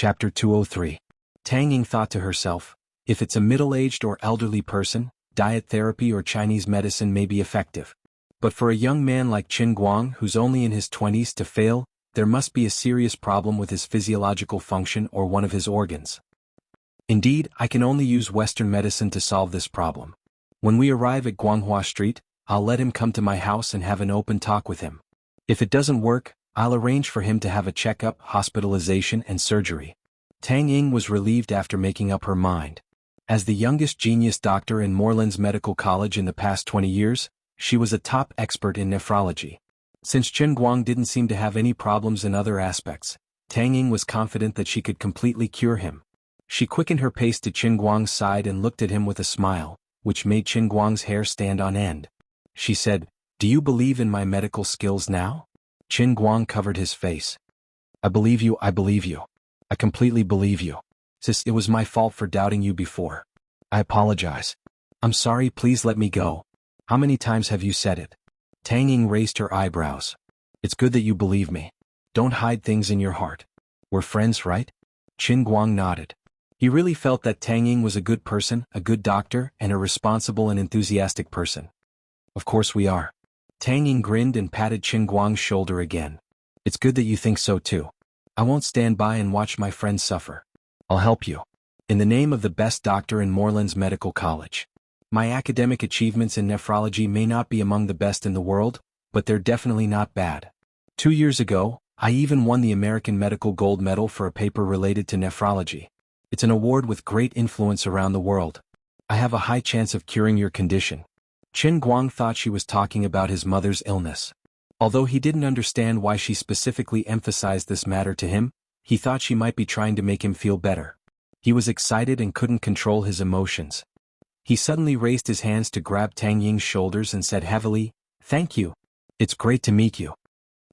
Chapter 203. Tang Ying thought to herself, if it's a middle-aged or elderly person, diet therapy or Chinese medicine may be effective. But for a young man like Qin Guang who's only in his 20s to fail, there must be a serious problem with his physiological function or one of his organs. Indeed, I can only use Western medicine to solve this problem. When we arrive at Guanghua Street, I'll let him come to my house and have an open talk with him. If it doesn't work, I'll arrange for him to have a checkup, hospitalization and surgery. Tang Ying was relieved after making up her mind. As the youngest genius doctor in Moreland's Medical College in the past 20 years, she was a top expert in nephrology. Since Qin Guang didn't seem to have any problems in other aspects, Tang Ying was confident that she could completely cure him. She quickened her pace to Qin Guang's side and looked at him with a smile, which made Qin Guang's hair stand on end. She said, "Do you believe in my medical skills now?" Qin Guang covered his face. I believe you. I completely believe you. Sis, it was my fault for doubting you before. I apologize. I'm sorry, please let me go. How many times have you said it? Tang Ying raised her eyebrows. It's good that you believe me. Don't hide things in your heart. We're friends, right? Qin Guang nodded. He really felt that Tang Ying was a good person, a good doctor, and a responsible and enthusiastic person. Of course we are. Tang Ying grinned and patted Qin Guang's shoulder again. It's good that you think so too. I won't stand by and watch my friends suffer. I'll help you. In the name of the best doctor in Moreland's Medical College. My academic achievements in nephrology may not be among the best in the world, but they're definitely not bad. 2 years ago, I even won the American Medical Gold Medal for a paper related to nephrology. It's an award with great influence around the world. I have a high chance of curing your condition. Qin Guang thought she was talking about his mother's illness. Although he didn't understand why she specifically emphasized this matter to him, he thought she might be trying to make him feel better. He was excited and couldn't control his emotions. He suddenly raised his hands to grab Tang Ying's shoulders and said heavily, "Thank you. It's great to meet you."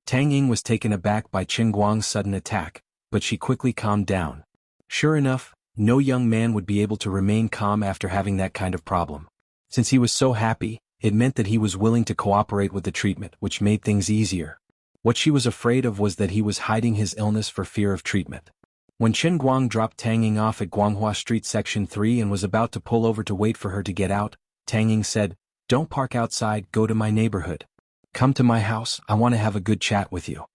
Tang Ying was taken aback by Qin Guang's sudden attack, but she quickly calmed down. Sure enough, no young man would be able to remain calm after having that kind of problem. Since he was so happy, it meant that he was willing to cooperate with the treatment, which made things easier. What she was afraid of was that he was hiding his illness for fear of treatment. When Qin Guang dropped Tang Ying off at Guanghua Street Section 3 and was about to pull over to wait for her to get out, Tang Ying said, "Don't park outside, go to my neighborhood. Come to my house, I want to have a good chat with you."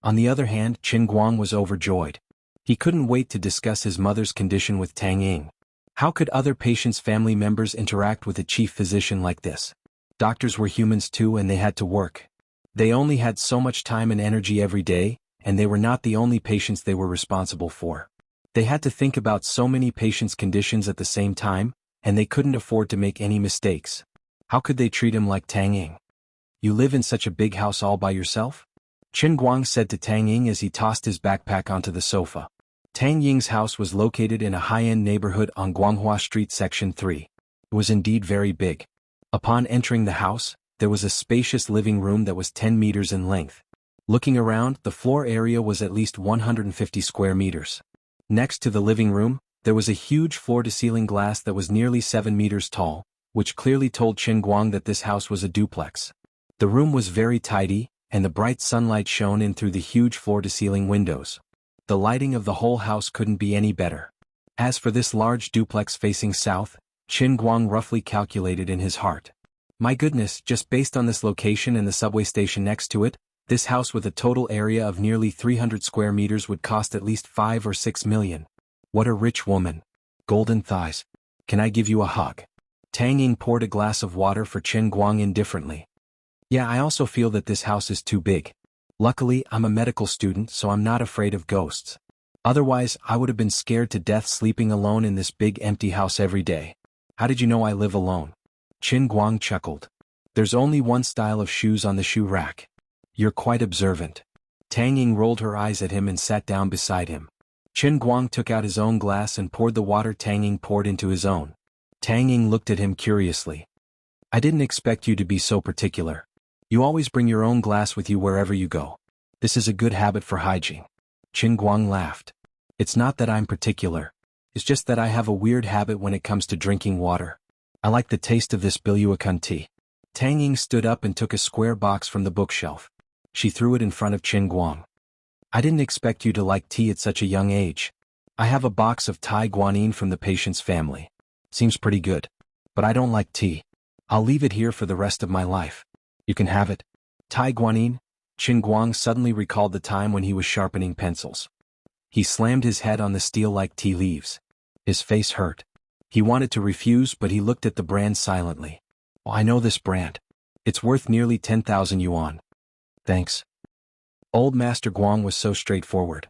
On the other hand, Qin Guang was overjoyed. He couldn't wait to discuss his mother's condition with Tang Ying. How could other patients' family members interact with a chief physician like this? Doctors were humans too and they had to work. They only had so much time and energy every day, and they were not the only patients they were responsible for. They had to think about so many patients' conditions at the same time, and they couldn't afford to make any mistakes. How could they treat him like Tang Ying? "You live in such a big house all by yourself?" Qin Guang said to Tang Ying as he tossed his backpack onto the sofa. Tang Ying's house was located in a high-end neighborhood on Guanghua Street Section 3. It was indeed very big. Upon entering the house, there was a spacious living room that was 10 meters in length. Looking around, the floor area was at least 150 square meters. Next to the living room, there was a huge floor-to-ceiling glass that was nearly 7 meters tall, which clearly told Qin Guang that this house was a duplex. The room was very tidy, and the bright sunlight shone in through the huge floor-to-ceiling windows. The lighting of the whole house couldn't be any better. As for this large duplex facing south, Qin Guang roughly calculated in his heart. My goodness, just based on this location and the subway station next to it, this house with a total area of nearly 300 square meters would cost at least 5 or 6 million. What a rich woman. Golden thighs. Can I give you a hug? Tang Ying poured a glass of water for Qin Guang indifferently. Yeah, I also feel that this house is too big. Luckily, I'm a medical student, so I'm not afraid of ghosts. Otherwise, I would have been scared to death sleeping alone in this big empty house every day. How did you know I live alone? Qin Guang chuckled. There's only one style of shoes on the shoe rack. You're quite observant. Tang Ying rolled her eyes at him and sat down beside him. Qin Guang took out his own glass and poured the water Tang Ying poured into his own. Tang Ying looked at him curiously. I didn't expect you to be so particular. You always bring your own glass with you wherever you go. This is a good habit for hygiene. Qin Guang laughed. It's not that I'm particular. It's just that I have a weird habit when it comes to drinking water. I like the taste of this Biluakun tea. Tang Ying stood up and took a square box from the bookshelf. She threw it in front of Qin Guang. I didn't expect you to like tea at such a young age. I have a box of Thai guanine from the patient's family. Seems pretty good. But I don't like tea. I'll leave it here for the rest of my life. You can have it. Thai guanine. Qin Guang suddenly recalled the time when he was sharpening pencils. He slammed his head on the steel like tea leaves. His face hurt. He wanted to refuse, but he looked at the brand silently. Oh, I know this brand. It's worth nearly 10,000 yuan. Thanks. Old Master Guang was so straightforward.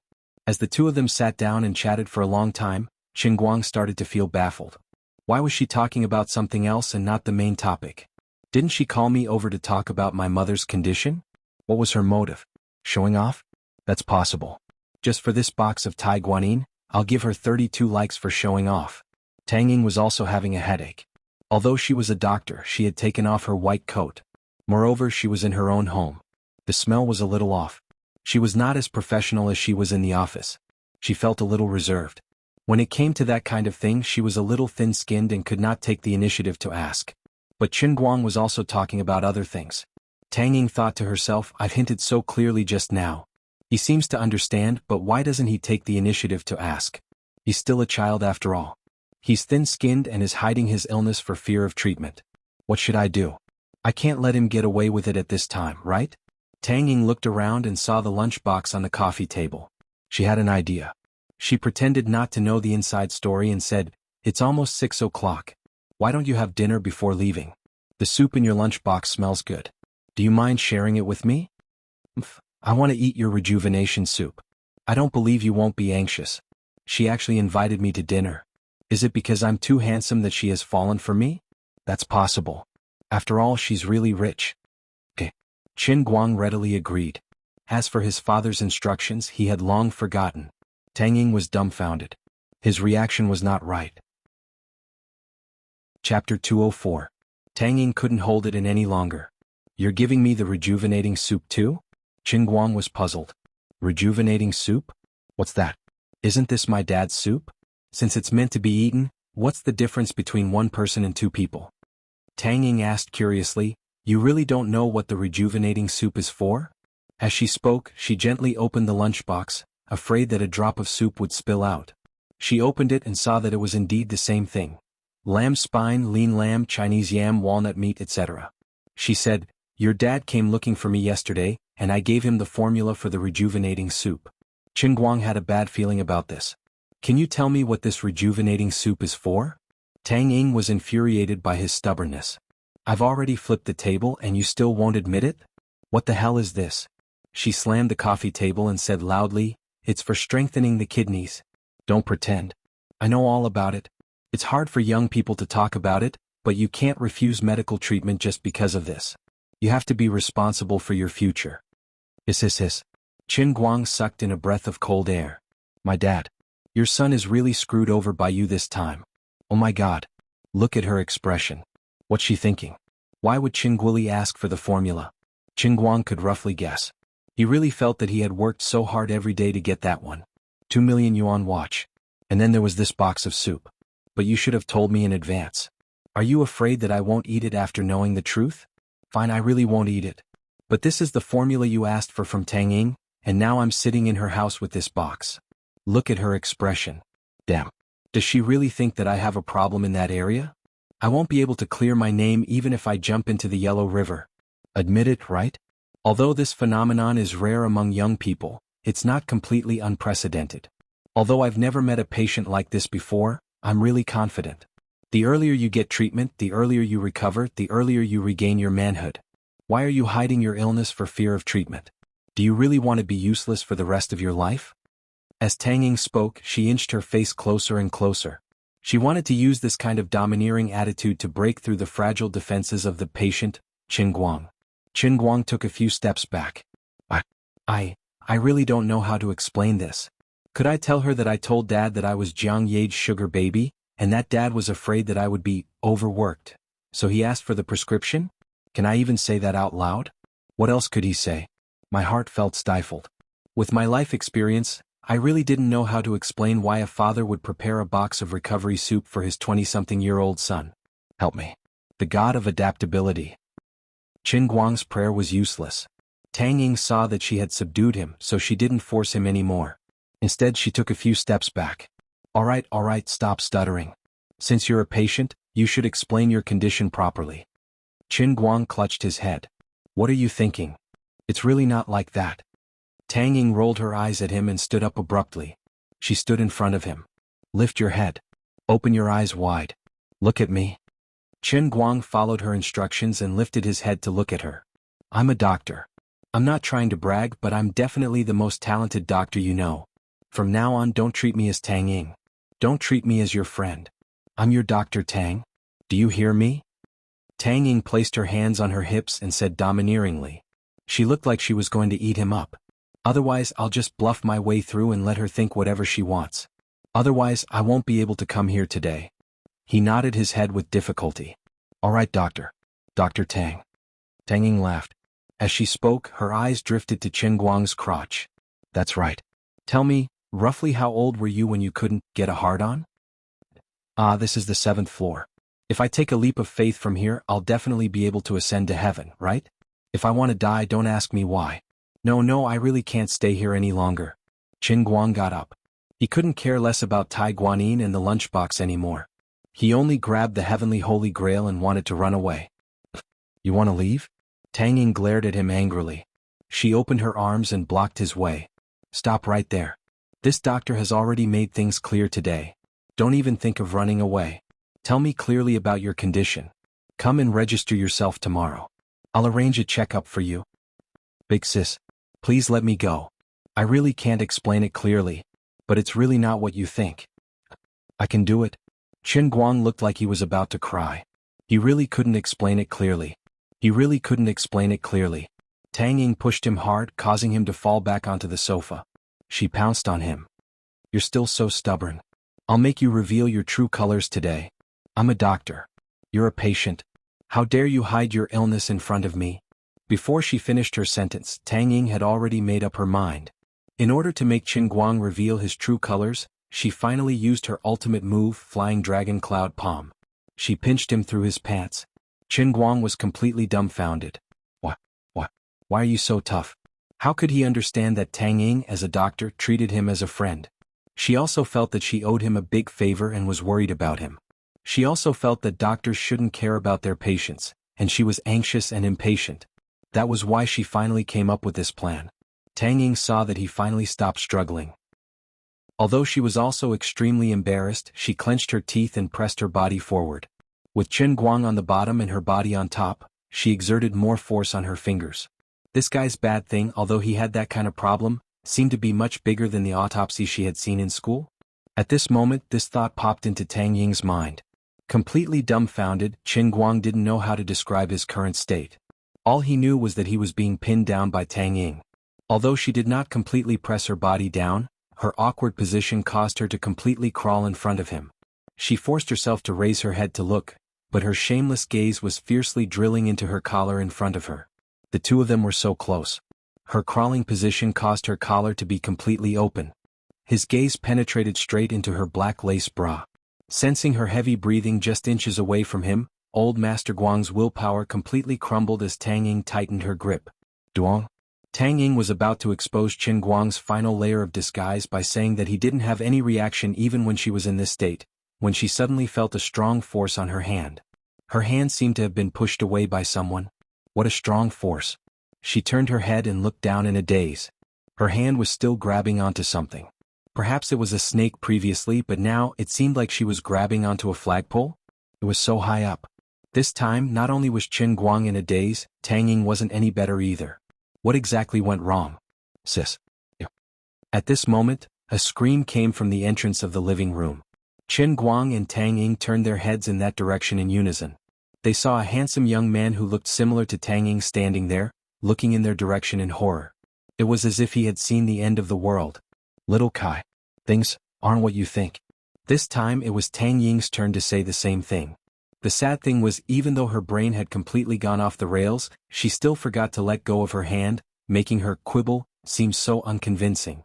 As the two of them sat down and chatted for a long time, Qin Guang started to feel baffled. Why was she talking about something else and not the main topic? Didn't she call me over to talk about my mother's condition? What was her motive? Showing off? That's possible. Just for this box of Thai guanine, I'll give her 32 likes for showing off. Tang Ying was also having a headache. Although she was a doctor, she had taken off her white coat. Moreover, she was in her own home. The smell was a little off. She was not as professional as she was in the office. She felt a little reserved. When it came to that kind of thing, she was a little thin-skinned and could not take the initiative to ask. But Qin Guang was also talking about other things. Tang Ying thought to herself, I've hinted so clearly just now. He seems to understand, but why doesn't he take the initiative to ask? He's still a child after all. He's thin-skinned and is hiding his illness for fear of treatment. What should I do? I can't let him get away with it at this time, right? Tang Ying looked around and saw the lunchbox on the coffee table. She had an idea. She pretended not to know the inside story and said, It's almost 6 o'clock. Why don't you have dinner before leaving? The soup in your lunchbox smells good. Do you mind sharing it with me? I want to eat your rejuvenation soup. I don't believe you won't be anxious. She actually invited me to dinner. Is it because I'm too handsome that she has fallen for me? That's possible. After all, she's really rich. Qin Guang readily agreed. As for his father's instructions, he had long forgotten. Tang Ying was dumbfounded. His reaction was not right. Chapter 204. Tang Ying couldn't hold it in any longer. You're giving me the rejuvenating soup too? Qin Guang was puzzled. Rejuvenating soup? What's that? Isn't this my dad's soup? Since it's meant to be eaten, what's the difference between one person and two people? Tang Ying asked curiously, You really don't know what the rejuvenating soup is for? As she spoke, she gently opened the lunchbox, afraid that a drop of soup would spill out. She opened it and saw that it was indeed the same thing. Lamb spine, lean lamb, Chinese yam, walnut meat, etc. She said, Your dad came looking for me yesterday, and I gave him the formula for the rejuvenating soup. Qin Guang had a bad feeling about this. Can you tell me what this rejuvenating soup is for? Tang Ying was infuriated by his stubbornness. I've already flipped the table and you still won't admit it? What the hell is this? She slammed the coffee table and said loudly, It's for strengthening the kidneys. Don't pretend. I know all about it. It's hard for young people to talk about it, but you can't refuse medical treatment just because of this. You have to be responsible for your future. Hiss. Qin Guang sucked in a breath of cold air. My dad. Your son is really screwed over by you this time. Oh my God. Look at her expression. What's she thinking? Why would Qin Guili ask for the formula? Qin Guang could roughly guess. He really felt that he had worked so hard every day to get that one. 2 million yuan watch. And then there was this box of soup. But you should have told me in advance. Are you afraid that I won't eat it after knowing the truth? Fine, I really won't eat it. But this is the formula you asked for from Tang Ying, and now I'm sitting in her house with this box. Look at her expression. Damn. Does she really think that I have a problem in that area? I won't be able to clear my name even if I jump into the Yellow River. Admit it, right? Although this phenomenon is rare among young people, it's not completely unprecedented. Although I've never met a patient like this before, I'm really confident. The earlier you get treatment, the earlier you recover, the earlier you regain your manhood. Why are you hiding your illness for fear of treatment? Do you really want to be useless for the rest of your life? As Tang Ying spoke, she inched her face closer and closer. She wanted to use this kind of domineering attitude to break through the fragile defenses of the patient, Qin Guang. Qin Guang took a few steps back. I really don't know how to explain this. Could I tell her that I told Dad that I was Jiang Ye's sugar baby, and that Dad was afraid that I would be overworked, so he asked for the prescription? Can I even say that out loud? What else could he say? My heart felt stifled. With my life experience, I really didn't know how to explain why a father would prepare a box of recovery soup for his 20-something-year-old son. Help me. The god of adaptability. Qin Guang's prayer was useless. Tang Ying saw that she had subdued him, so she didn't force him anymore. Instead, she took a few steps back. Alright, stop stuttering. Since you're a patient, you should explain your condition properly. Qin Guang clutched his head. What are you thinking? It's really not like that. Tang Ying rolled her eyes at him and stood up abruptly. She stood in front of him. Lift your head. Open your eyes wide. Look at me. Qin Guang followed her instructions and lifted his head to look at her. I'm a doctor. I'm not trying to brag, but I'm definitely the most talented doctor you know. From now on, don't treat me as Tang Ying. Don't treat me as your friend. I'm your Dr. Tang. Do you hear me? Tang Ying placed her hands on her hips and said domineeringly. She looked like she was going to eat him up. Otherwise, I'll just bluff my way through and let her think whatever she wants. Otherwise, I won't be able to come here today. He nodded his head with difficulty. Alright, Doctor. Dr. Tang. Tang Ying laughed. As she spoke, her eyes drifted to Qin Guang's crotch. That's right. Tell me, roughly how old were you when you couldn't get a hard-on? This is the 7th floor. If I take a leap of faith from here, I'll definitely be able to ascend to heaven, right? If I want to die, don't ask me why. No, I really can't stay here any longer. Qin Guang got up. He couldn't care less about Tai Guanyin and the lunchbox anymore. He only grabbed the heavenly holy grail and wanted to run away. You want to leave? Tang Ying glared at him angrily. She opened her arms and blocked his way. Stop right there. This doctor has already made things clear today. Don't even think of running away. Tell me clearly about your condition. Come and register yourself tomorrow. I'll arrange a checkup for you. Big sis, please let me go. I really can't explain it clearly, but it's really not what you think. I can do it. Qin Guang looked like he was about to cry. He really couldn't explain it clearly. Tang Ying pushed him hard, causing him to fall back onto the sofa. She pounced on him. You're still so stubborn. I'll make you reveal your true colors today. I'm a doctor. You're a patient. How dare you hide your illness in front of me? Before she finished her sentence, Tang Ying had already made up her mind. In order to make Qin Guang reveal his true colors, she finally used her ultimate move, Flying Dragon Cloud Palm. She pinched him through his pants. Qin Guang was completely dumbfounded. Why are you so tough? How could he understand that Tang Ying, as a doctor, treated him as a friend? She also felt that she owed him a big favor and was worried about him. She also felt that doctors shouldn't care about their patients, and she was anxious and impatient. That was why she finally came up with this plan. Tang Ying saw that he finally stopped struggling. Although she was also extremely embarrassed, she clenched her teeth and pressed her body forward. With Qin Guang on the bottom and her body on top, she exerted more force on her fingers. This guy's bad thing, although he had that kind of problem, seemed to be much bigger than the autopsy she had seen in school. At this moment, this thought popped into Tang Ying's mind. Completely dumbfounded, Qin Guang didn't know how to describe his current state. All he knew was that he was being pinned down by Tang Ying. Although she did not completely press her body down, her awkward position caused her to completely crawl in front of him. She forced herself to raise her head to look, but her shameless gaze was fiercely drilling into her collar in front of her. The two of them were so close. Her crawling position caused her collar to be completely open. His gaze penetrated straight into her black lace bra. Sensing her heavy breathing just inches away from him, old Master Guang's willpower completely crumbled as Tang Ying tightened her grip. Duong? Tang Ying was about to expose Qin Guang's final layer of disguise by saying that he didn't have any reaction even when she was in this state, when she suddenly felt a strong force on her hand. Her hand seemed to have been pushed away by someone. What a strong force. She turned her head and looked down in a daze. Her hand was still grabbing onto something. Perhaps it was a snake previously, but now it seemed like she was grabbing onto a flagpole. It was so high up. This time, not only was Qin Guang in a daze, Tang Ying wasn't any better either. What exactly went wrong? Sis. At this moment, a scream came from the entrance of the living room. Qin Guang and Tang Ying turned their heads in that direction in unison. They saw a handsome young man who looked similar to Tang Ying standing there, looking in their direction in horror. It was as if he had seen the end of the world. Little Kai. Things aren't what you think. This time it was Tang Ying's turn to say the same thing. The sad thing was, even though her brain had completely gone off the rails, she still forgot to let go of her hand, making her quibble seem so unconvincing.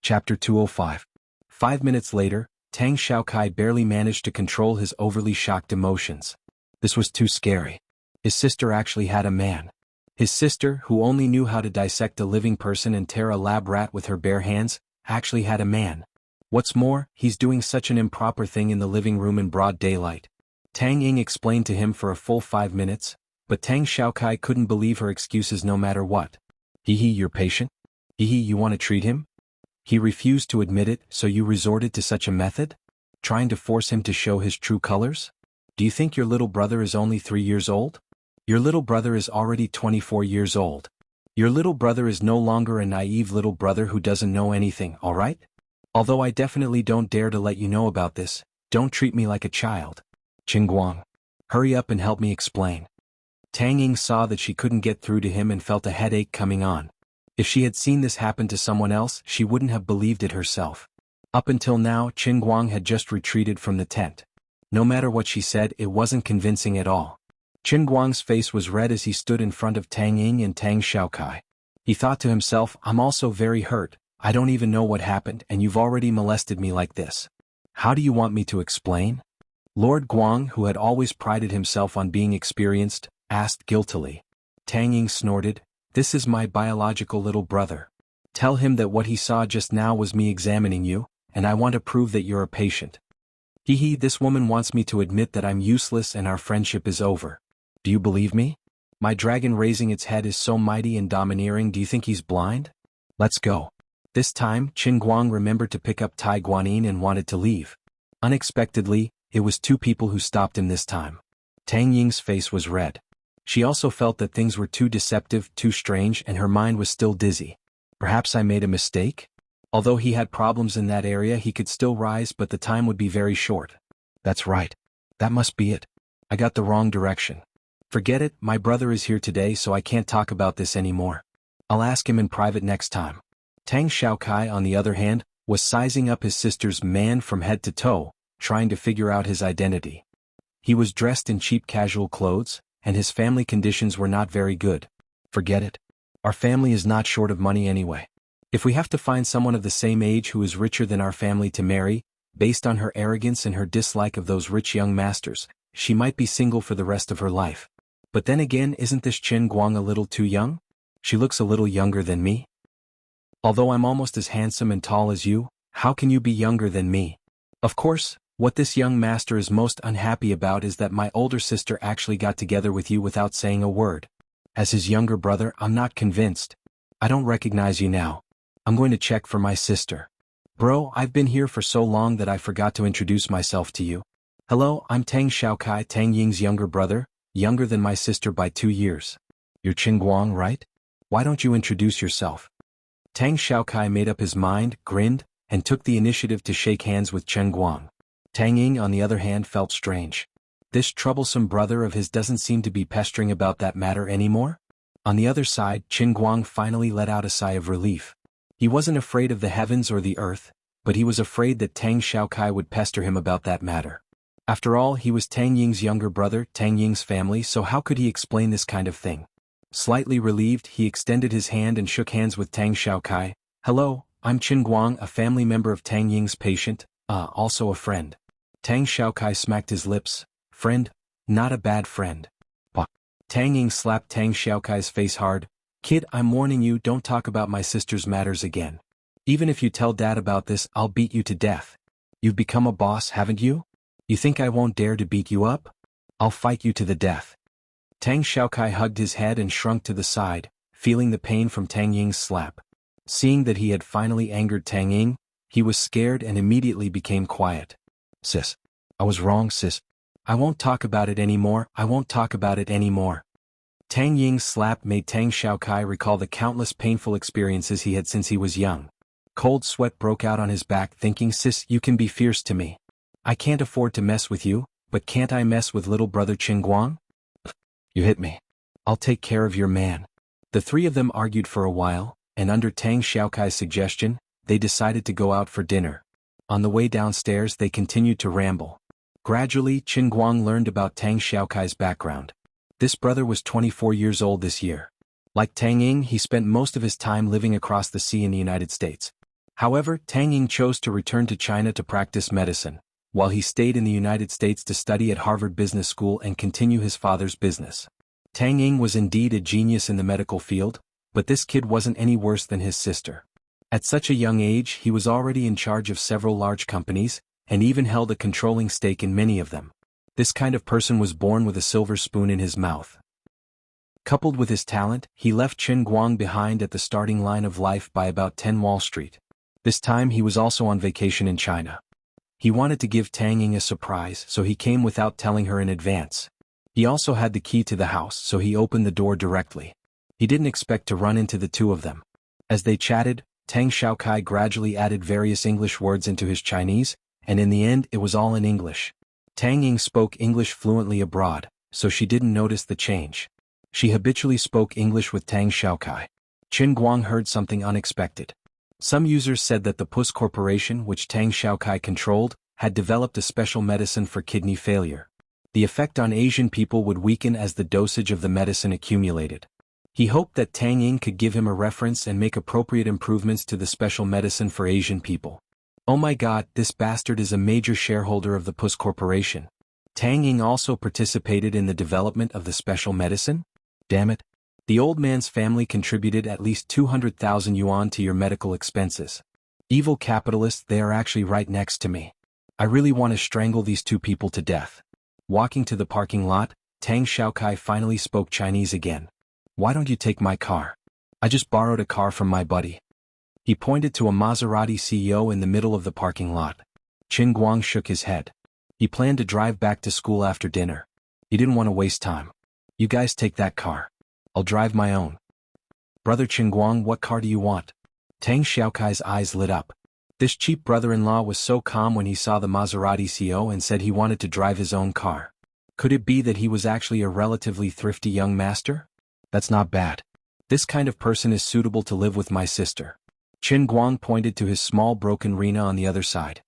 Chapter 205. 5 minutes later, Tang Xiaokai barely managed to control his overly shocked emotions. This was too scary. His sister actually had a man. His sister, who only knew how to dissect a living person and tear a lab rat with her bare hands, actually had a man. What's more, he's doing such an improper thing in the living room in broad daylight. Tang Ying explained to him for a full 5 minutes, but Tang Xiaokai couldn't believe her excuses no matter what. Hehe, you're patient? Hehe, you want to treat him? He refused to admit it, so you resorted to such a method? Trying to force him to show his true colors? Do you think your little brother is only 3 years old? Your little brother is already 24 years old. Your little brother is no longer a naive little brother who doesn't know anything, alright? Although I definitely don't dare to let you know about this, don't treat me like a child. Qingguang. Hurry up and help me explain. Tang Ying saw that she couldn't get through to him and felt a headache coming on. If she had seen this happen to someone else, she wouldn't have believed it herself. Up until now, Qingguang had just retreated from the tent. No matter what she said, it wasn't convincing at all. Qingguang's face was red as he stood in front of Tang Ying and Tang Xiaokai. He thought to himself, I'm also very hurt, I don't even know what happened and you've already molested me like this. How do you want me to explain? Lord Guang, who had always prided himself on being experienced, asked guiltily. Tang Ying snorted, this is my biological little brother. Tell him that what he saw just now was me examining you, and I want to prove that you're a patient. Hehe, this woman wants me to admit that I'm useless and our friendship is over. Do you believe me? My dragon raising its head is so mighty and domineering, do you think he's blind? Let's go. This time, Qingguang remembered to pick up Tai Guanyin and wanted to leave. Unexpectedly, it was 2 people who stopped him this time. Tang Ying's face was red. She also felt that things were too deceptive, too strange, and her mind was still dizzy. Perhaps I made a mistake? Although he had problems in that area, he could still rise, but the time would be very short. That's right. That must be it. I got the wrong direction. Forget it, my brother is here today so I can't talk about this anymore. I'll ask him in private next time. Tang Xiaokai, on the other hand, was sizing up his sister's man from head to toe, trying to figure out his identity. He was dressed in cheap casual clothes, and his family conditions were not very good. Forget it. Our family is not short of money anyway. If we have to find someone of the same age who is richer than our family to marry, based on her arrogance and her dislike of those rich young masters, she might be single for the rest of her life. But then again, isn't this Qingguang a little too young? She looks a little younger than me. Although I'm almost as handsome and tall as you, how can you be younger than me? Of course, what this young master is most unhappy about is that my older sister actually got together with you without saying a word. As his younger brother, I'm not convinced. I don't recognize you now. I'm going to check for my sister. Bro, I've been here for so long that I forgot to introduce myself to you. Hello, I'm Tang Xiaokai, Tang Ying's younger brother, younger than my sister by 2 years. You're Qingguang, right? Why don't you introduce yourself? Tang Xiaokai made up his mind, grinned, and took the initiative to shake hands with Qingguang. Tang Ying, on the other hand, felt strange. This troublesome brother of his doesn't seem to be pestering about that matter anymore. On the other side, Qingguang finally let out a sigh of relief. He wasn't afraid of the heavens or the earth, but he was afraid that Tang Xiaokai would pester him about that matter. After all, he was Tang Ying's younger brother, Tang Ying's family, so how could he explain this kind of thing? Slightly relieved, he extended his hand and shook hands with Tang Xiaokai. Hello, I'm Qingguang, a family member of Tang Ying's patient, also a friend. Tang Xiaokai smacked his lips. Friend? Not a bad friend. Bah. Tang Ying slapped Tang Xiaokai's face hard. Kid, I'm warning you, don't talk about my sister's matters again. Even if you tell Dad about this, I'll beat you to death. You've become a boss, haven't you? You think I won't dare to beat you up? I'll fight you to the death. Tang Xiaokai hugged his head and shrunk to the side, feeling the pain from Tang Ying's slap. Seeing that he had finally angered Tang Ying, he was scared and immediately became quiet. Sis. I was wrong, sis. I won't talk about it anymore, I won't talk about it anymore. Tang Ying's slap made Tang Xiaokai recall the countless painful experiences he had since he was young. Cold sweat broke out on his back, thinking, sis, you can be fierce to me. I can't afford to mess with you, but can't I mess with little brother Qingguang? You hit me. I'll take care of your man. The 3 of them argued for a while, and under Tang Xiaokai's suggestion, they decided to go out for dinner. On the way downstairs, they continued to ramble. Gradually, Qingguang learned about Tang Xiaokai's background. This brother was 24 years old this year. Like Tang Ying, he spent most of his time living across the sea in the United States. However, Tang Ying chose to return to China to practice medicine, while he stayed in the United States to study at Harvard Business School and continue his father's business. Tang Ying was indeed a genius in the medical field, but this kid wasn't any worse than his sister. At such a young age he was already in charge of several large companies, and even held a controlling stake in many of them. This kind of person was born with a silver spoon in his mouth. Coupled with his talent, he left Qin Guang behind at the starting line of life by about 10 Wall Street. This time he was also on vacation in China. He wanted to give Tang Ying a surprise, so he came without telling her in advance. He also had the key to the house, so he opened the door directly. He didn't expect to run into the two of them. As they chatted, Tang Xiaokai gradually added various English words into his Chinese, and in the end it was all in English. Tang Ying spoke English fluently abroad, so she didn't notice the change. She habitually spoke English with Tang Xiaokai. Qin Guang heard something unexpected. Some users said that the Puss Corporation, which Tang Xiaokai controlled, had developed a special medicine for kidney failure. The effect on Asian people would weaken as the dosage of the medicine accumulated. He hoped that Tang Ying could give him a reference and make appropriate improvements to the special medicine for Asian people. Oh my god, this bastard is a major shareholder of the Puss Corporation. Tang Ying also participated in the development of the special medicine? Damn it. The old man's family contributed at least 200,000 yuan to your medical expenses. Evil capitalists, they are actually right next to me. I really want to strangle these two people to death. Walking to the parking lot, Tang Xiaokai finally spoke Chinese again. Why don't you take my car? I just borrowed a car from my buddy. He pointed to a Maserati CEO in the middle of the parking lot. Qin Guang shook his head. He planned to drive back to school after dinner. He didn't want to waste time. You guys take that car. I'll drive my own. Brother Qin Guang, what car do you want? Tang Xiaokai's eyes lit up. This cheap brother-in-law was so calm when he saw the Maserati CEO and said he wanted to drive his own car. Could it be that he was actually a relatively thrifty young master? That's not bad. This kind of person is suitable to live with my sister. Qin Guang pointed to his small broken Rena on the other side.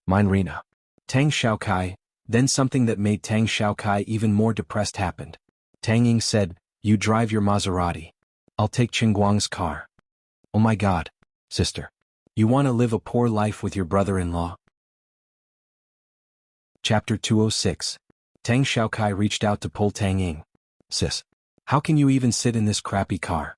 Mine Rena. Tang Xiaokai. Then something that made Tang Xiaokai even more depressed happened. Tang Ying said, you drive your Maserati. I'll take Qin Guang's car. Oh my god, sister. You want to live a poor life with your brother-in-law? Chapter 206. Tang Xiaokai reached out to pull Tang Ying. Sis. How can you even sit in this crappy car?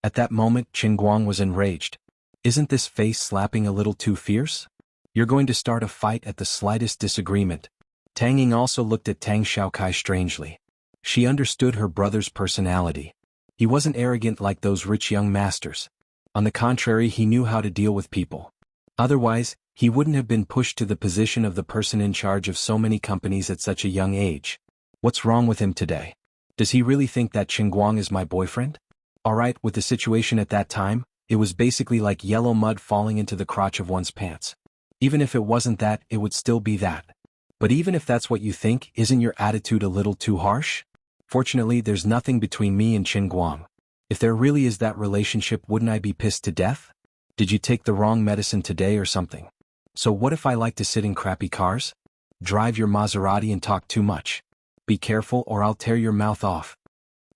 At that moment, Qin Guang was enraged. Isn't this face slapping a little too fierce? You're going to start a fight at the slightest disagreement. Tang Ying also looked at Tang Xiaokai strangely. She understood her brother's personality. He wasn't arrogant like those rich young masters. On the contrary, he knew how to deal with people. Otherwise, he wouldn't have been pushed to the position of the person in charge of so many companies at such a young age. What's wrong with him today? Does he really think that Qin Guang is my boyfriend? Alright, with the situation at that time, it was basically like yellow mud falling into the crotch of one's pants. Even if it wasn't that, it would still be that. But even if that's what you think, isn't your attitude a little too harsh? Fortunately, there's nothing between me and Qin Guang. If there really is that relationship, wouldn't I be pissed to death? Did you take the wrong medicine today or something? So what if I like to sit in crappy cars? Drive your Maserati and talk too much. Be careful or I'll tear your mouth off.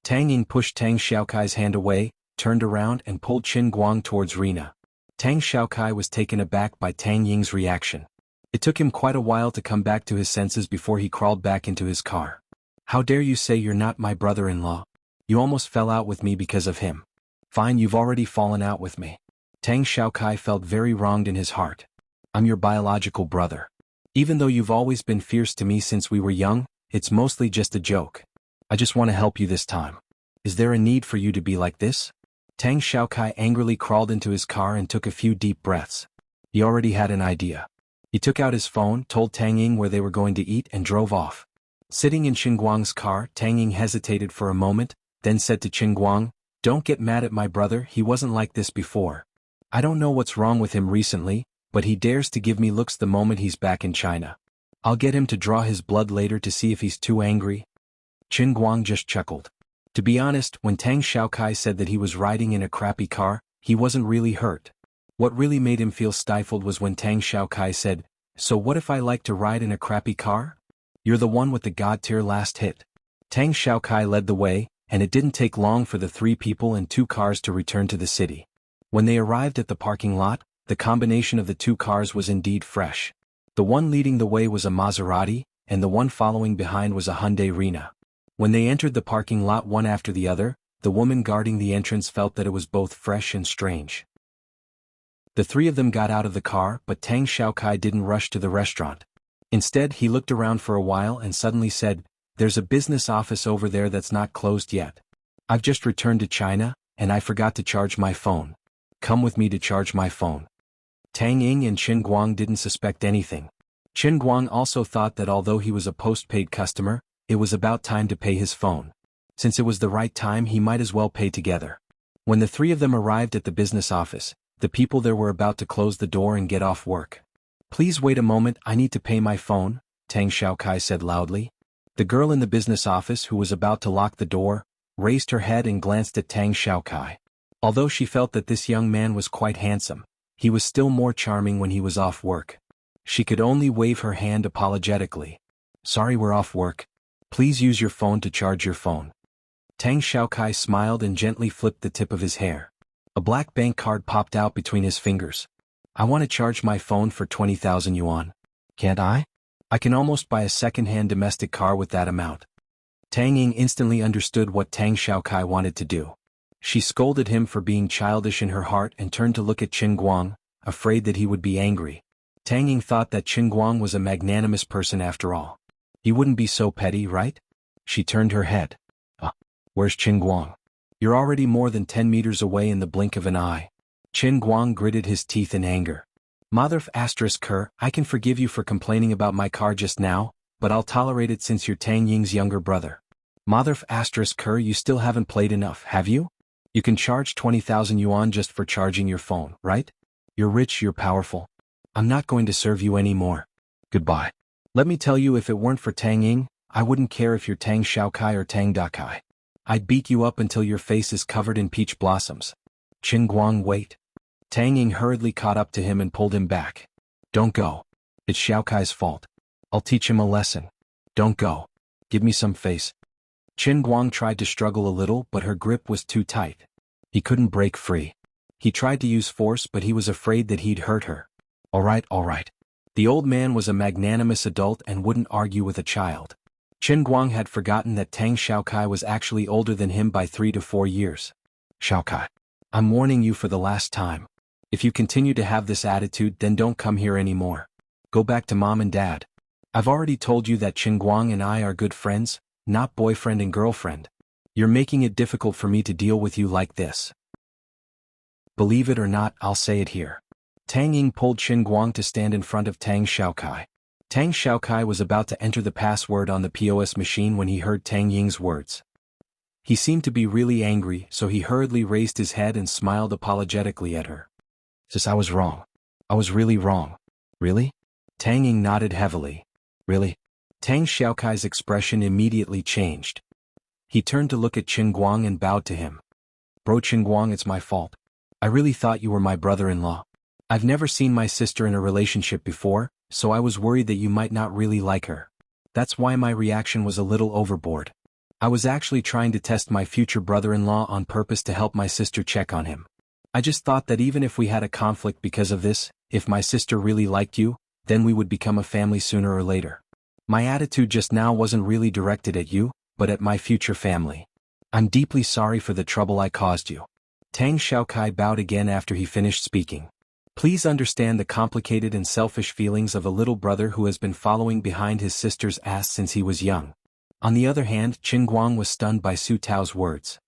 Tang Ying pushed Tang Xiaokai's hand away, turned around and pulled Qin Guang towards Rena. Tang Xiaokai was taken aback by Tang Ying's reaction. It took him quite a while to come back to his senses before he crawled back into his car. How dare you say you're not my brother-in-law? You almost fell out with me because of him. Fine, you've already fallen out with me. Tang Xiaokai felt very wronged in his heart. I'm your biological brother. Even though you've always been fierce to me since we were young, it's mostly just a joke. I just want to help you this time. Is there a need for you to be like this? Tang Xiaokai angrily crawled into his car and took a few deep breaths. He already had an idea. He took out his phone, told Tang Ying where they were going to eat and drove off. Sitting in Qin Guang's car, Tang Ying hesitated for a moment, then said to Qin Guang, don't get mad at my brother, he wasn't like this before. I don't know what's wrong with him recently, but he dares to give me looks the moment he's back in China. I'll get him to draw his blood later to see if he's too angry. Qin Guang just chuckled. To be honest, when Tang Xiaokai said that he was riding in a crappy car, he wasn't really hurt. What really made him feel stifled was when Tang Xiaokai said, so what if I like to ride in a crappy car? You're the one with the god-tier last hit. Tang Xiaokai led the way, and it didn't take long for the 3 people and 2 cars to return to the city. When they arrived at the parking lot, the combination of the 2 cars was indeed fresh. The one leading the way was a Maserati, and the one following behind was a Hyundai Rena. When they entered the parking lot one after the other, the woman guarding the entrance felt that it was both fresh and strange. The three of them got out of the car, but Tang Xiaokai didn't rush to the restaurant. Instead, he looked around for a while and suddenly said, "There's a business office over there that's not closed yet. I've just returned to China, and I forgot to charge my phone. Come with me to charge my phone." Tang Ying and Qin Guang didn't suspect anything. Qin Guang also thought that although he was a postpaid customer, it was about time to pay his phone. Since it was the right time, he might as well pay together. When the three of them arrived at the business office, the people there were about to close the door and get off work. "Please wait a moment, I need to pay my phone," Tang Xiaokai said loudly. The girl in the business office, who was about to lock the door, raised her head and glanced at Tang Xiaokai. Although she felt that this young man was quite handsome, he was still more charming when he was off work. She could only wave her hand apologetically. "Sorry, we're off work. Please use your phone to charge your phone." Tang Xiaokai smiled and gently flipped the tip of his hair. A black bank card popped out between his fingers. "I want to charge my phone for 20,000 yuan. Can't I? I can almost buy a second-hand domestic car with that amount." Tang Ying instantly understood what Tang Xiaokai wanted to do. She scolded him for being childish in her heart and turned to look at Qin Guang, afraid that he would be angry. Tang Ying thought that Qin Guang was a magnanimous person after all. He wouldn't be so petty, right? She turned her head. Where's Qin Guang? You're already more than 10 meters away in the blink of an eye." Qin Guang gritted his teeth in anger. "Mother **Ker, I can forgive you for complaining about my car just now, but I'll tolerate it since you're Tang Ying's younger brother. Mother **Ker, you still haven't played enough, have you? You can charge 20,000 yuan just for charging your phone, right? You're rich, you're powerful. I'm not going to serve you anymore. Goodbye. Let me tell you, if it weren't for Tang Ying, I wouldn't care if you're Tang Xiaokai or Tang Dakai. I'd beat you up until your face is covered in peach blossoms." Qin Guang, wait. Tang Ying hurriedly caught up to him and pulled him back. "Don't go. It's Xiaokai's fault. I'll teach him a lesson. Don't go. Give me some face." Qin Guang tried to struggle a little, but her grip was too tight. He couldn't break free. He tried to use force, but he was afraid that he'd hurt her. All right. The old man was a magnanimous adult and wouldn't argue with a child. Qin Guang had forgotten that Tang Xiaokai was actually older than him by 3 to 4 years. "Xiaokai, I'm warning you for the last time. If you continue to have this attitude, then don't come here anymore. Go back to mom and dad. I've already told you that Qin Guang and I are good friends, not boyfriend and girlfriend. You're making it difficult for me to deal with you like this. Believe it or not, I'll say it here." Tang Ying pulled Qin Guang to stand in front of Tang Xiaokai. Tang Xiaokai was about to enter the password on the POS machine when he heard Tang Ying's words. He seemed to be really angry, so he hurriedly raised his head and smiled apologetically at her. "Sis, I was wrong. I was really wrong." "Really?" Tang Ying nodded heavily. "Really?" Tang Xiaokai's expression immediately changed. He turned to look at Qin Guang and bowed to him. "Bro Qin Guang, it's my fault. I really thought you were my brother-in-law. I've never seen my sister in a relationship before, so I was worried that you might not really like her. That's why my reaction was a little overboard. I was actually trying to test my future brother-in-law on purpose to help my sister check on him. I just thought that even if we had a conflict because of this, if my sister really liked you, then we would become a family sooner or later. My attitude just now wasn't really directed at you, but at my future family. I'm deeply sorry for the trouble I caused you." Tang Xiaokai bowed again after he finished speaking. Please understand the complicated and selfish feelings of a little brother who has been following behind his sister's ass since he was young. On the other hand, Qin Guang was stunned by Su Tao's words.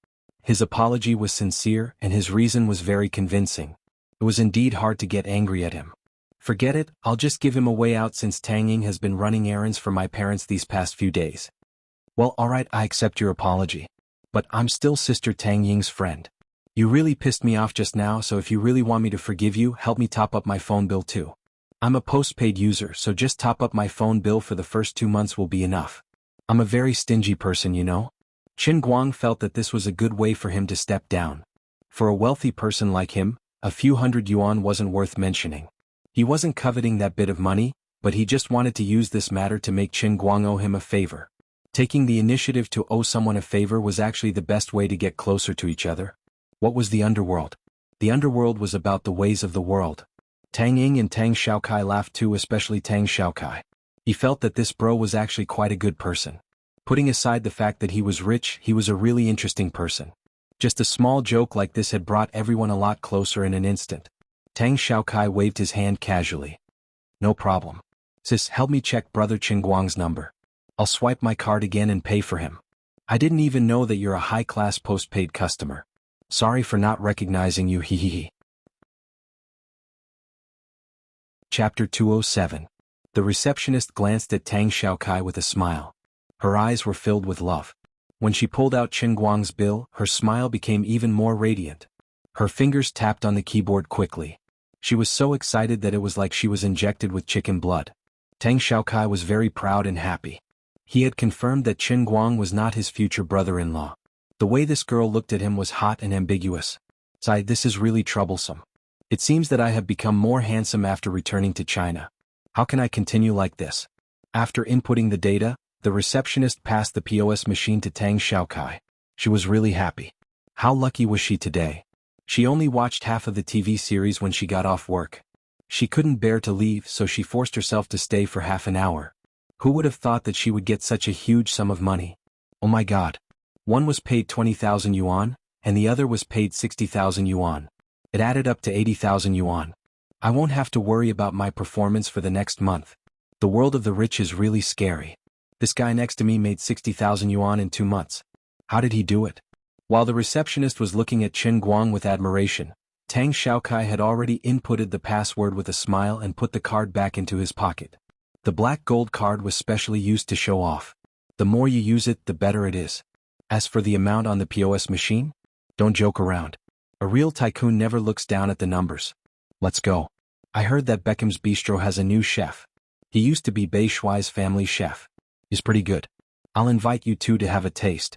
His apology was sincere and his reason was very convincing. It was indeed hard to get angry at him. "Forget it, I'll just give him a way out since Tang Ying has been running errands for my parents these past few days." "Well, alright, I accept your apology. But I'm still Sister Tang Ying's friend. You really pissed me off just now, so if you really want me to forgive you, help me top up my phone bill too. I'm a postpaid user, so just top up my phone bill for the first 2 months will be enough. I'm a very stingy person, you know." Qin Guang felt that this was a good way for him to step down. For a wealthy person like him, a few hundred yuan wasn't worth mentioning. He wasn't coveting that bit of money, but he just wanted to use this matter to make Qin Guang owe him a favor. Taking the initiative to owe someone a favor was actually the best way to get closer to each other. What was the underworld? The underworld was about the ways of the world. Tang Ying and Tang Xiaokai laughed too, especially Tang Xiaokai. He felt that this bro was actually quite a good person. Putting aside the fact that he was rich, he was a really interesting person. Just a small joke like this had brought everyone a lot closer in an instant. Tang Xiaokai waved his hand casually. No problem. Sis, help me check brother Qingguang's number. I'll swipe my card again and pay for him. I didn't even know that you're a high-class postpaid customer. Sorry for not recognizing you, hehehe. Chapter 207. The receptionist glanced at Tang Xiaokai with a smile. Her eyes were filled with love. When she pulled out Qingguang's bill, her smile became even more radiant. Her fingers tapped on the keyboard quickly. She was so excited that it was like she was injected with chicken blood. Tang Xiaokai was very proud and happy. He had confirmed that Qingguang was not his future brother-in-law. The way this girl looked at him was hot and ambiguous. Sigh, this is really troublesome. It seems that I have become more handsome after returning to China. How can I continue like this? After inputting the data, the receptionist passed the POS machine to Tang Xiaokai. She was really happy. How lucky was she today? She only watched half of the TV series when she got off work. She couldn't bear to leave, so she forced herself to stay for half an hour. Who would have thought that she would get such a huge sum of money? Oh my god. One was paid 20,000 yuan, and the other was paid 60,000 yuan. It added up to 80,000 yuan. I won't have to worry about my performance for the next month. The world of the rich is really scary. This guy next to me made 60,000 yuan in 2 months. How did he do it? While the receptionist was looking at Qingguang with admiration, Tang Xiaokai had already inputted the password with a smile and put the card back into his pocket. The black gold card was specially used to show off. The more you use it, the better it is. As for the amount on the POS machine, don't joke around. A real tycoon never looks down at the numbers. Let's go. I heard that Beckham's Bistro has a new chef. He used to be Bei Shuai's family chef. He's pretty good. I'll invite you two to have a taste.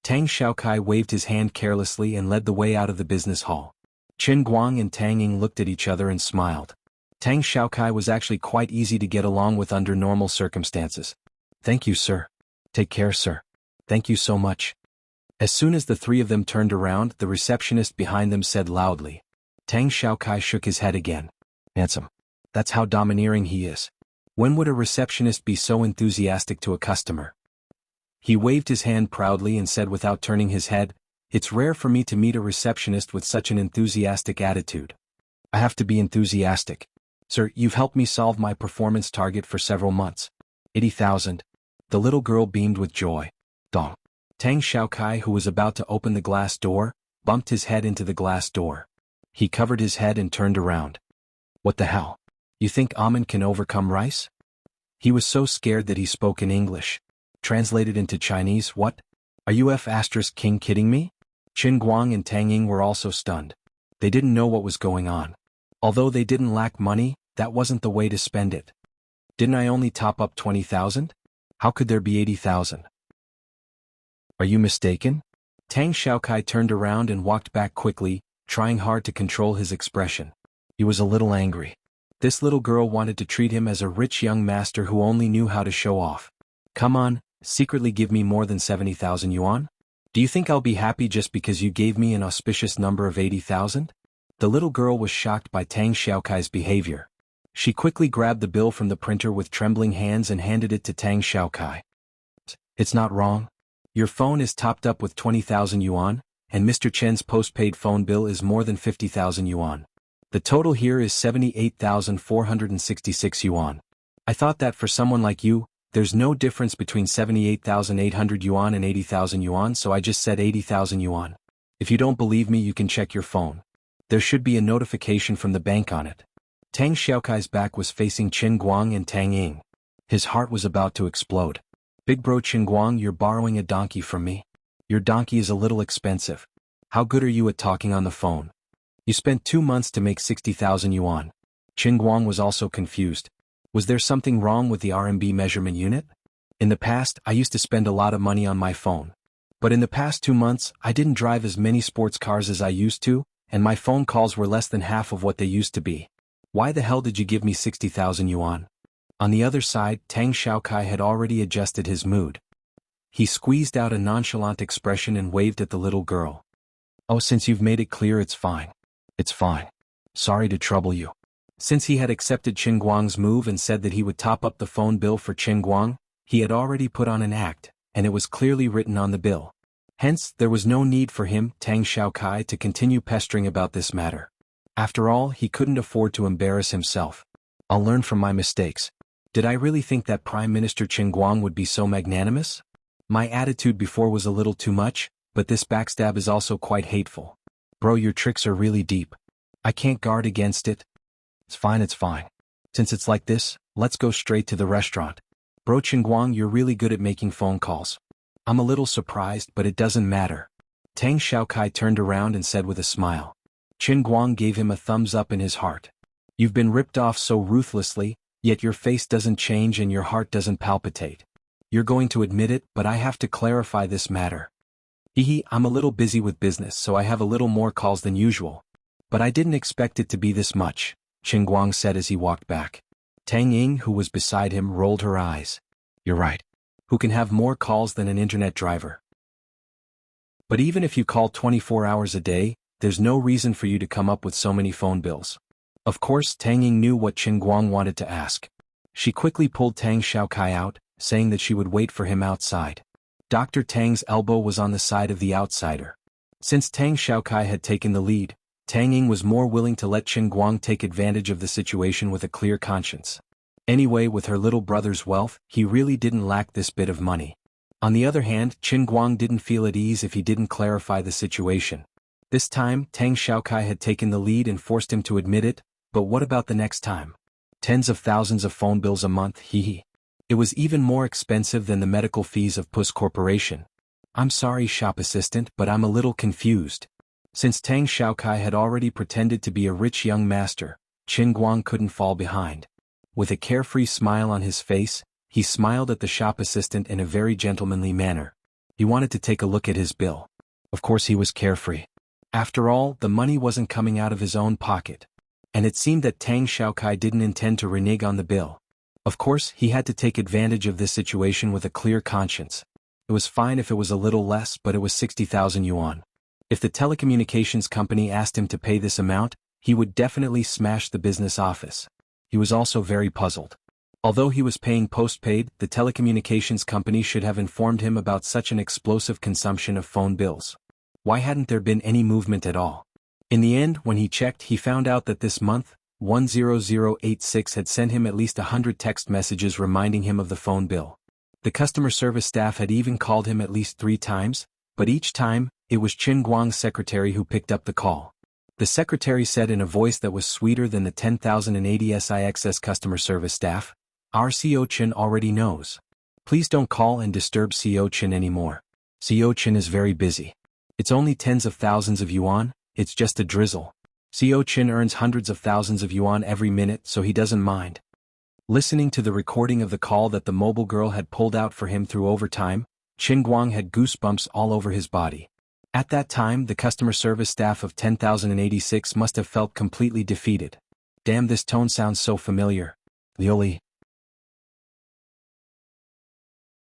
Tang Xiaokai waved his hand carelessly and led the way out of the business hall. Qingguang and Tang Ying looked at each other and smiled. Tang Xiaokai was actually quite easy to get along with under normal circumstances. Thank you, sir. Take care, sir. Thank you so much. As soon as the three of them turned around, the receptionist behind them said loudly. Tang Xiaokai shook his head again. Handsome. That's how domineering he is. When would a receptionist be so enthusiastic to a customer? He waved his hand proudly and said without turning his head, It's rare for me to meet a receptionist with such an enthusiastic attitude. I have to be enthusiastic. Sir, you've helped me solve my performance target for several months. 80,000. The little girl beamed with joy. Dong. Tang Xiaokai, who was about to open the glass door, bumped his head into the glass door. He covered his head and turned around. What the hell? You think almond can overcome rice? He was so scared that he spoke in English. Translated into Chinese, what? Are you F***king kidding me? Qingguang and Tang Ying were also stunned. They didn't know what was going on. Although they didn't lack money, that wasn't the way to spend it. Didn't I only top up 20,000? How could there be 80,000? Are you mistaken? Tang Xiaokai turned around and walked back quickly, trying hard to control his expression. He was a little angry. This little girl wanted to treat him as a rich young master who only knew how to show off. Come on, secretly give me more than 70,000 yuan? Do you think I'll be happy just because you gave me an auspicious number of 80,000? The little girl was shocked by Tang Xiaokai's behavior. She quickly grabbed the bill from the printer with trembling hands and handed it to Tang Xiaokai. It's not wrong. Your phone is topped up with 20,000 yuan, and Mr. Chen's postpaid phone bill is more than 50,000 yuan. The total here is 78,466 yuan. I thought that for someone like you, there's no difference between 78,800 yuan and 80,000 yuan, so I just said 80,000 yuan. If you don't believe me, you can check your phone. There should be a notification from the bank on it. Tang Xiaokai's back was facing Qingguang and Tang Ying. His heart was about to explode. Big bro Qingguang, you're borrowing a donkey from me? Your donkey is a little expensive. How good are you at talking on the phone? You spent 2 months to make 60,000 yuan. Qingguang was also confused. Was there something wrong with the RMB measurement unit? In the past, I used to spend a lot of money on my phone. But in the past 2 months, I didn't drive as many sports cars as I used to, and my phone calls were less than half of what they used to be. Why the hell did you give me 60,000 yuan? On the other side, Tang Xiaokai had already adjusted his mood. He squeezed out a nonchalant expression and waved at the little girl. Oh, since you've made it clear, it's fine. It's fine. Sorry to trouble you. Since he had accepted Qingguang's move and said that he would top up the phone bill for Qingguang, he had already put on an act, and it was clearly written on the bill. Hence, there was no need for him, Tang Xiaokai, to continue pestering about this matter. After all, he couldn't afford to embarrass himself. I'll learn from my mistakes. Did I really think that Prime Minister Qin Guang would be so magnanimous? My attitude before was a little too much, but this backstab is also quite hateful. Bro, your tricks are really deep. I can't guard against it. It's fine. Since it's like this, let's go straight to the restaurant. Bro Qin Guang, you're really good at making phone calls. I'm a little surprised, but it doesn't matter. Tang Xiaokai turned around and said with a smile. Qin Guang gave him a thumbs up in his heart. You've been ripped off so ruthlessly, yet your face doesn't change and your heart doesn't palpitate. You're going to admit it, but I have to clarify this matter. I'm a little busy with business, so I have a little more calls than usual. But I didn't expect it to be this much, Qin Guang said as he walked back. Tang Ying, who was beside him, rolled her eyes. You're right. Who can have more calls than an internet driver? But even if you call 24 hours a day, there's no reason for you to come up with so many phone bills. Of course, Tang Ying knew what Qin Guang wanted to ask. She quickly pulled Tang Xiaokai out, saying that she would wait for him outside. Dr. Tang's elbow was on the side of the outsider. Since Tang Xiaokai had taken the lead, Tang Ying was more willing to let Qin Guang take advantage of the situation with a clear conscience. Anyway, with her little brother's wealth, he really didn't lack this bit of money. On the other hand, Qin Guang didn't feel at ease if he didn't clarify the situation. This time, Tang Xiaokai had taken the lead and forced him to admit it, but what about the next time? Tens of thousands of phone bills a month, It was even more expensive than the medical fees of Puss Corporation. I'm sorry, shop assistant, but I'm a little confused. Since Tang Xiaokai had already pretended to be a rich young master, Qin Guang couldn't fall behind. With a carefree smile on his face, he smiled at the shop assistant in a very gentlemanly manner. He wanted to take a look at his bill. Of course he was carefree. After all, the money wasn't coming out of his own pocket. And it seemed that Tang Xiaokai didn't intend to renege on the bill. Of course, he had to take advantage of this situation with a clear conscience. It was fine if it was a little less, but it was 60,000 yuan. If the telecommunications company asked him to pay this amount, he would definitely smash the business office. He was also very puzzled. Although he was paying postpaid, the telecommunications company should have informed him about such an explosive consumption of phone bills. Why hadn't there been any movement at all? In the end, when he checked, he found out that this month, 10086 had sent him at least 100 text messages reminding him of the phone bill. The customer service staff had even called him at least 3 times, but each time, it was Qin Guang's secretary who picked up the call. The secretary said in a voice that was sweeter than the 10,080 SIXS customer service staff, "Our CO Qin already knows. Please don't call and disturb CO Qin anymore. CO Qin is very busy. It's only tens of thousands of yuan, it's just a drizzle. CO Qin earns hundreds of thousands of yuan every minute, so he doesn't mind." Listening to the recording of the call that the mobile girl had pulled out for him through overtime, Qin Guang had goosebumps all over his body. At that time, the customer service staff of 10,086 must have felt completely defeated. Damn, this tone sounds so familiar. Lioli.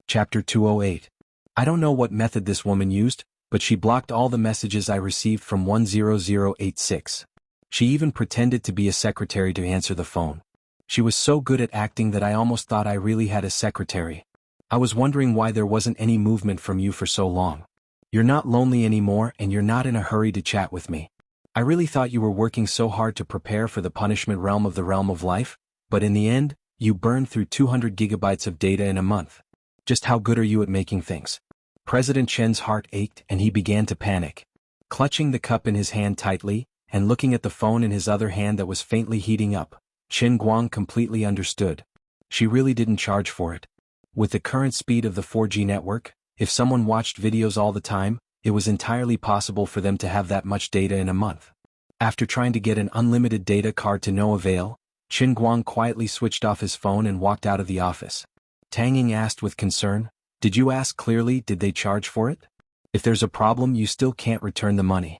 Chapter 208. I don't know what method this woman used, but she blocked all the messages I received from 10086. She even pretended to be a secretary to answer the phone. She was so good at acting that I almost thought I really had a secretary. I was wondering why there wasn't any movement from you for so long. You're not lonely anymore and you're not in a hurry to chat with me. I really thought you were working so hard to prepare for the punishment realm of the realm of life, but in the end, you burned through 200 gigabytes of data in a month. Just how good are you at making things? President Chen's heart ached and he began to panic. Clutching the cup in his hand tightly, and looking at the phone in his other hand that was faintly heating up, Qin Guang completely understood. She really didn't charge for it. With the current speed of the 4G network, if someone watched videos all the time, it was entirely possible for them to have that much data in a month. After trying to get an unlimited data card to no avail, Qin Guang quietly switched off his phone and walked out of the office. Tang Ying asked with concern, "Did you ask clearly, did they charge for it? If there's a problem, you still can't return the money."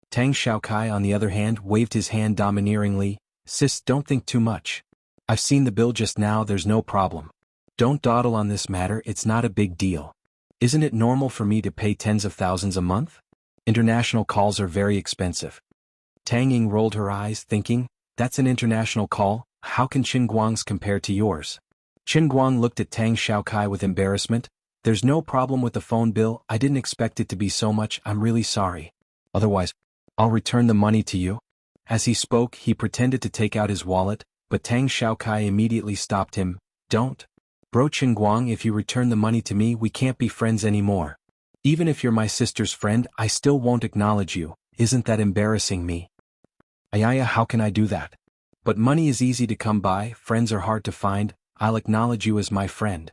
Tang Xiaokai, on the other hand, waved his hand domineeringly, "Sis, don't think too much. I've seen the bill just now, there's no problem. Don't dawdle on this matter, it's not a big deal. Isn't it normal for me to pay tens of thousands a month? International calls are very expensive." Tang Ying rolled her eyes, thinking, that's an international call, how can Qin Guang's compare to yours? Qin Guang looked at Tang Xiaokai with embarrassment. "There's no problem with the phone bill, I didn't expect it to be so much, I'm really sorry. Otherwise, I'll return the money to you." As he spoke, he pretended to take out his wallet, but Tang Xiaokai immediately stopped him. Don't. Bro Qingguang, if you return the money to me, we can't be friends anymore. Even if you're my sister's friend, I still won't acknowledge you. Isn't that embarrassing me? Ayaya, how can I do that? But money is easy to come by, friends are hard to find. I'll acknowledge you as my friend.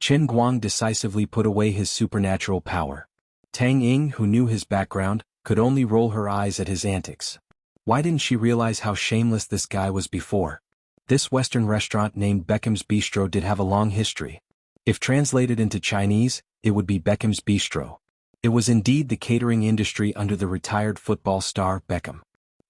Qin Guang decisively put away his supernatural power. Tang Ying, who knew his background, could only roll her eyes at his antics. Why didn't she realize how shameless this guy was before? This Western restaurant named Beckham's Bistro did have a long history. If translated into Chinese, it would be Beckham's Bistro. It was indeed the catering industry under the retired football star Beckham.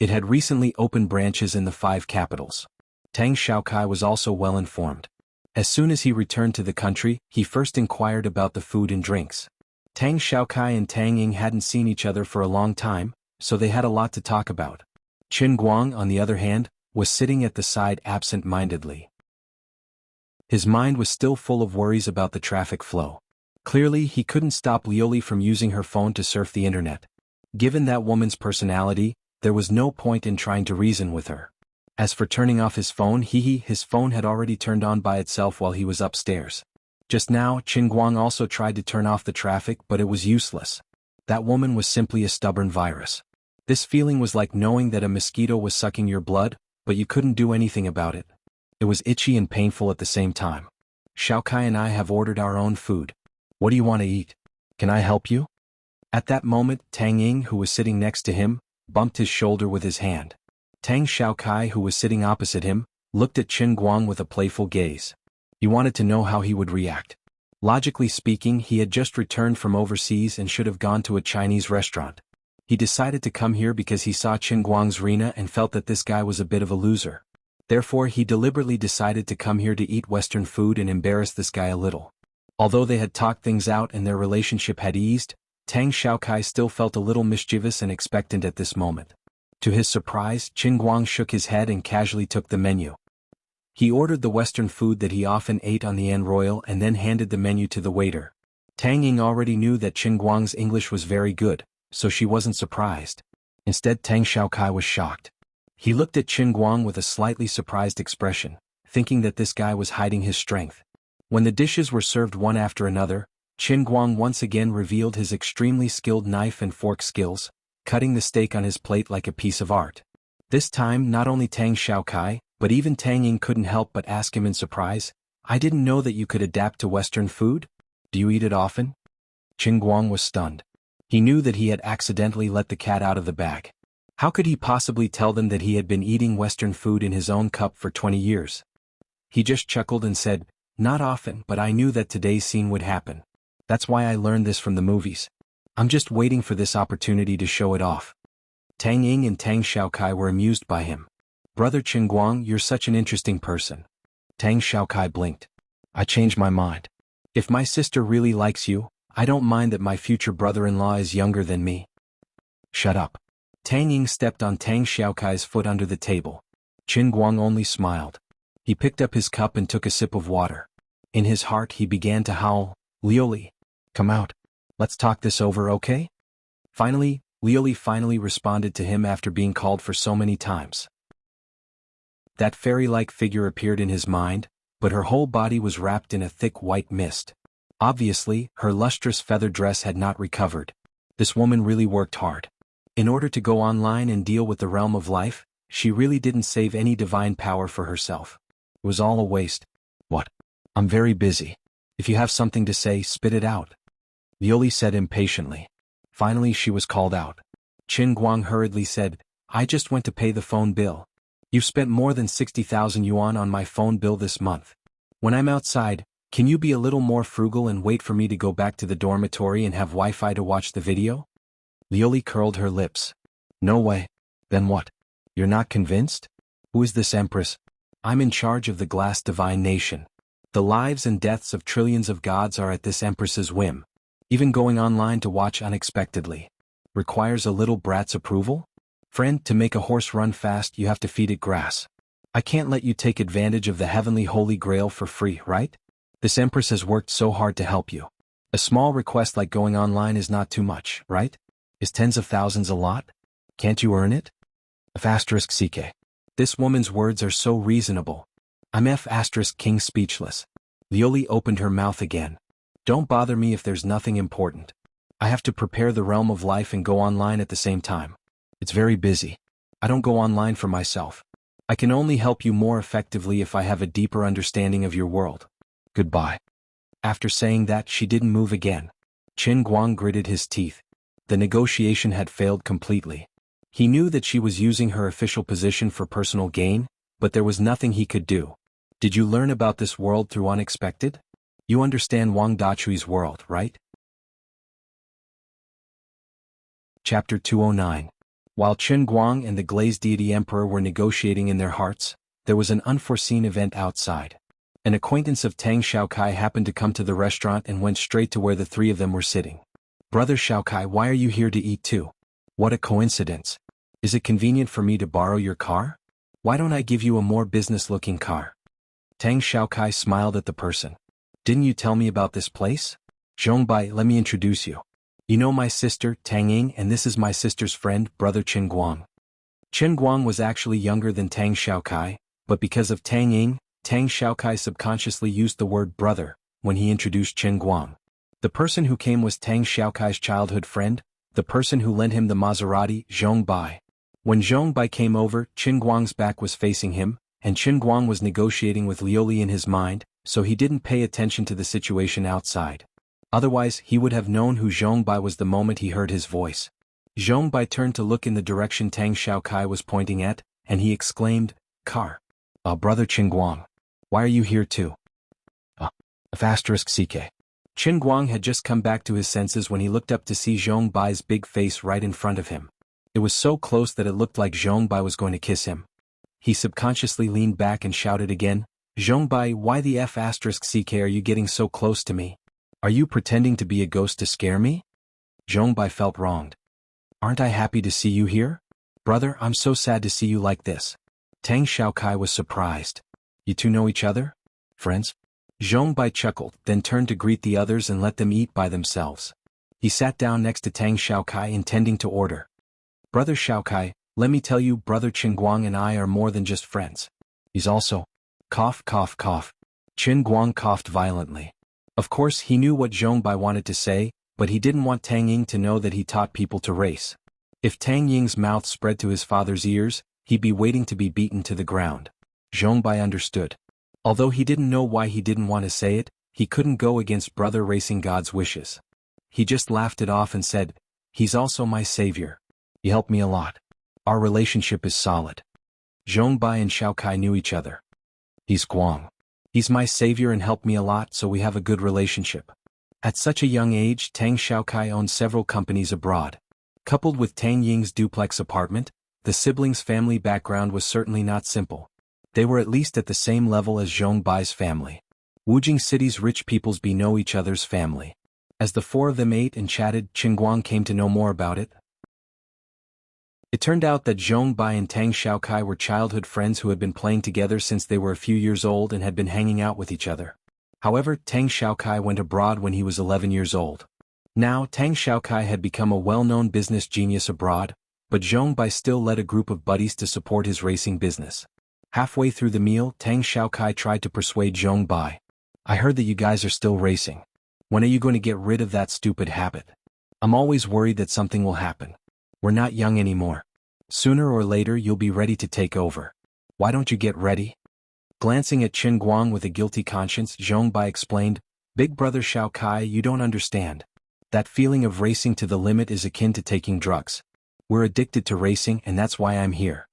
It had recently opened branches in the 5 capitals. Tang Xiaokai was also well informed. As soon as he returned to the country, he first inquired about the food and drinks. Tang Xiaokai and Tang Ying hadn't seen each other for a long time, so they had a lot to talk about. Qin Guang, on the other hand, was sitting at the side absent-mindedly. His mind was still full of worries about the traffic flow. Clearly, he couldn't stop Lioli from using her phone to surf the internet. Given that woman's personality, there was no point in trying to reason with her. As for turning off his phone, his phone had already turned on by itself while he was upstairs. Just now, Qin Guang also tried to turn off the traffic, but it was useless. That woman was simply a stubborn virus. This feeling was like knowing that a mosquito was sucking your blood, but you couldn't do anything about it. It was itchy and painful at the same time. Xiaokai and I have ordered our own food. What do you want to eat? Can I help you? At that moment, Tang Ying, who was sitting next to him, bumped his shoulder with his hand. Tang Xiaokai, who was sitting opposite him, looked at Qin Guang with a playful gaze. He wanted to know how he would react. Logically speaking, he had just returned from overseas and should have gone to a Chinese restaurant. He decided to come here because he saw Qin Guang's Rena and felt that this guy was a bit of a loser. Therefore, he deliberately decided to come here to eat Western food and embarrass this guy a little. Although they had talked things out and their relationship had eased, Tang Xiaokai still felt a little mischievous and expectant at this moment. To his surprise, Qin Guang shook his head and casually took the menu. He ordered the Western food that he often ate on the An Royal and then handed the menu to the waiter. Tang Ying already knew that Qin Guang's English was very good, so she wasn't surprised. Instead, Tang Xiaokai was shocked. He looked at Qin Guang with a slightly surprised expression, thinking that this guy was hiding his strength. When the dishes were served one after another, Qin Guang once again revealed his extremely skilled knife and fork skills, cutting the steak on his plate like a piece of art. This time, not only Tang Xiaokai, but even Tang Ying couldn't help but ask him in surprise, "I didn't know that you could adapt to Western food? Do you eat it often?" Qin Guang was stunned. He knew that he had accidentally let the cat out of the bag. How could he possibly tell them that he had been eating Western food in his own cup for 20 years? He just chuckled and said, "Not often, but I knew that today's scene would happen. That's why I learned this from the movies. I'm just waiting for this opportunity to show it off." Tang Ying and Tang Xiaokai were amused by him. "Brother Qin Guang, you're such an interesting person." Tang Xiaokai blinked. "I changed my mind. If my sister really likes you, I don't mind that my future brother-in-law is younger than me." "Shut up." Tang Ying stepped on Tang Xiaokai's foot under the table. Qin Guang only smiled. He picked up his cup and took a sip of water. In his heart he began to howl, "Lioli, come out. Let's talk this over, okay?" Finally, Lioli finally responded to him after being called for so many times. That fairy-like figure appeared in his mind, but her whole body was wrapped in a thick white mist. Obviously, her lustrous feather dress had not recovered. This woman really worked hard. In order to go online and deal with the realm of life, she really didn't save any divine power for herself. It was all a waste. "What? I'm very busy. If you have something to say, spit it out," Lioli said impatiently. Finally she was called out. Qin Guang hurriedly said, "I just went to pay the phone bill. You've spent more than 60,000 yuan on my phone bill this month. When I'm outside, can you be a little more frugal and wait for me to go back to the dormitory and have Wi-Fi to watch the video?" Lioli curled her lips. "No way. Then what? You're not convinced? Who is this empress? I'm in charge of the glass divine nation. The lives and deaths of trillions of gods are at this empress's whim. Even going online to watch unexpectedly requires a little brat's approval? Friend, to make a horse run fast you have to feed it grass. I can't let you take advantage of the heavenly holy grail for free, right? This empress has worked so hard to help you. A small request like going online is not too much, right? Is tens of thousands a lot? Can't you earn it?" CK. This woman's words are so reasonable. I'm King speechless. Lioli opened her mouth again. Don't bother me if there's nothing important. I have to prepare the realm of life and go online at the same time. It's very busy. I don't go online for myself. I can only help you more effectively if I have a deeper understanding of your world. Goodbye. After saying that, she didn't move again. Qin Guang gritted his teeth. The negotiation had failed completely. He knew that she was using her official position for personal gain, but there was nothing he could do. Did you learn about this world through unexpected? You understand Wang Dachui's world, right? Chapter 209. While Qin Guang and the glazed deity emperor were negotiating in their hearts, there was an unforeseen event outside. An acquaintance of Tang Xiaokai happened to come to the restaurant and went straight to where the three of them were sitting. Brother Xiaokai, why are you here to eat too? What a coincidence. Is it convenient for me to borrow your car? Why don't I give you a more business-looking car? Tang Xiaokai smiled at the person. Didn't you tell me about this place? Zhongbai, let me introduce you. You know my sister, Tang Ying, and this is my sister's friend, Brother Qin Guang. Qin Guang was actually younger than Tang Xiaokai, but because of Tang Ying, Tang Xiaokai subconsciously used the word brother when he introduced Qin Guang. The person who came was Tang Xiaokai's childhood friend, the person who lent him the Maserati, Zhongbai. When Zhongbai came over, Qin Guang's back was facing him, and Qin Guang was negotiating with Lioli in his mind, so he didn't pay attention to the situation outside. Otherwise, he would have known who Zhongbai was the moment he heard his voice. Zhongbai turned to look in the direction Tang Xiaokai was pointing at, and he exclaimed, Car. Brother Qin Guang. Why are you here too? CK. Qin Guang had just come back to his senses when he looked up to see Zhongbai's big face right in front of him. It was so close that it looked like Zhongbai was going to kiss him. He subconsciously leaned back and shouted again, Zhongbai, why the CK are you getting so close to me? Are you pretending to be a ghost to scare me? Zhongbai felt wronged. Aren't I happy to see you here? Brother, I'm so sad to see you like this. Tang Xiaokai was surprised. You two know each other? Friends? Zhongbai chuckled, then turned to greet the others and let them eat by themselves. He sat down next to Tang Xiaokai intending to order. Brother Xiaokai, let me tell you, Brother Qin Guang and I are more than just friends. He's also... Cough, cough, cough. Qin Guang coughed violently. Of course he knew what Zhongbai wanted to say, but he didn't want Tang Ying to know that he taught people to race. If Tang Ying's mouth spread to his father's ears, he'd be waiting to be beaten to the ground. Zhongbai understood. Although he didn't know why he didn't want to say it, he couldn't go against Brother Racing God's wishes. He just laughed it off and said, He's also my savior. He helped me a lot. Our relationship is solid. Zhongbai and Xiaokai knew each other. He's Guang. He's my savior and helped me a lot, so we have a good relationship. At such a young age, Tang Xiaokai owned several companies abroad. Coupled with Tang Ying's duplex apartment, the siblings' family background was certainly not simple. They were at least at the same level as Zhongbai's family. Wujing City's rich peoples know each other's family. As the four of them ate and chatted, Qin Guang came to know more about it. It turned out that Zhongbai and Tang Xiaokai were childhood friends who had been playing together since they were a few years old and had been hanging out with each other. However, Tang Xiaokai went abroad when he was 11 years old. Now, Tang Xiaokai had become a well-known business genius abroad, but Zhongbai still led a group of buddies to support his racing business. Halfway through the meal, Tang Xiaokai tried to persuade Zhongbai. I heard that you guys are still racing. When are you going to get rid of that stupid habit? I'm always worried that something will happen. We're not young anymore. Sooner or later you'll be ready to take over. Why don't you get ready? Glancing at Qin Guang with a guilty conscience, Zhongbai explained, Big brother Xiaokai, you don't understand. That feeling of racing to the limit is akin to taking drugs. We're addicted to racing and that's why I'm here.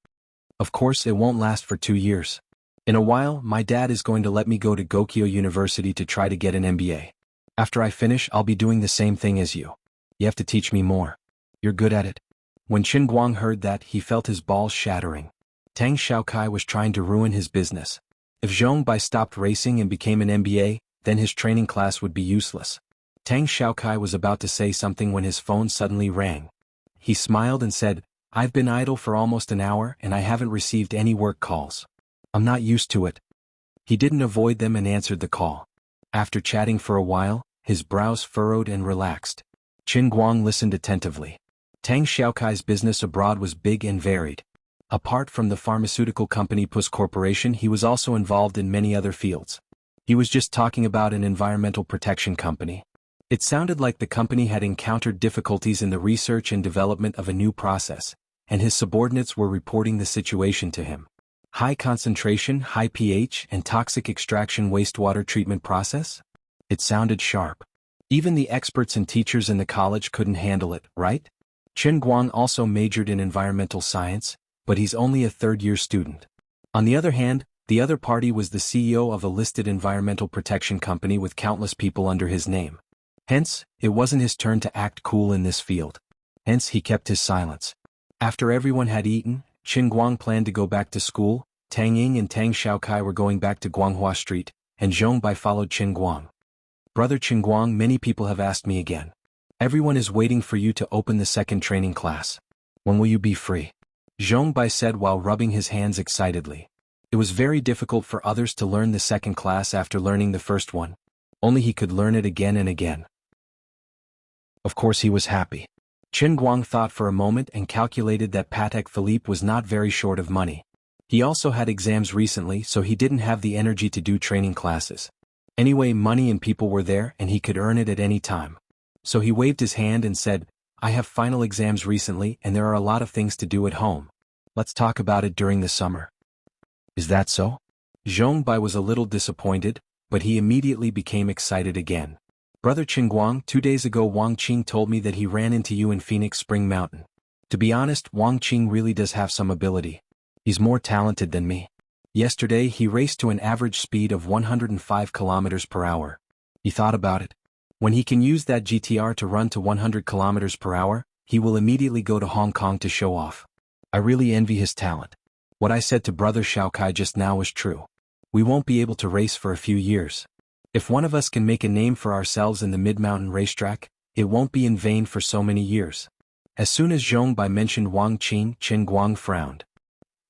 Of course it won't last for 2 years. In a while, my dad is going to let me go to Gokyo University to try to get an MBA. After I finish, I'll be doing the same thing as you. You have to teach me more. You're good at it. When Qin Guang heard that, he felt his balls shattering. Tang Xiaokai was trying to ruin his business. If Zhongbai stopped racing and became an MBA, then his training class would be useless. Tang Xiaokai was about to say something when his phone suddenly rang. He smiled and said, I've been idle for almost an hour and I haven't received any work calls. I'm not used to it. He didn't avoid them and answered the call. After chatting for a while, his brows furrowed and relaxed. Qin Guang listened attentively. Tang Xiaokai's business abroad was big and varied. Apart from the pharmaceutical company Puss Corporation, he was also involved in many other fields. He was just talking about an environmental protection company. It sounded like the company had encountered difficulties in the research and development of a new process, and his subordinates were reporting the situation to him. High concentration, high pH, and toxic extraction wastewater treatment process? It sounded sharp. Even the experts and teachers in the college couldn't handle it, right? Chen Guang also majored in environmental science, but he's only a third-year student. On the other hand, the other party was the CEO of a listed environmental protection company with countless people under his name. Hence, it wasn't his turn to act cool in this field. Hence, he kept his silence. After everyone had eaten, Chen Guang planned to go back to school. Tang Ying and Tang Xiaokai were going back to Guanghua Street, and Zhong Bai followed Chen Guang. Brother Chen Guang, many people have asked me again. Everyone is waiting for you to open the second training class. When will you be free? Zhong Bai said while rubbing his hands excitedly. It was very difficult for others to learn the second class after learning the first one. Only he could learn it again and again. Of course he was happy. Chen Guang thought for a moment and calculated that Patek Philippe was not very short of money. He also had exams recently, so he didn't have the energy to do training classes. Anyway, money and people were there and he could earn it at any time. So he waved his hand and said, I have final exams recently and there are a lot of things to do at home. Let's talk about it during the summer. Is that so? Zhong Bai was a little disappointed, but he immediately became excited again. Brother Chen Guang, 2 days ago Wang Qing told me that he ran into you in Phoenix Spring Mountain. To be honest, Wang Qing really does have some ability. He's more talented than me. Yesterday he raced to an average speed of 105 kilometers per hour. He thought about it. When he can use that GTR to run to 100 kilometers per hour, he will immediately go to Hong Kong to show off. I really envy his talent. What I said to Brother Xiaokai just now is true. We won't be able to race for a few years. If one of us can make a name for ourselves in the mid-mountain racetrack, it won't be in vain for so many years. As soon as Zhong Bai mentioned Wang Qing, Chen Guang frowned.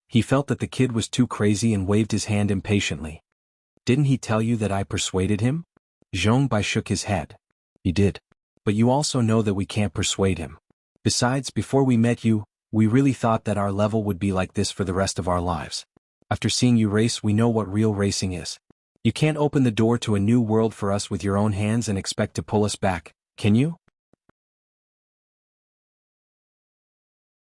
He felt that the kid was too crazy and waved his hand impatiently. Didn't he tell you that I persuaded him? Zhong Bai shook his head. He did. But you also know that we can't persuade him. Besides, before we met you, we really thought that our level would be like this for the rest of our lives. After seeing you race, we know what real racing is. You can't open the door to a new world for us with your own hands and expect to pull us back, can you?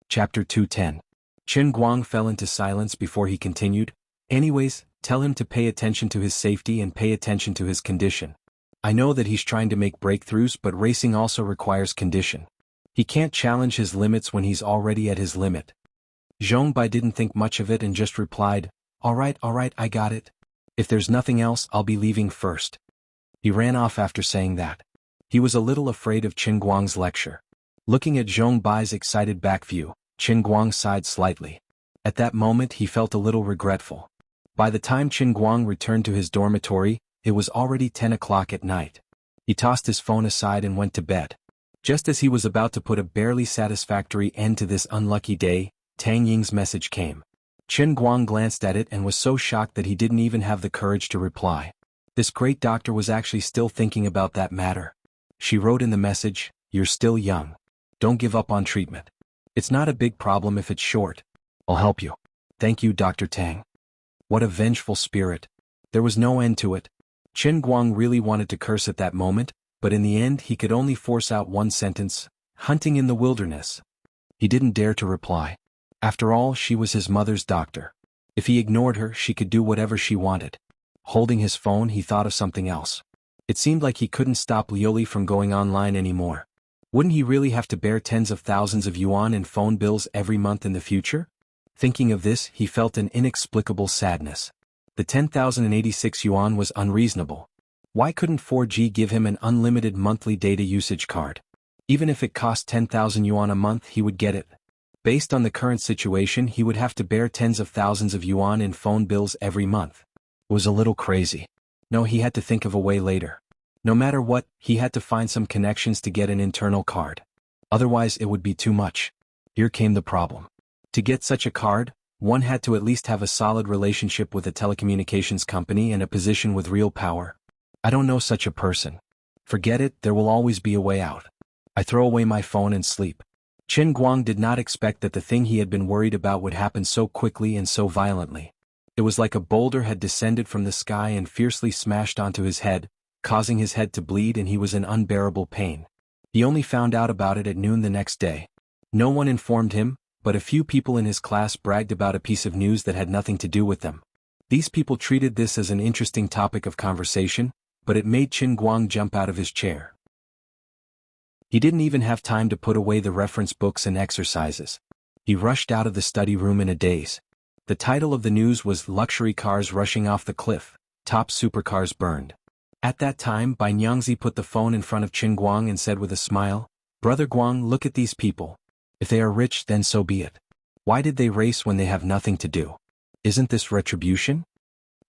Chapter 210. Chen Guang fell into silence before he continued. Anyways, tell him to pay attention to his safety and pay attention to his condition. I know that he's trying to make breakthroughs, but racing also requires condition. He can't challenge his limits when he's already at his limit. Zhong Bai didn't think much of it and just replied, all right, I got it. If there's nothing else, I'll be leaving first. He ran off after saying that. He was a little afraid of Chen Guang's lecture. Looking at Zhong Bai's excited back view, Chen Guang sighed slightly. At that moment he felt a little regretful. By the time Chen Guang returned to his dormitory, it was already 10 o'clock at night. He tossed his phone aside and went to bed. Just as he was about to put a barely satisfactory end to this unlucky day, Tang Ying's message came. Chen Guang glanced at it and was so shocked that he didn't even have the courage to reply. This great doctor was actually still thinking about that matter. She wrote in the message, you're still young. Don't give up on treatment. It's not a big problem if it's short. I'll help you. Thank you, Dr. Tang. What a vengeful spirit. There was no end to it. Chen Guang really wanted to curse at that moment, but in the end he could only force out one sentence, hunting in the wilderness. He didn't dare to reply. After all, she was his mother's doctor. If he ignored her, she could do whatever she wanted. Holding his phone, he thought of something else. It seemed like he couldn't stop Lioli from going online anymore. Wouldn't he really have to bear tens of thousands of yuan in phone bills every month in the future? Thinking of this, he felt an inexplicable sadness. The 10,086 yuan was unreasonable. Why couldn't 4G give him an unlimited monthly data usage card? Even if it cost 10,000 yuan a month, he would get it. Based on the current situation, he would have to bear tens of thousands of yuan in phone bills every month. It was a little crazy. No, he had to think of a way later. No matter what, he had to find some connections to get an internal card. Otherwise it would be too much. Here came the problem. To get such a card, one had to at least have a solid relationship with a telecommunications company and a position with real power. I don't know such a person. Forget it, there will always be a way out. I throw away my phone and sleep. Qin Guang did not expect that the thing he had been worried about would happen so quickly and so violently. It was like a boulder had descended from the sky and fiercely smashed onto his head, causing his head to bleed, and he was in unbearable pain. He only found out about it at noon the next day. No one informed him, but a few people in his class bragged about a piece of news that had nothing to do with them. These people treated this as an interesting topic of conversation, but it made Qin Guang jump out of his chair. He didn't even have time to put away the reference books and exercises. He rushed out of the study room in a daze. The title of the news was "Luxury Cars Rushing Off the Cliff, Top Supercars Burned." At that time, Bai Nyangzi put the phone in front of Qin Guang and said with a smile, "Brother Guang, look at these people. If they are rich, then so be it. Why did they race when they have nothing to do? Isn't this retribution?"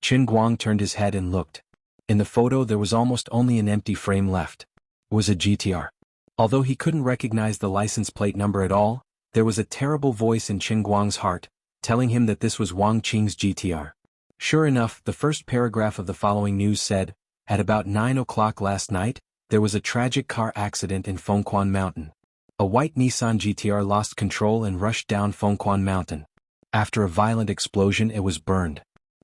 Qin Guang turned his head and looked. In the photo there was almost only an empty frame left. It was a GTR. Although he couldn't recognize the license plate number at all, there was a terrible voice in Qin Guang's heart, telling him that this was Wang Qing's GTR. Sure enough, the first paragraph of the following news said, "At about 9 o'clock last night, there was a tragic car accident in Fengquan Mountain. A white Nissan GTR lost control and rushed down Fengquan Mountain. After a violent explosion, it was burned.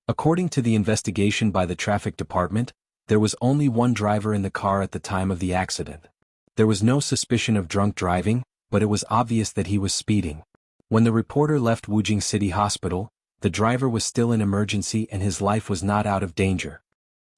According to the investigation by the traffic department, there was only one driver in the car at the time of the accident. There was no suspicion of drunk driving, but it was obvious that he was speeding. When the reporter left Wujing City Hospital, the driver was still in emergency and his life was not out of danger.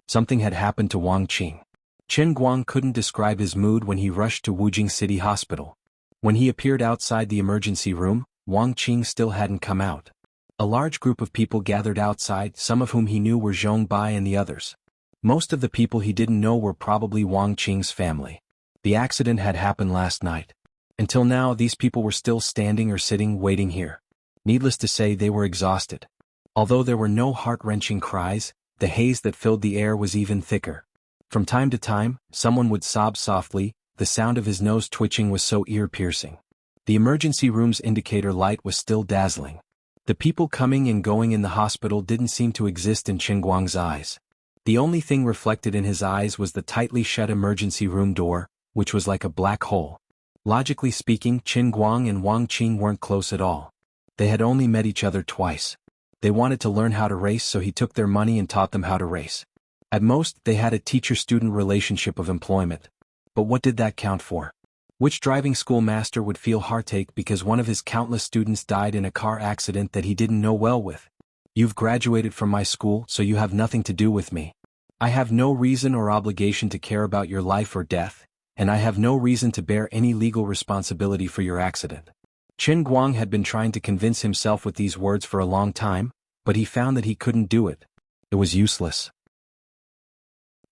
Something had happened to Wang Qing." Qin Guang couldn't describe his mood when he rushed to Wujing City Hospital. When he appeared outside the emergency room, Wang Qing still hadn't come out. A large group of people gathered outside, some of whom he knew were Zhong Bai and the others. Most of the people he didn't know were probably Wang Qing's family. The accident had happened last night. Until now, these people were still standing or sitting waiting here. Needless to say, they were exhausted. Although there were no heart-wrenching cries, the haze that filled the air was even thicker. From time to time, someone would sob softly. The sound of his nose twitching was so ear-piercing. The emergency room's indicator light was still dazzling. The people coming and going in the hospital didn't seem to exist in Qin Guang's eyes. The only thing reflected in his eyes was the tightly shut emergency room door, which was like a black hole. Logically speaking, Qin Guang and Wang Qing weren't close at all. They had only met each other twice. They wanted to learn how to race, so he took their money and taught them how to race. At most, they had a teacher-student relationship of employment. But what did that count for? Which driving school master would feel heartache because one of his countless students died in a car accident that he didn't know well with? "You've graduated from my school, so you have nothing to do with me. I have no reason or obligation to care about your life or death, and I have no reason to bear any legal responsibility for your accident." Qin Guang had been trying to convince himself with these words for a long time, but he found that he couldn't do it. It was useless.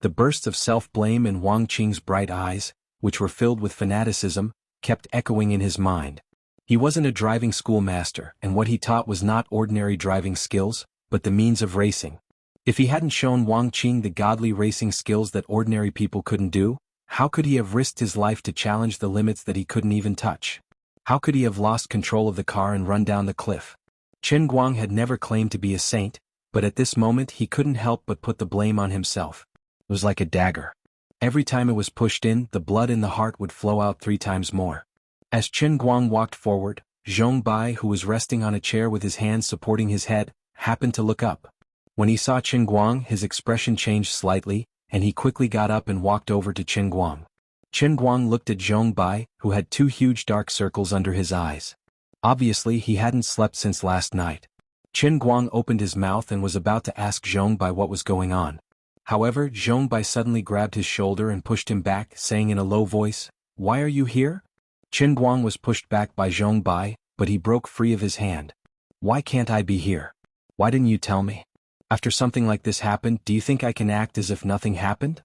The bursts of self-blame in Wang Qing's bright eyes, which were filled with fanaticism, kept echoing in his mind. He wasn't a driving school master, and what he taught was not ordinary driving skills, but the means of racing. If he hadn't shown Wang Qing the godly racing skills that ordinary people couldn't do, how could he have risked his life to challenge the limits that he couldn't even touch? How could he have lost control of the car and run down the cliff? Qin Guang had never claimed to be a saint, but at this moment he couldn't help but put the blame on himself. It was like a dagger. Every time it was pushed in, the blood in the heart would flow out 3 times more. As Qin Guang walked forward, Zhong Bai, who was resting on a chair with his hands supporting his head, happened to look up. When he saw Qin Guang, his expression changed slightly, and he quickly got up and walked over to Qin Guang. Qin Guang looked at Zhong Bai, who had 2 huge dark circles under his eyes. Obviously, he hadn't slept since last night. Qin Guang opened his mouth and was about to ask Zhong Bai what was going on. However, Zhong Bai suddenly grabbed his shoulder and pushed him back, saying in a low voice, "Why are you here?" Qin Guang was pushed back by Zhong Bai, but he broke free of his hand. "Why can't I be here? Why didn't you tell me? After something like this happened, do you think I can act as if nothing happened?"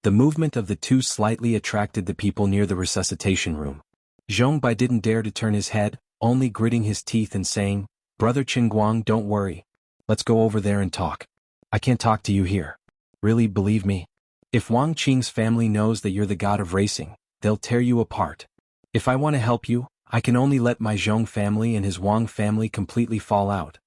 The movement of the two slightly attracted the people near the resuscitation room. Zhong Bai didn't dare to turn his head, only gritting his teeth and saying, "Brother Qin Guang, don't worry. Let's go over there and talk. I can't talk to you here. Really, believe me. If Wang Qing's family knows that you're the god of racing, they'll tear you apart. If I want to help you, I can only let my Zhong family and his Wang family completely fall out."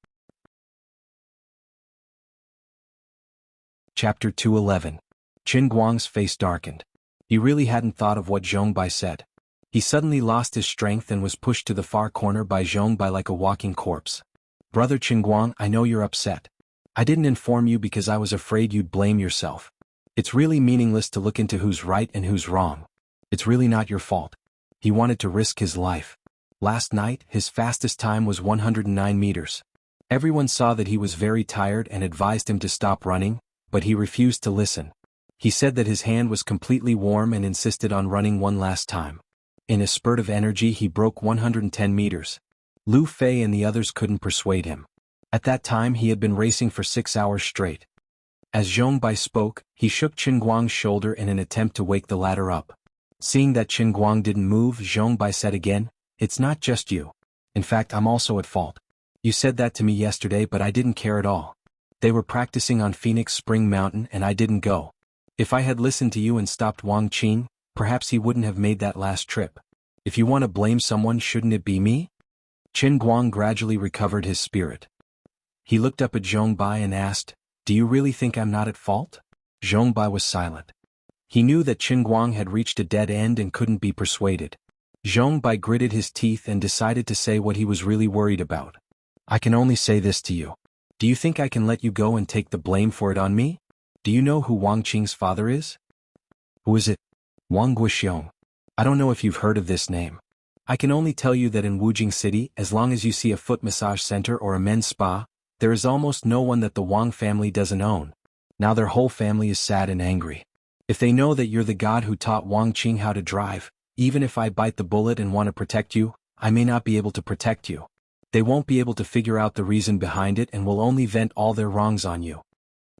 Chapter 211. Qin Guang's face darkened. He really hadn't thought of what Zhong Bai said. He suddenly lost his strength and was pushed to the far corner by Zhong Bai like a walking corpse. Brother Qingguang, I know you're upset. I didn't inform you because I was afraid you'd blame yourself. It's really meaningless to look into who's right and who's wrong. It's really not your fault. He wanted to risk his life. Last night, his fastest time was 109 meters. Everyone saw that he was very tired and advised him to stop running, but he refused to listen. He said that his hand was completely warm and insisted on running one last time. In a spurt of energy he broke 110 meters. Lu Fei and the others couldn't persuade him. At that time he had been racing for 6 hours straight. As Zhong Bai spoke, he shook Qingguang's shoulder in an attempt to wake the latter up. Seeing that Qingguang didn't move, Zhong Bai said again, "It's not just you. In fact, I'm also at fault. You said that to me yesterday but I didn't care at all. They were practicing on Phoenix Spring Mountain and I didn't go. If I had listened to you and stopped Wang Qing, perhaps he wouldn't have made that last trip. If you want to blame someone, shouldn't it be me?" Qingguang gradually recovered his spirit. He looked up at Zhong Bai and asked, "Do you really think I'm not at fault?" Zhong Bai was silent. He knew that Qingguang had reached a dead end and couldn't be persuaded. Zhong Bai gritted his teeth and decided to say what he was really worried about. "I can only say this to you. Do you think I can let you go and take the blame for it on me? Do you know who Wang Qing's father is?" "Who is it?" "Wang Guoxiong. I don't know if you've heard of this name. I can only tell you that in Wujing City, as long as you see a foot massage center or a men's spa, there is almost no one that the Wang family doesn't own. Now their whole family is sad and angry. If they know that you're the god who taught Wang Qing how to drive, even if I bite the bullet and want to protect you, I may not be able to protect you. They won't be able to figure out the reason behind it and will only vent all their wrongs on you."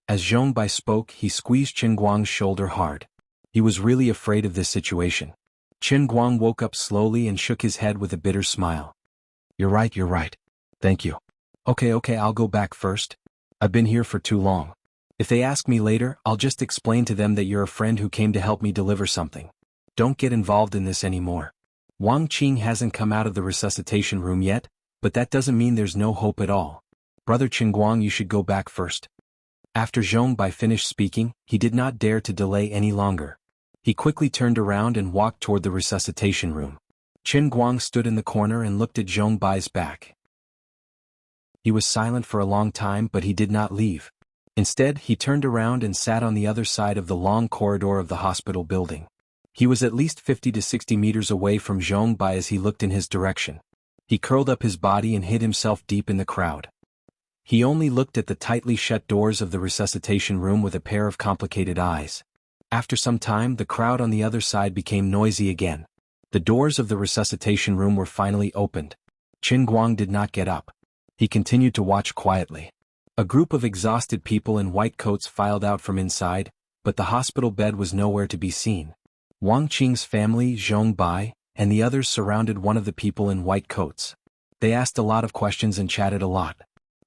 As Zhong Bai spoke, he squeezed Qingguang's shoulder hard. He was really afraid of this situation. Qingguang woke up slowly and shook his head with a bitter smile. You're right. Thank you. Okay, I'll go back first. I've been here for too long. If they ask me later, I'll just explain to them that you're a friend who came to help me deliver something. Don't get involved in this anymore. Wang Qing hasn't come out of the resuscitation room yet, but that doesn't mean there's no hope at all. Brother Qingguang, you should go back first." After Zhong Bai finished speaking, he did not dare to delay any longer. He quickly turned around and walked toward the resuscitation room. Qingguang stood in the corner and looked at Zhong Bai's back. He was silent for a long time but he did not leave. Instead, he turned around and sat on the other side of the long corridor of the hospital building. He was at least 50 to 60 meters away from Zhong Bai as he looked in his direction. He curled up his body and hid himself deep in the crowd. He only looked at the tightly shut doors of the resuscitation room with a pair of complicated eyes. After some time, the crowd on the other side became noisy again. The doors of the resuscitation room were finally opened. Qingguang did not get up. He continued to watch quietly. A group of exhausted people in white coats filed out from inside, but the hospital bed was nowhere to be seen. Wang Qing's family, Zhong Bai, and the others surrounded one of the people in white coats. They asked a lot of questions and chatted a lot.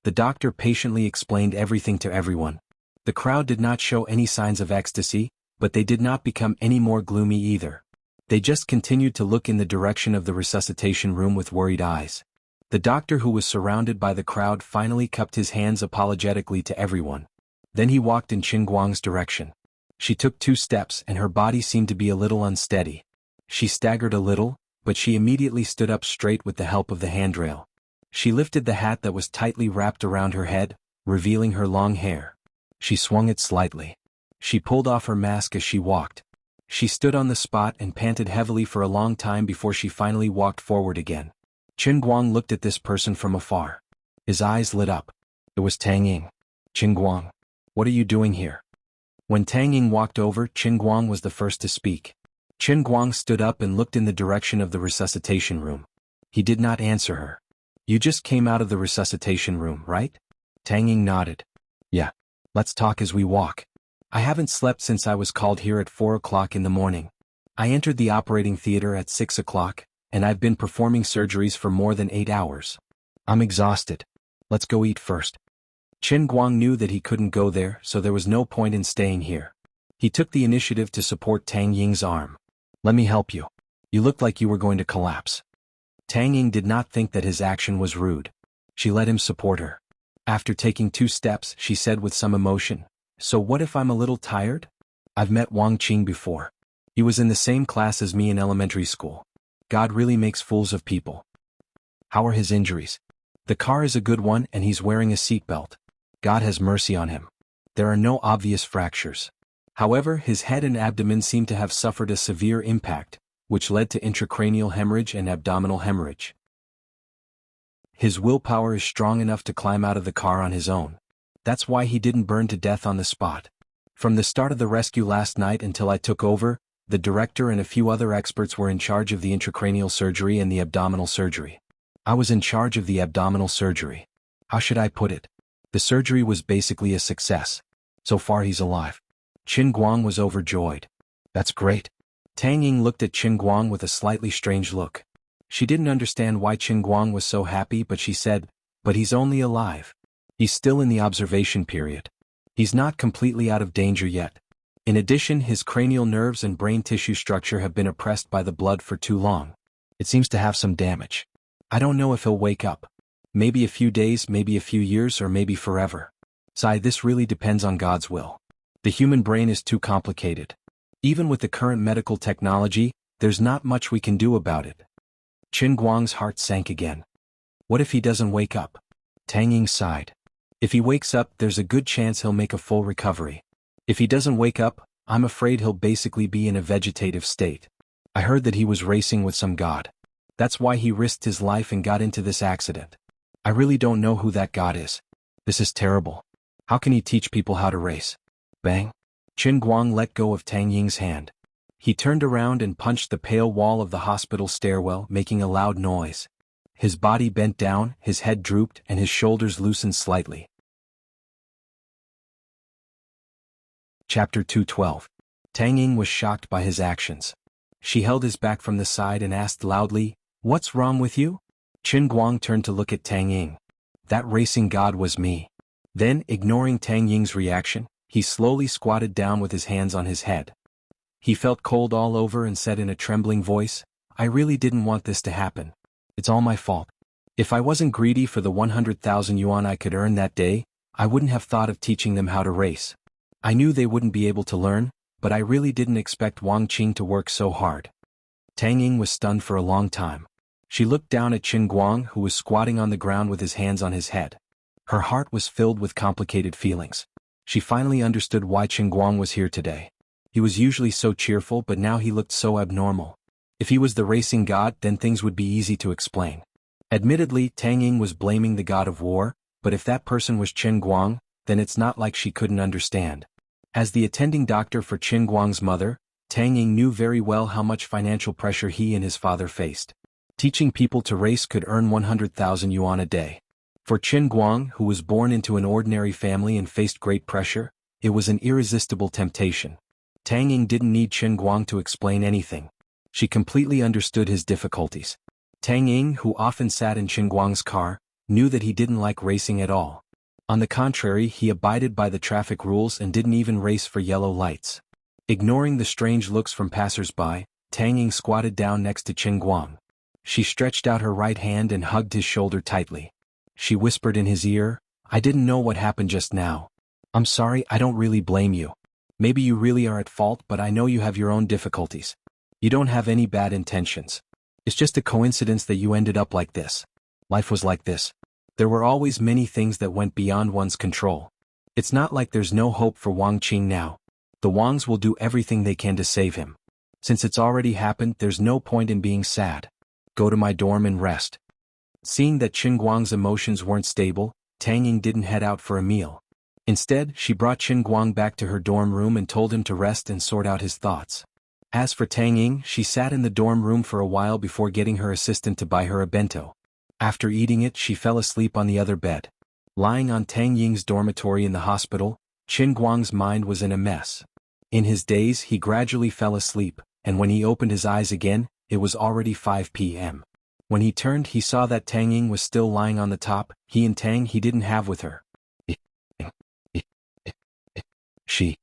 The doctor patiently explained everything to everyone. The crowd did not show any signs of ecstasy, but they did not become any more gloomy either. They just continued to look in the direction of the resuscitation room with worried eyes. The doctor, who was surrounded by the crowd, finally cupped his hands apologetically to everyone. Then he walked in Qingguang's direction. She took 2 steps and her body seemed to be a little unsteady. She staggered a little, but she immediately stood up straight with the help of the handrail. She lifted the hat that was tightly wrapped around her head, revealing her long hair. She swung it slightly. She pulled off her mask as she walked. She stood on the spot and panted heavily for a long time before she finally walked forward again. Qingguang looked at this person from afar. His eyes lit up. It was Tang Ying. "Qingguang, what are you doing here?" When Tang Ying walked over, Qingguang was the first to speak. Qingguang stood up and looked in the direction of the resuscitation room. He did not answer her. "You just came out of the resuscitation room, right?" Tang Ying nodded. "Yeah. Let's talk as we walk. I haven't slept since I was called here at 4 o'clock in the morning. I entered the operating theater at 6 o'clock, and I've been performing surgeries for more than 8 hours. I'm exhausted. Let's go eat first." Qingguang knew that he couldn't go there, so there was no point in staying here. He took the initiative to support Tang Ying's arm. "Let me help you. You looked like you were going to collapse." Tang Ying did not think that his action was rude. She let him support her. After taking 2 steps, she said with some emotion, "So what if I'm a little tired? I've met Wang Qing before. He was in the same class as me in elementary school. God really makes fools of people. How are his injuries? The car is a good one and he's wearing a seatbelt. God has mercy on him. There are no obvious fractures. However, his head and abdomen seem to have suffered a severe impact, which led to intracranial hemorrhage and abdominal hemorrhage. His willpower is strong enough to climb out of the car on his own. That's why he didn't burn to death on the spot. From the start of the rescue last night until I took over, the director and a few other experts were in charge of the intracranial surgery and the abdominal surgery. I was in charge of the abdominal surgery. How should I put it? The surgery was basically a success. So far he's alive. Qin Guang was overjoyed. That's great. Tang Ying looked at Qin Guang with a slightly strange look. She didn't understand why Qin Guang was so happy, but she said, "But he's only alive. He's still in the observation period. He's not completely out of danger yet. In addition, his cranial nerves and brain tissue structure have been oppressed by the blood for too long. It seems to have some damage. I don't know if he'll wake up. Maybe a few days, maybe a few years, or maybe forever. Sai, this really depends on God's will. The human brain is too complicated. Even with the current medical technology, there's not much we can do about it." Qin Guang's heart sank again. What if he doesn't wake up? Tang Ying sighed. If he wakes up, there's a good chance he'll make a full recovery. If he doesn't wake up, I'm afraid he'll basically be in a vegetative state. I heard that he was racing with some god. That's why he risked his life and got into this accident. I really don't know who that god is. This is terrible. How can he teach people how to race? Bang! Qin Guang let go of Tang Ying's hand. He turned around and punched the pale wall of the hospital stairwell, making a loud noise. His body bent down, his head drooped, and his shoulders loosened slightly. Chapter 212. Tang Ying was shocked by his actions. She held his back from the side and asked loudly, "What's wrong with you?" Qin Guang turned to look at Tang Ying. That racing god was me. Then, ignoring Tang Ying's reaction, he slowly squatted down with his hands on his head. He felt cold all over and said in a trembling voice, "I really didn't want this to happen. It's all my fault. If I wasn't greedy for the 100,000 yuan I could earn that day, I wouldn't have thought of teaching them how to race. I knew they wouldn't be able to learn, but I really didn't expect Wang Qing to work so hard." Tang Ying was stunned for a long time. She looked down at Qin Guang, who was squatting on the ground with his hands on his head. Her heart was filled with complicated feelings. She finally understood why Qin Guang was here today. He was usually so cheerful, but now he looked so abnormal. If he was the racing god, then things would be easy to explain. Admittedly, Tang Ying was blaming the god of war, but if that person was Qin Guang, then it's not like she couldn't understand. As the attending doctor for Qin Guang's mother, Tang Ying knew very well how much financial pressure he and his father faced. Teaching people to race could earn 100,000 yuan a day. For Qin Guang, who was born into an ordinary family and faced great pressure, it was an irresistible temptation. Tang Ying didn't need Qin Guang to explain anything. She completely understood his difficulties. Tang Ying, who often sat in Qin Guang's car, knew that he didn't like racing at all. On the contrary, he abided by the traffic rules and didn't even race for yellow lights. Ignoring the strange looks from passers-by, Tang Ying squatted down next to Qin Guang. She stretched out her right hand and hugged his shoulder tightly. She whispered in his ear, "I didn't know what happened just now. I'm sorry, I don't really blame you. Maybe you really are at fault, but I know you have your own difficulties. You don't have any bad intentions. It's just a coincidence that you ended up like this. Life was like this. There were always many things that went beyond one's control. It's not like there's no hope for Wang Qing now. The Wangs will do everything they can to save him. Since it's already happened, there's no point in being sad. Go to my dorm and rest." Seeing that Qin Guang's emotions weren't stable, Tang Ying didn't head out for a meal. Instead, she brought Qin Guang back to her dorm room and told him to rest and sort out his thoughts. As for Tang Ying, she sat in the dorm room for a while before getting her assistant to buy her a bento. After eating it, she fell asleep on the other bed. Lying on Tang Ying's dormitory in the hospital, Qin Guang's mind was in a mess. In his daze, he gradually fell asleep, and when he opened his eyes again, it was already 5 p.m. When he turned, he saw that Tang Ying was still lying on the top, he didn't have with her. She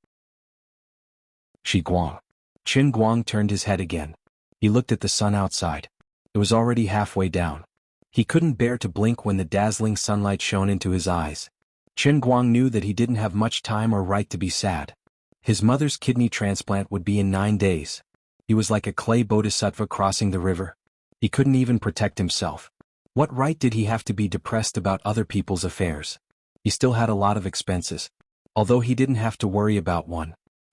Guang. Qin Guang turned his head again. He looked at the sun outside. It was already halfway down. He couldn't bear to blink when the dazzling sunlight shone into his eyes. Qin Guang knew that he didn't have much time or right to be sad. His mother's kidney transplant would be in 9 days. He was like a clay bodhisattva crossing the river. He couldn't even protect himself. What right did he have to be depressed about other people's affairs? He still had a lot of expenses. Although he didn't have to worry about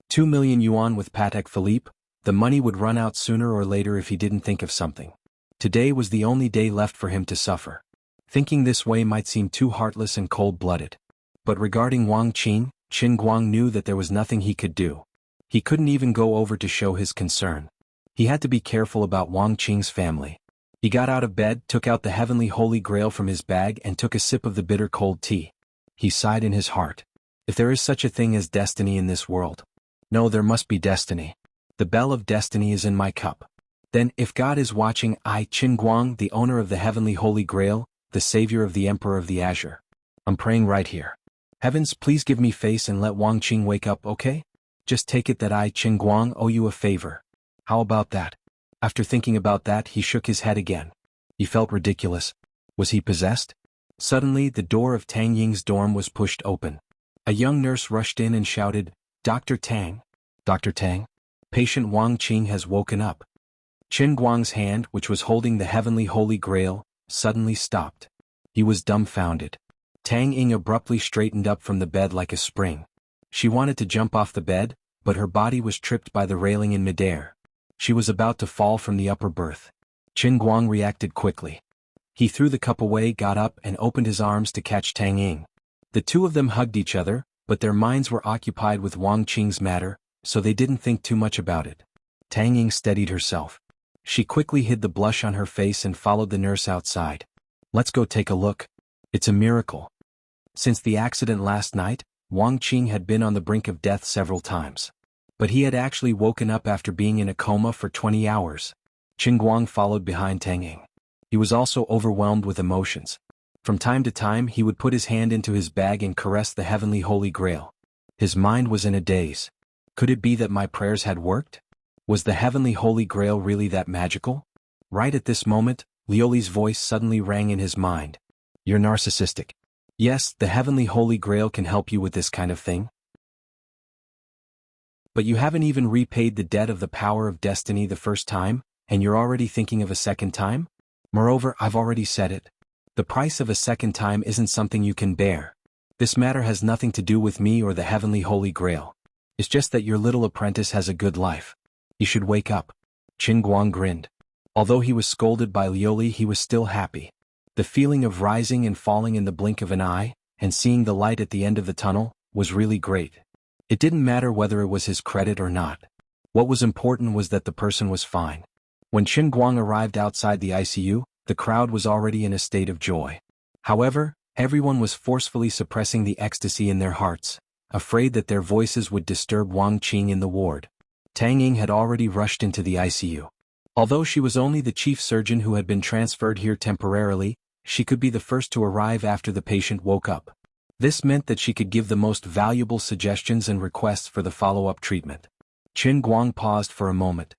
2 million yuan with Patek Philippe, the money would run out sooner or later if he didn't think of something. Today was the only day left for him to suffer. Thinking this way might seem too heartless and cold-blooded. But regarding Wang Qing, Qin Guang knew that there was nothing he could do. He couldn't even go over to show his concern. He had to be careful about Wang Qing's family. He got out of bed, took out the heavenly holy grail from his bag and took a sip of the bitter cold tea. He sighed in his heart. If there is such a thing as destiny in this world. No, there must be destiny. The bell of destiny is in my cup. Then, if God is watching, I, Qin Guang, the owner of the heavenly holy grail, the savior of the emperor of the Azure. I'm praying right here. Heavens, please give me face and let Wang Qing wake up, okay? Just take it that I, Qin Guang, owe you a favor. How about that? After thinking about that, he shook his head again. He felt ridiculous. Was he possessed? Suddenly, the door of Tang Ying's dorm was pushed open. A young nurse rushed in and shouted, Dr. Tang. Dr. Tang? Patient Wang Qing has woken up. Qin Guang's hand, which was holding the heavenly holy grail, suddenly stopped. He was dumbfounded. Tang Ying abruptly straightened up from the bed like a spring. She wanted to jump off the bed, but her body was tripped by the railing in midair. She was about to fall from the upper berth. Qin Guang reacted quickly. He threw the cup away, got up and opened his arms to catch Tang Ying. The two of them hugged each other, but their minds were occupied with Wang Qing's matter, so they didn't think too much about it. Tang Ying steadied herself. She quickly hid the blush on her face and followed the nurse outside. Let's go take a look. It's a miracle. Since the accident last night, Wang Qing had been on the brink of death several times. But he had actually woken up after being in a coma for 20 hours. Qin Guang followed behind Tang Ying. He was also overwhelmed with emotions. From time to time he would put his hand into his bag and caress the heavenly holy grail. His mind was in a daze. Could it be that my prayers had worked? Was the heavenly holy grail really that magical? Right at this moment, Liuli's voice suddenly rang in his mind. You're narcissistic. Yes, the heavenly holy grail can help you with this kind of thing. But you haven't even repaid the debt of the power of destiny the first time, and you're already thinking of a second time? Moreover, I've already said it. The price of a second time isn't something you can bear. This matter has nothing to do with me or the heavenly holy grail. It's just that your little apprentice has a good life. You should wake up. Qin Guang grinned. Although he was scolded by Liuli, he was still happy. The feeling of rising and falling in the blink of an eye, and seeing the light at the end of the tunnel, was really great. It didn't matter whether it was his credit or not. What was important was that the person was fine. When Qin Guang arrived outside the ICU, the crowd was already in a state of joy. However, everyone was forcefully suppressing the ecstasy in their hearts, afraid that their voices would disturb Wang Qing in the ward. Tang Ying had already rushed into the ICU. Although she was only the chief surgeon who had been transferred here temporarily, she could be the first to arrive after the patient woke up. This meant that she could give the most valuable suggestions and requests for the follow-up treatment. Qin Guang paused for a moment.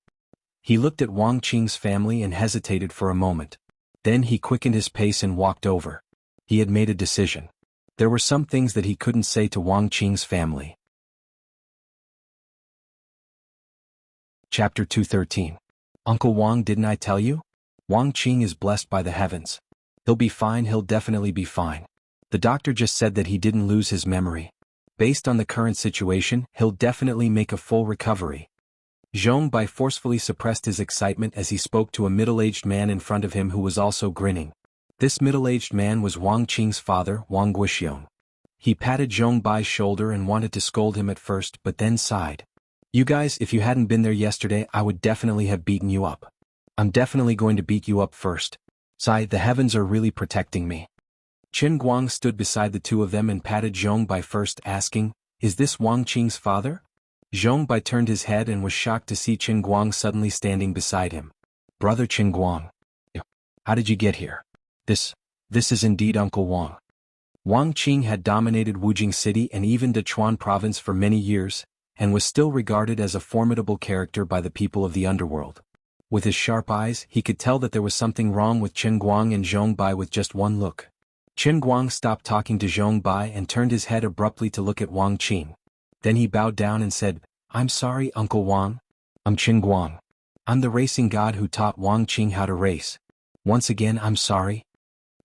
He looked at Wang Qing's family and hesitated for a moment. Then he quickened his pace and walked over. He had made a decision. There were some things that he couldn't say to Wang Qing's family. Chapter 213. Uncle Wang, didn't I tell you? Wang Qing is blessed by the heavens. He'll be fine, he'll definitely be fine. The doctor just said that he didn't lose his memory. Based on the current situation, he'll definitely make a full recovery. Zhong Bai forcefully suppressed his excitement as he spoke to a middle-aged man in front of him who was also grinning. This middle-aged man was Wang Qing's father, Wang Guixiong. He patted Zhong Bai's shoulder and wanted to scold him at first, but then sighed. You guys, if you hadn't been there yesterday, I would definitely have beaten you up. I'm definitely going to beat you up first. Sigh, the heavens are really protecting me. Qin Guang stood beside the two of them and patted Zhong Bai first, asking, Is this Wang Qing's father? Zhong Bai turned his head and was shocked to see Qin Guang suddenly standing beside him. Brother Qin Guang. How did you get here? This is indeed Uncle Wang. Wang Qing had dominated Wujing City and even Dechuan Province for many years, and was still regarded as a formidable character by the people of the underworld. With his sharp eyes, he could tell that there was something wrong with Qin Guang and Zhong Bai with just one look. Qin Guang stopped talking to Zhong Bai and turned his head abruptly to look at Wang Qing. Then he bowed down and said, I'm sorry, Uncle Wang. I'm Qin Guang. I'm the racing god who taught Wang Qing how to race. Once again I'm sorry.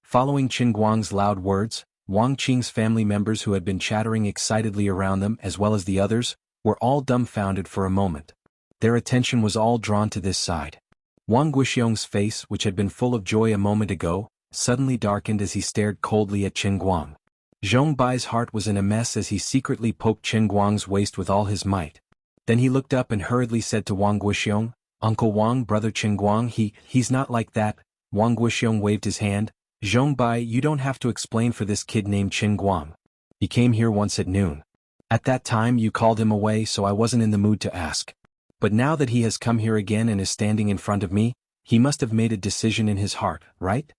Following Qin Guang's loud words, Wang Qing's family members who had been chattering excitedly around them as well as the others, were all dumbfounded for a moment. Their attention was all drawn to this side. Wang Guixiong's face, which had been full of joy a moment ago, suddenly darkened as he stared coldly at Qin Guang. Zhong Bai's heart was in a mess as he secretly poked Qin Guang's waist with all his might. Then he looked up and hurriedly said to Wang Guixiong, "Uncle Wang, brother Qin Guang, he's not like that." Wang Guixiong waved his hand. "Zhong Bai, you don't have to explain for this kid named Qin Guang. He came here once at noon. At that time you called him away, so I wasn't in the mood to ask. But now that he has come here again and is standing in front of me, he must have made a decision in his heart, right?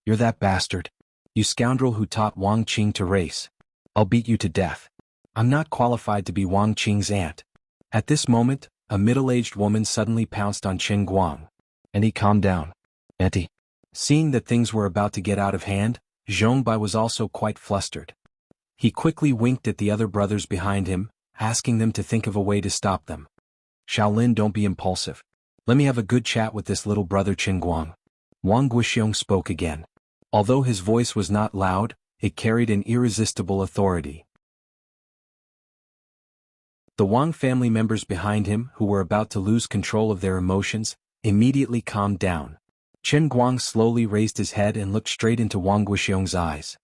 You're that bastard. You scoundrel who taught Wang Qing to race. I'll beat you to death. I'm not qualified to be Wang Qing's aunt." At this moment, a middle-aged woman suddenly pounced on Qin Guang. And he calmed down. "Auntie." Seeing that things were about to get out of hand, Zhong Bai was also quite flustered. He quickly winked at the other brothers behind him, asking them to think of a way to stop them. "Shaolin, don't be impulsive. Let me have a good chat with this little brother Qin Guang." Wang Guixiong spoke again. Although his voice was not loud, it carried an irresistible authority. The Wang family members behind him, who were about to lose control of their emotions, immediately calmed down. Qin Guang slowly raised his head and looked straight into Wang Guixiong's eyes.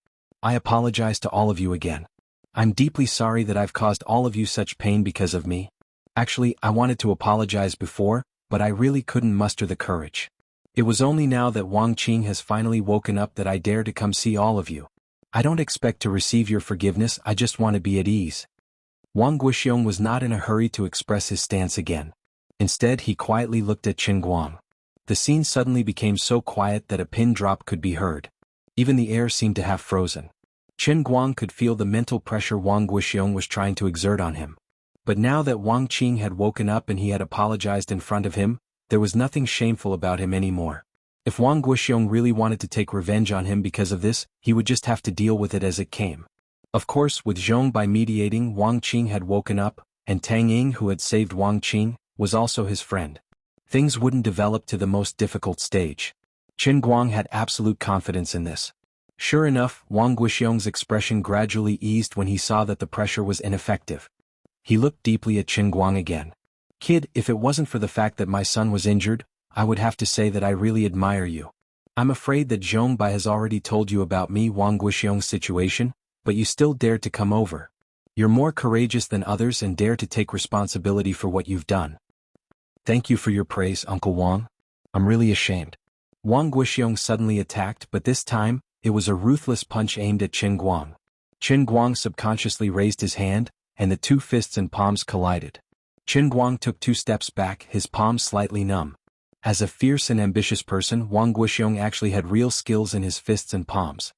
"I apologize to all of you again. I'm deeply sorry that I've caused all of you such pain because of me. Actually, I wanted to apologize before, but I really couldn't muster the courage. It was only now that Wang Qing has finally woken up that I dare to come see all of you. I don't expect to receive your forgiveness, I just want to be at ease." Wang Guixiong was not in a hurry to express his stance again. Instead, he quietly looked at Qin Guang. The scene suddenly became so quiet that a pin drop could be heard. Even the air seemed to have frozen. Qin Guang could feel the mental pressure Wang Guixiong was trying to exert on him. But now that Wang Qing had woken up and he had apologized in front of him, there was nothing shameful about him anymore. If Wang Guixiong really wanted to take revenge on him because of this, he would just have to deal with it as it came. Of course, with Zhong Bai mediating, Wang Qing had woken up, and Tang Ying, who had saved Wang Qing, was also his friend. Things wouldn't develop to the most difficult stage. Qin Guang had absolute confidence in this. Sure enough, Wang Guixiong's expression gradually eased when he saw that the pressure was ineffective. He looked deeply at Qin Guang again. "Kid, if it wasn't for the fact that my son was injured, I would have to say that I really admire you. I'm afraid that Zhong Bai has already told you about me, Wang Guixiong's situation, but you still dared to come over. You're more courageous than others and dare to take responsibility for what you've done. Thank you for your praise, Uncle Wang. I'm really ashamed." Wang Guixiong suddenly attacked, but this time, it was a ruthless punch aimed at Qin Guang. Qin Guang subconsciously raised his hand, and the two fists and palms collided. Qin Guang took 2 steps back, his palms slightly numb. As a fierce and ambitious person, Wang Guixiong actually had real skills in his fists and palms.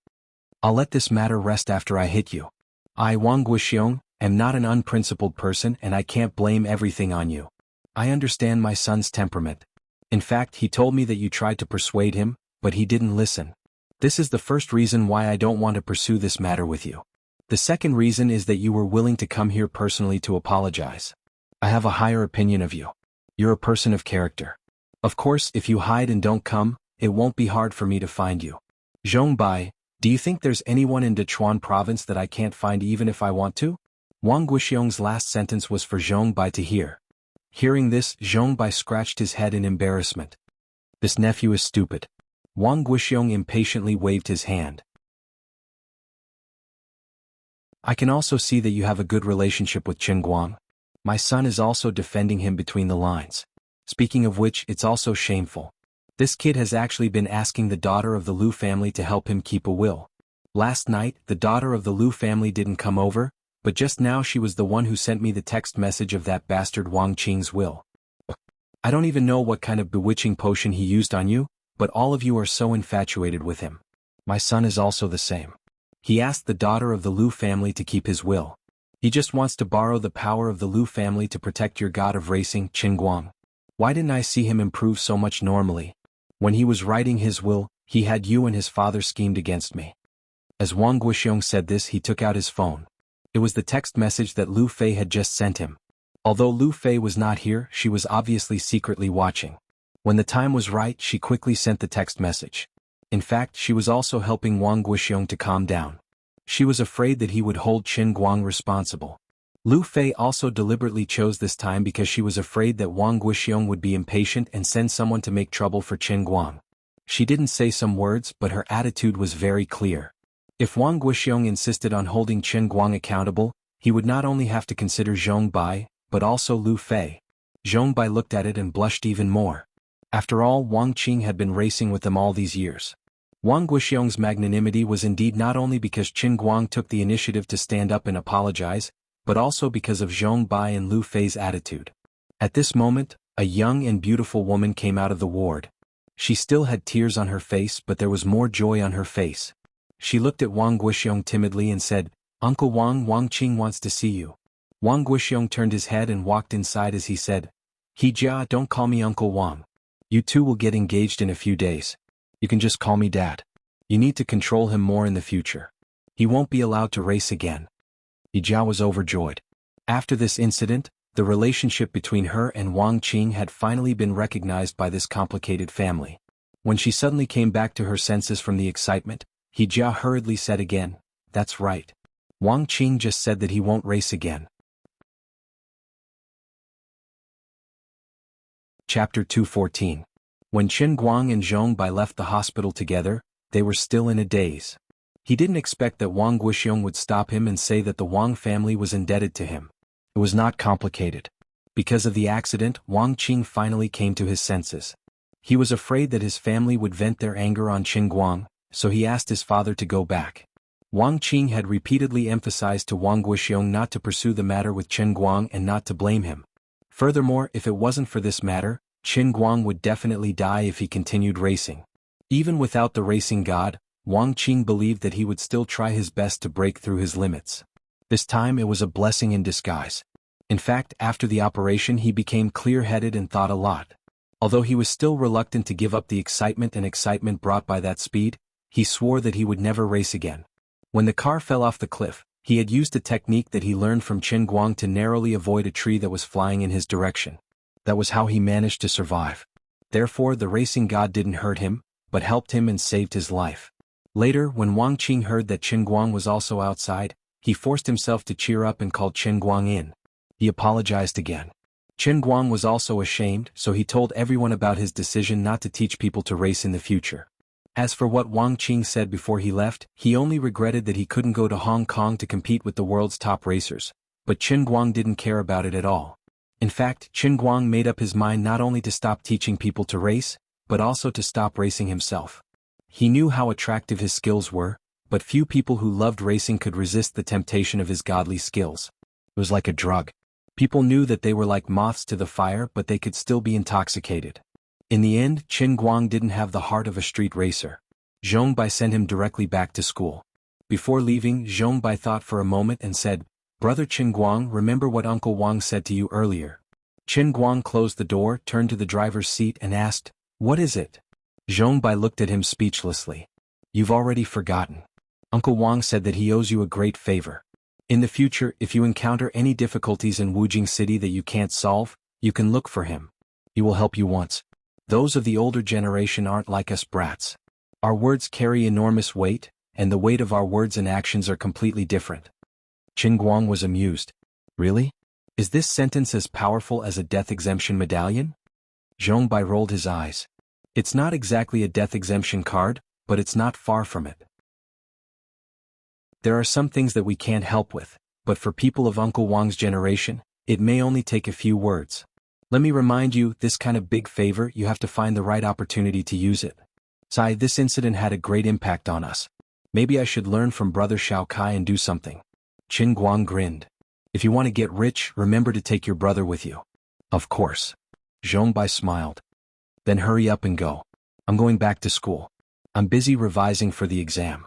"I'll let this matter rest after I hit you. I, Wang Guixiong, am not an unprincipled person and I can't blame everything on you. I understand my son's temperament. In fact, he told me that you tried to persuade him, but he didn't listen. This is the first reason why I don't want to pursue this matter with you. The second reason is that you were willing to come here personally to apologize. I have a higher opinion of you. You're a person of character. Of course, if you hide and don't come, it won't be hard for me to find you. Zhong Bai, do you think there's anyone in Sichuan province that I can't find even if I want to?" Wang Guixiong's last sentence was for Zhong Bai to hear. Hearing this, Zhong Bai scratched his head in embarrassment. This nephew is stupid. Wang Guixiong impatiently waved his hand. "I can also see that you have a good relationship with Qin Guang. My son is also defending him between the lines. Speaking of which, it's also shameful. This kid has actually been asking the daughter of the Liu family to help him keep a will. Last night, the daughter of the Liu family didn't come over, but just now she was the one who sent me the text message of that bastard Wang Qing's will. I don't even know what kind of bewitching potion he used on you, but all of you are so infatuated with him. My son is also the same. He asked the daughter of the Liu family to keep his will. He just wants to borrow the power of the Liu family to protect your god of racing, Qin Guang. Why didn't I see him improve so much normally? When he was writing his will, he had you and his father schemed against me." As Wang Guixiong said this, he took out his phone. It was the text message that Lu Fei had just sent him. Although Lu Fei was not here, she was obviously secretly watching. When the time was right, she quickly sent the text message. In fact, she was also helping Wang Guoxiong to calm down. She was afraid that he would hold Qin Guang responsible. Lu Fei also deliberately chose this time because she was afraid that Wang Guoxiong would be impatient and send someone to make trouble for Qin Guang. She didn't say some words, but her attitude was very clear. If Wang Guoxiong insisted on holding Qin Guang accountable, he would not only have to consider Zhong Bai, but also Lu Fei. Zhong Bai looked at it and blushed even more. After all, Wang Qing had been racing with them all these years. Wang Guoxiong's magnanimity was indeed not only because Qin Guang took the initiative to stand up and apologize, but also because of Zhong Bai and Lu Fei's attitude. At this moment, a young and beautiful woman came out of the ward. She still had tears on her face, but there was more joy on her face. She looked at Wang Guoxiong timidly and said, "Uncle Wang, Wang Qing wants to see you." Wang Guoxiong turned his head and walked inside as he said, "Jia, don't call me Uncle Wang. You two will get engaged in a few days. You can just call me Dad. You need to control him more in the future. He won't be allowed to race again." Jia was overjoyed. After this incident, the relationship between her and Wang Qing had finally been recognized by this complicated family. When she suddenly came back to her senses from the excitement, Jia hurriedly said again, "That's right. Wang Qing just said that he won't race again." Chapter 214. When Qin Guang and Zhong Bai left the hospital together, they were still in a daze. He didn't expect that Wang Guoxiong would stop him and say that the Wang family was indebted to him. It was not complicated. Because of the accident, Wang Qing finally came to his senses. He was afraid that his family would vent their anger on Qin Guang, so he asked his father to go back. Wang Qing had repeatedly emphasized to Wang Guoxiong not to pursue the matter with Qin Guang and not to blame him. Furthermore, if it wasn't for this matter, Qin Guang would definitely die if he continued racing. Even without the racing god, Wang Qing believed that he would still try his best to break through his limits. This time it was a blessing in disguise. In fact, after the operation he became clear-headed and thought a lot. Although he was still reluctant to give up the excitement brought by that speed, he swore that he would never race again. When the car fell off the cliff, he had used a technique that he learned from Qin Guang to narrowly avoid a tree that was flying in his direction. That was how he managed to survive. Therefore, the racing god didn't hurt him, but helped him and saved his life. Later, when Wang Qing heard that Qin Guang was also outside, he forced himself to cheer up and called Qin Guang in. He apologized again. Qin Guang was also ashamed, so he told everyone about his decision not to teach people to race in the future. As for what Wang Qing said before he left, he only regretted that he couldn't go to Hong Kong to compete with the world's top racers, but Qin Guang didn't care about it at all. In fact, Qin Guang made up his mind not only to stop teaching people to race, but also to stop racing himself. He knew how attractive his skills were, but few people who loved racing could resist the temptation of his godly skills. It was like a drug. People knew that they were like moths to the fire, but they could still be intoxicated. In the end, Qin Guang didn't have the heart of a street racer. Zhong Bai sent him directly back to school. Before leaving, Zhong Bai thought for a moment and said, "Brother Qin Guang, remember what Uncle Wang said to you earlier?" Qin Guang closed the door, turned to the driver's seat and asked, "What is it?" Zhong Bai looked at him speechlessly. "You've already forgotten. Uncle Wang said that he owes you a great favor. In the future, if you encounter any difficulties in Wujing City that you can't solve, you can look for him. He will help you once. Those of the older generation aren't like us brats. Our words carry enormous weight, and the weight of our words and actions are completely different." Qin Guang was amused. "Really? Is this sentence as powerful as a death exemption medallion?" Zhong Bai rolled his eyes. "It's not exactly a death exemption card, but it's not far from it. There are some things that we can't help with, but for people of Uncle Wang's generation, it may only take a few words. Let me remind you, this kind of big favor, you have to find the right opportunity to use it. Sai, this incident had a great impact on us. Maybe I should learn from Brother Shao Kai and do something." Qin Guang grinned. "If you want to get rich, remember to take your brother with you." "Of course." Zhong Bai smiled. "Then hurry up and go. I'm going back to school. I'm busy revising for the exam."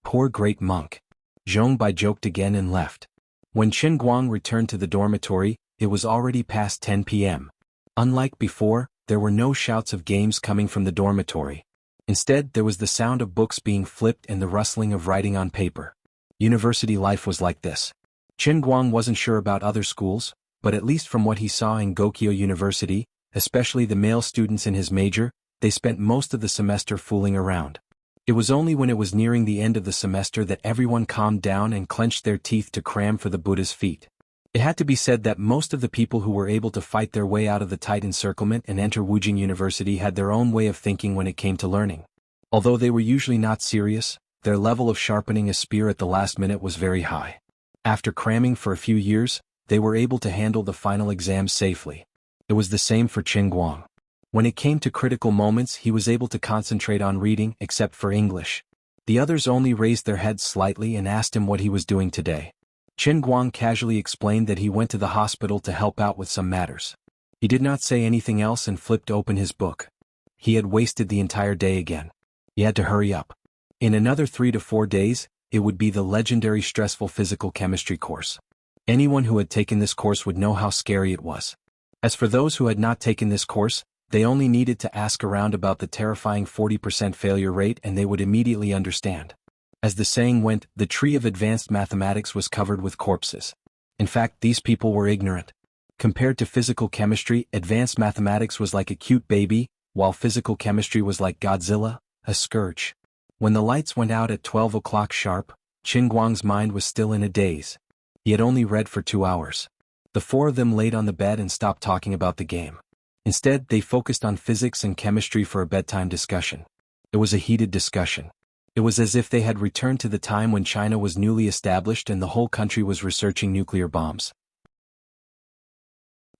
"Poor great monk." Zhong Bai joked again and left. When Qin Guang returned to the dormitory, it was already past 10 p.m. Unlike before, there were no shouts of games coming from the dormitory. Instead, there was the sound of books being flipped and the rustling of writing on paper. University life was like this. Qin Guang wasn't sure about other schools, but at least from what he saw in Gokyo University, especially the male students in his major. They spent most of the semester fooling around. It was only when it was nearing the end of the semester that everyone calmed down and clenched their teeth to cram for the Buddha's feet. It had to be said that most of the people who were able to fight their way out of the tight encirclement and enter Wujing University had their own way of thinking when it came to learning. Although they were usually not serious, their level of sharpening a spear at the last minute was very high. After cramming for a few years, they were able to handle the final exams safely. It was the same for Qin Guang. When it came to critical moments, he was able to concentrate on reading, except for English. The others only raised their heads slightly and asked him what he was doing today. Qin Guang casually explained that he went to the hospital to help out with some matters. He did not say anything else and flipped open his book. He had wasted the entire day again. He had to hurry up. In another 3 to 4 days, it would be the legendary stressful physical chemistry course. Anyone who had taken this course would know how scary it was. As for those who had not taken this course, they only needed to ask around about the terrifying 40% failure rate and they would immediately understand. As the saying went, the tree of advanced mathematics was covered with corpses. In fact, these people were ignorant. Compared to physical chemistry, advanced mathematics was like a cute baby, while physical chemistry was like Godzilla, a scourge. When the lights went out at 12 o'clock sharp, Qin Guang's mind was still in a daze. He had only read for 2 hours. The 4 of them laid on the bed and stopped talking about the game. Instead, they focused on physics and chemistry for a bedtime discussion. It was a heated discussion. It was as if they had returned to the time when China was newly established and the whole country was researching nuclear bombs.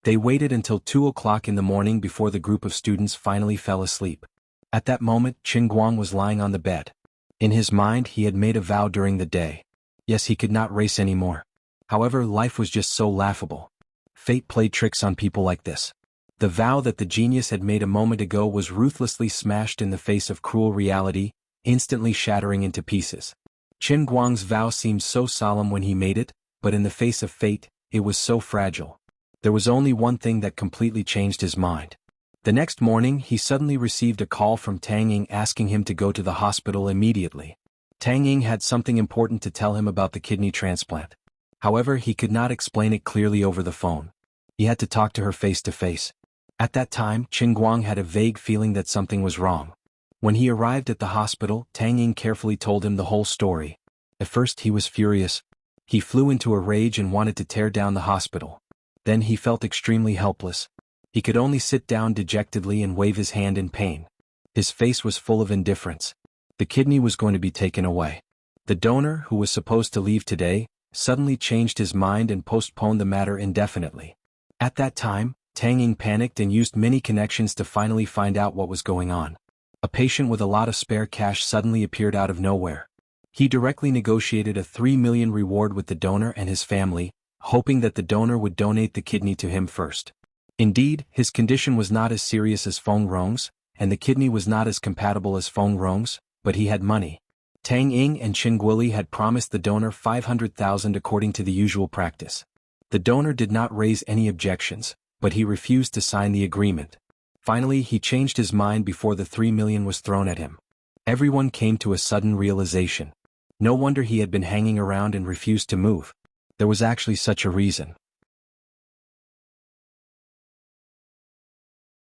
They waited until 2 o'clock in the morning before the group of students finally fell asleep. At that moment, Qin Guang was lying on the bed. In his mind, he had made a vow during the day. Yes, he could not race anymore. However, life was just so laughable. Fate played tricks on people like this. The vow that the genius had made a moment ago was ruthlessly smashed in the face of cruel reality, instantly shattering into pieces. Qin Guang's vow seemed so solemn when he made it, but in the face of fate, it was so fragile. There was only one thing that completely changed his mind. The next morning, he suddenly received a call from Tang Ying asking him to go to the hospital immediately. Tang Ying had something important to tell him about the kidney transplant. However, he could not explain it clearly over the phone. He had to talk to her face to face. At that time, Qin Guang had a vague feeling that something was wrong. When he arrived at the hospital, Tang Ying carefully told him the whole story. At first he was furious. He flew into a rage and wanted to tear down the hospital. Then he felt extremely helpless. He could only sit down dejectedly and wave his hand in pain. His face was full of indifference. The kidney was going to be taken away. The donor, who was supposed to leave today, suddenly changed his mind and postponed the matter indefinitely. At that time, Tang Ying panicked and used many connections to finally find out what was going on. A patient with a lot of spare cash suddenly appeared out of nowhere. He directly negotiated a 3 million reward with the donor and his family, hoping that the donor would donate the kidney to him first. Indeed, his condition was not as serious as Feng Rong's, and the kidney was not as compatible as Feng Rong's, but he had money. Tang Ying and Qin Guili had promised the donor 500,000 according to the usual practice. The donor did not raise any objections, but he refused to sign the agreement. Finally, he changed his mind before the 3 million was thrown at him. Everyone came to a sudden realization. No wonder he had been hanging around and refused to move. There was actually such a reason.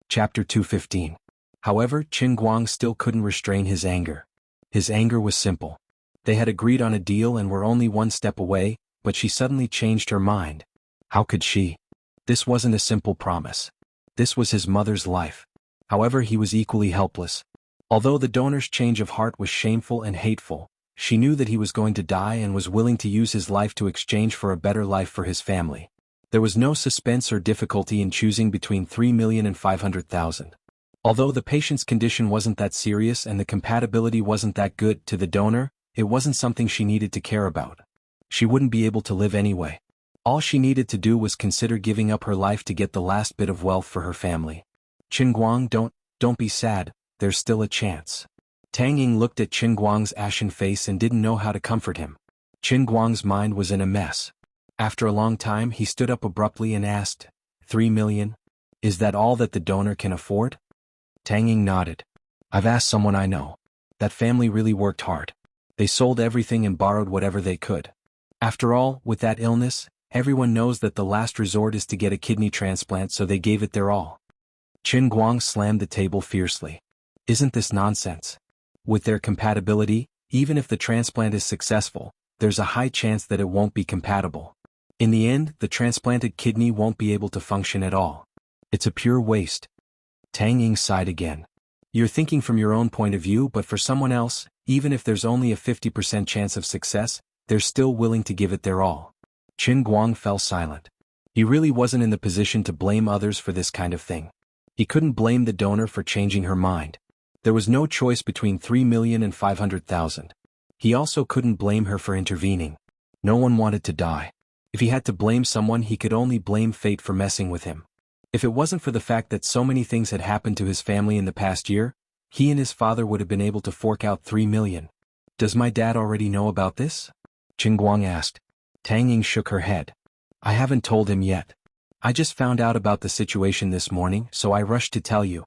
Chapter 215. However, Qin Guang still couldn't restrain his anger. His anger was simple. They had agreed on a deal and were only one step away, but she suddenly changed her mind. How could she? This wasn't a simple promise. This was his mother's life. However, he was equally helpless. Although the donor's change of heart was shameful and hateful, she knew that he was going to die and was willing to use his life to exchange for a better life for his family. There was no suspense or difficulty in choosing between 3 million and 500,000. Although the patient's condition wasn't that serious and the compatibility wasn't that good to the donor, it wasn't something she needed to care about. She wouldn't be able to live anyway. All she needed to do was consider giving up her life to get the last bit of wealth for her family. Qin Guang, don't be sad, there's still a chance. Tang Ying looked at Qin Guang's ashen face and didn't know how to comfort him. Qin Guang's mind was in a mess. After a long time, he stood up abruptly and asked, 3 million? Is that all that the donor can afford? Tang Ying nodded. I've asked someone I know. That family really worked hard. They sold everything and borrowed whatever they could. After all, with that illness, everyone knows that the last resort is to get a kidney transplant, so they gave it their all. Qin Guang slammed the table fiercely. Isn't this nonsense? With their compatibility, even if the transplant is successful, there's a high chance that it won't be compatible. In the end, the transplanted kidney won't be able to function at all. It's a pure waste. Tang Ying sighed again. You're thinking from your own point of view, but for someone else, even if there's only a 50% chance of success, they're still willing to give it their all. Qin Guang fell silent. He really wasn't in the position to blame others for this kind of thing. He couldn't blame the donor for changing her mind. There was no choice between 3,000,000 and 500,000. He also couldn't blame her for intervening. No one wanted to die. If he had to blame someone, he could only blame fate for messing with him. If it wasn't for the fact that so many things had happened to his family in the past year, he and his father would have been able to fork out 3,000,000. Does my dad already know about this? Qin Guang asked. Tang Ying shook her head. I haven't told him yet. I just found out about the situation this morning, so I rushed to tell you.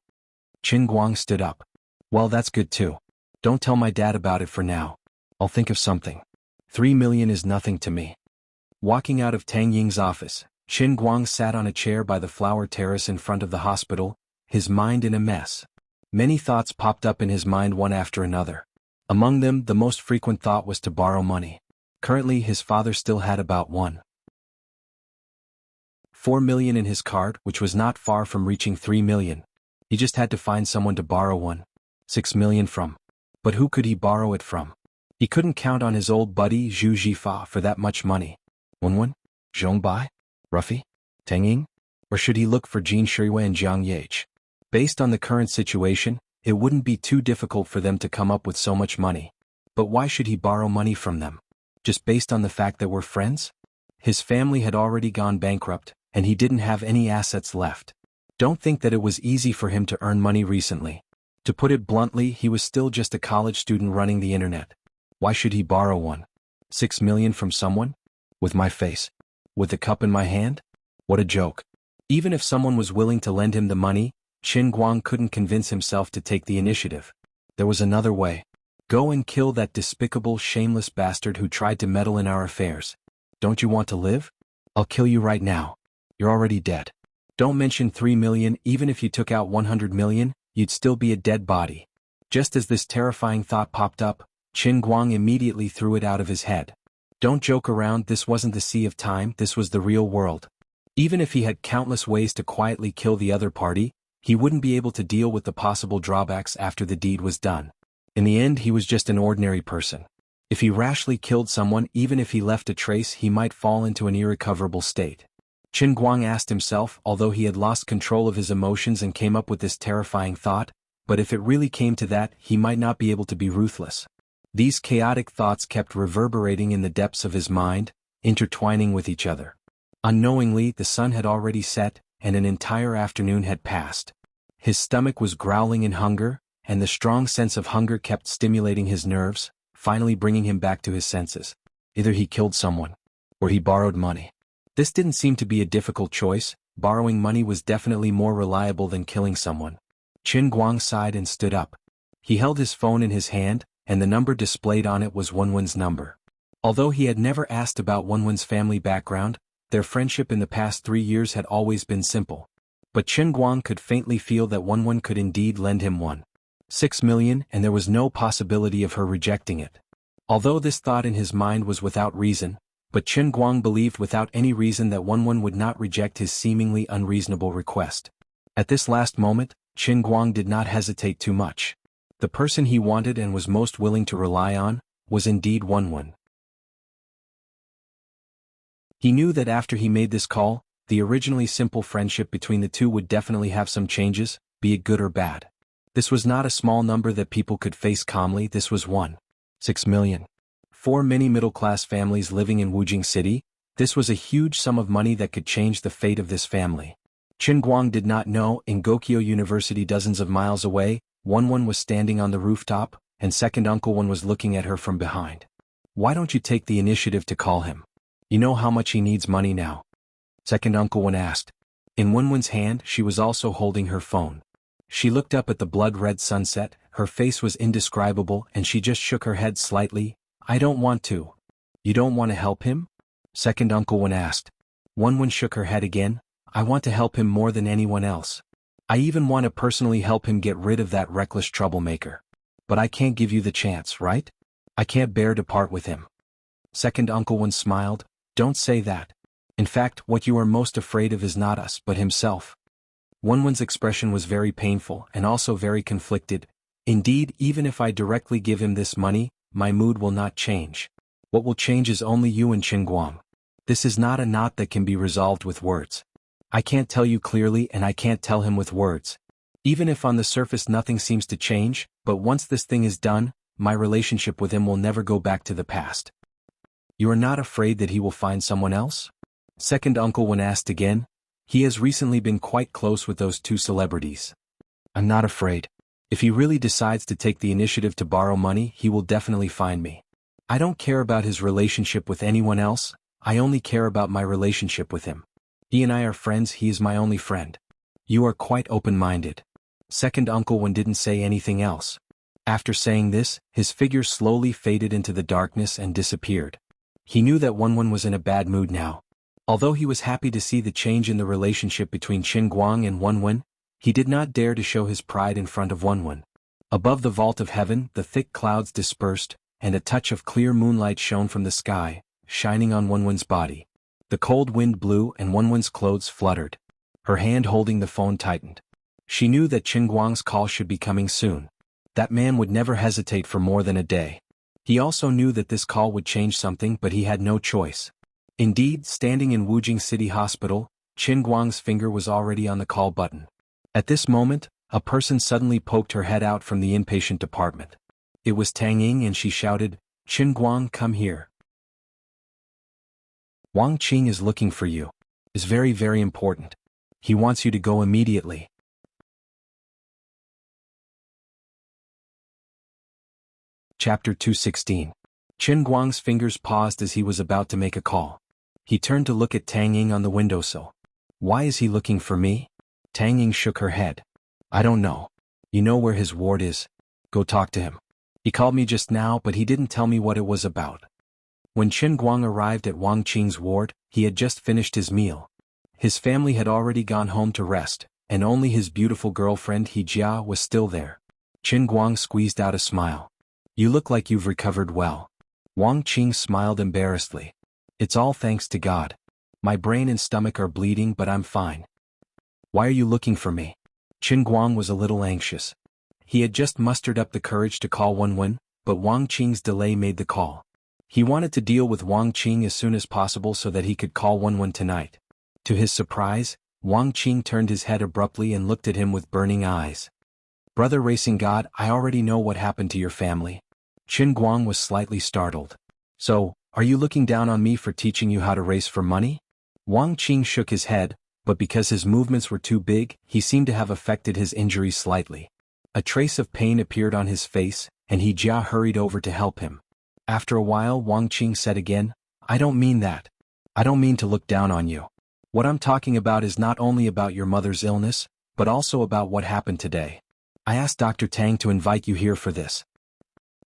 Qin Guang stood up. Well, that's good too. Don't tell my dad about it for now. I'll think of something. 3,000,000 is nothing to me. Walking out of Tang Ying's office, Qin Guang sat on a chair by the flower terrace in front of the hospital, his mind in a mess. Many thoughts popped up in his mind one after another. Among them, the most frequent thought was to borrow money. Currently, his father still had about 1.4 million in his card, which was not far from reaching 3,000,000. He just had to find someone to borrow 1.6 million from. But who could he borrow it from? He couldn't count on his old buddy Zhu Jifa for that much money. Wenwen? Zhongbai? Ruffy? Tang Ying? Or should he look for Jin Shuiwei and Jiang Yache? Based on the current situation, it wouldn't be too difficult for them to come up with so much money. But why should he borrow money from them? Just based on the fact that we're friends? His family had already gone bankrupt, and he didn't have any assets left. Don't think that it was easy for him to earn money recently. To put it bluntly, he was still just a college student running the internet. Why should he borrow 1.6 million from someone? With my face? With the cup in my hand? What a joke. Even if someone was willing to lend him the money, Qin Guang couldn't convince himself to take the initiative. There was another way. Go and kill that despicable, shameless bastard who tried to meddle in our affairs. Don't you want to live? I'll kill you right now. You're already dead. Don't mention 3,000,000, even if you took out 100 million, you'd still be a dead body. Just as this terrifying thought popped up, Qin Guang immediately threw it out of his head. Don't joke around, this wasn't the Sea of Time, this was the real world. Even if he had countless ways to quietly kill the other party, he wouldn't be able to deal with the possible drawbacks after the deed was done. In the end, he was just an ordinary person. If he rashly killed someone, even if he left a trace, he might fall into an irrecoverable state. Qin Guang asked himself, although he had lost control of his emotions and came up with this terrifying thought, but if it really came to that, he might not be able to be ruthless. These chaotic thoughts kept reverberating in the depths of his mind, intertwining with each other. Unknowingly, the sun had already set, and an entire afternoon had passed. His stomach was growling in hunger, and the strong sense of hunger kept stimulating his nerves, finally bringing him back to his senses. Either he killed someone, or he borrowed money. This didn't seem to be a difficult choice. Borrowing money was definitely more reliable than killing someone. Qin Guang sighed and stood up. He held his phone in his hand, and the number displayed on it was Wenwen's number. Although he had never asked about Wenwen's family background, their friendship in the past 3 years had always been simple. But Qin Guang could faintly feel that Wenwen could indeed lend him 1.6 million, and there was no possibility of her rejecting it. Although this thought in his mind was without reason, but Qin Guang believed without any reason that Wenwen would not reject his seemingly unreasonable request. At this last moment, Qin Guang did not hesitate too much. The person he wanted and was most willing to rely on was indeed Wenwen. He knew that after he made this call, the originally simple friendship between the two would definitely have some changes, be it good or bad. This was not a small number that people could face calmly. This was 1.6 million. For many middle-class families living in Wujing City, this was a huge sum of money that could change the fate of this family. Qin Guang did not know, in Gokyo University dozens of miles away, Wenwen was standing on the rooftop, and second Uncle Wen was looking at her from behind. Why don't you take the initiative to call him? You know how much he needs money now? Second Uncle Wen asked. In Wenwen's hand, she was also holding her phone. She looked up at the blood-red sunset, her face was indescribable, and she just shook her head slightly. I don't want to. You don't want to help him? Second Uncle Wen asked. Wenwen shook her head again. I want to help him more than anyone else. I even want to personally help him get rid of that reckless troublemaker. But I can't give you the chance, right? I can't bear to part with him. Second Uncle Wen smiled. Don't say that. In fact, what you are most afraid of is not us but himself. Wenwen's expression was very painful and also very conflicted. Indeed, even if I directly give him this money, my mood will not change. What will change is only you and Qingguang. This is not a knot that can be resolved with words. I can't tell you clearly and I can't tell him with words. Even if on the surface nothing seems to change, but once this thing is done, my relationship with him will never go back to the past. You are not afraid that he will find someone else? Second Uncle Wen asked again. He has recently been quite close with those two celebrities. I'm not afraid. If he really decides to take the initiative to borrow money, he will definitely find me. I don't care about his relationship with anyone else, I only care about my relationship with him. He and I are friends, he is my only friend. You are quite open-minded. Second Uncle Wen didn't say anything else. After saying this, his figure slowly faded into the darkness and disappeared. He knew that Wenwen was in a bad mood now. Although he was happy to see the change in the relationship between Qingguang and Wenwen, he did not dare to show his pride in front of Wenwen. Above the vault of heaven, the thick clouds dispersed, and a touch of clear moonlight shone from the sky, shining on Wenwen's body. The cold wind blew and Wenwen's clothes fluttered. Her hand holding the phone tightened. She knew that Qingguang's call should be coming soon. That man would never hesitate for more than a day. He also knew that this call would change something, but he had no choice. Indeed, standing in Wujing City Hospital, Qingguang's finger was already on the call button. At this moment, a person suddenly poked her head out from the inpatient department. It was Tang Ying and she shouted, "Qingguang, come here. Wang Qing is looking for you. It's very, very important. He wants you to go immediately." Chapter 216. Qingguang's fingers paused as he was about to make a call. He turned to look at Tang Ying on the windowsill. Why is he looking for me? Tang Ying shook her head. I don't know. You know where his ward is. Go talk to him. He called me just now, but he didn't tell me what it was about. When Qingguang arrived at Wang Qing's ward, he had just finished his meal. His family had already gone home to rest, and only his beautiful girlfriend He Jia was still there. Qingguang squeezed out a smile. You look like you've recovered well. Wang Qing smiled embarrassedly. It's all thanks to God. My brain and stomach are bleeding, but I'm fine. Why are you looking for me? Qingguang was a little anxious. He had just mustered up the courage to call Wenwen, but Wang Qing's delay made the call. He wanted to deal with Wang Qing as soon as possible so that he could call Wenwen tonight. To his surprise, Wang Qing turned his head abruptly and looked at him with burning eyes. Brother Racing God, I already know what happened to your family. Qingguang was slightly startled. So, are you looking down on me for teaching you how to race for money? Wang Qing shook his head, but because his movements were too big, he seemed to have affected his injury slightly. A trace of pain appeared on his face, and He Jia hurried over to help him. After a while, Wang Qing said again, I don't mean that. I don't mean to look down on you. What I'm talking about is not only about your mother's illness, but also about what happened today. I asked Dr. Tang to invite you here for this.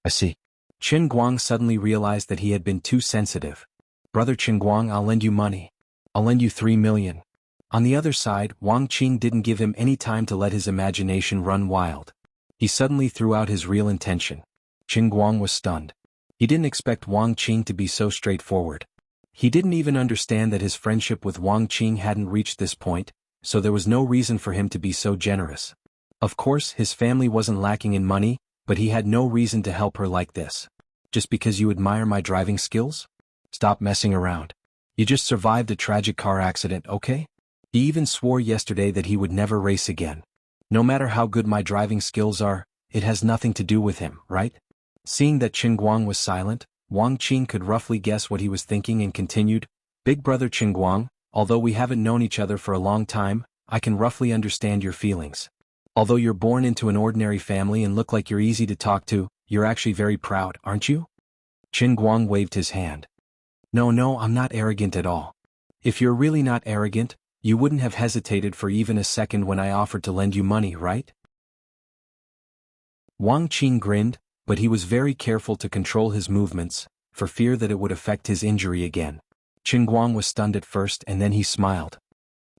I see. Qingguang suddenly realized that he had been too sensitive. Brother Qingguang, I'll lend you money. I'll lend you 3 million. On the other side, Wang Qing didn't give him any time to let his imagination run wild. He suddenly threw out his real intention. Qingguang was stunned. He didn't expect Wang Qing to be so straightforward. He didn't even understand that his friendship with Wang Qing hadn't reached this point, so there was no reason for him to be so generous. Of course, his family wasn't lacking in money, but he had no reason to help her like this. Just because you admire my driving skills? Stop messing around. You just survived a tragic car accident, okay? He even swore yesterday that he would never race again. No matter how good my driving skills are, it has nothing to do with him, right? Seeing that Qingguang was silent, Wang Qing could roughly guess what he was thinking and continued, Big brother Qingguang, although we haven't known each other for a long time, I can roughly understand your feelings. Although you're born into an ordinary family and look like you're easy to talk to, you're actually very proud, aren't you? Qingguang waved his hand. No, I'm not arrogant at all. If you're really not arrogant, you wouldn't have hesitated for even a second when I offered to lend you money, right? Wang Qing grinned, but he was very careful to control his movements, for fear that it would affect his injury again. Qingguang was stunned at first and then he smiled.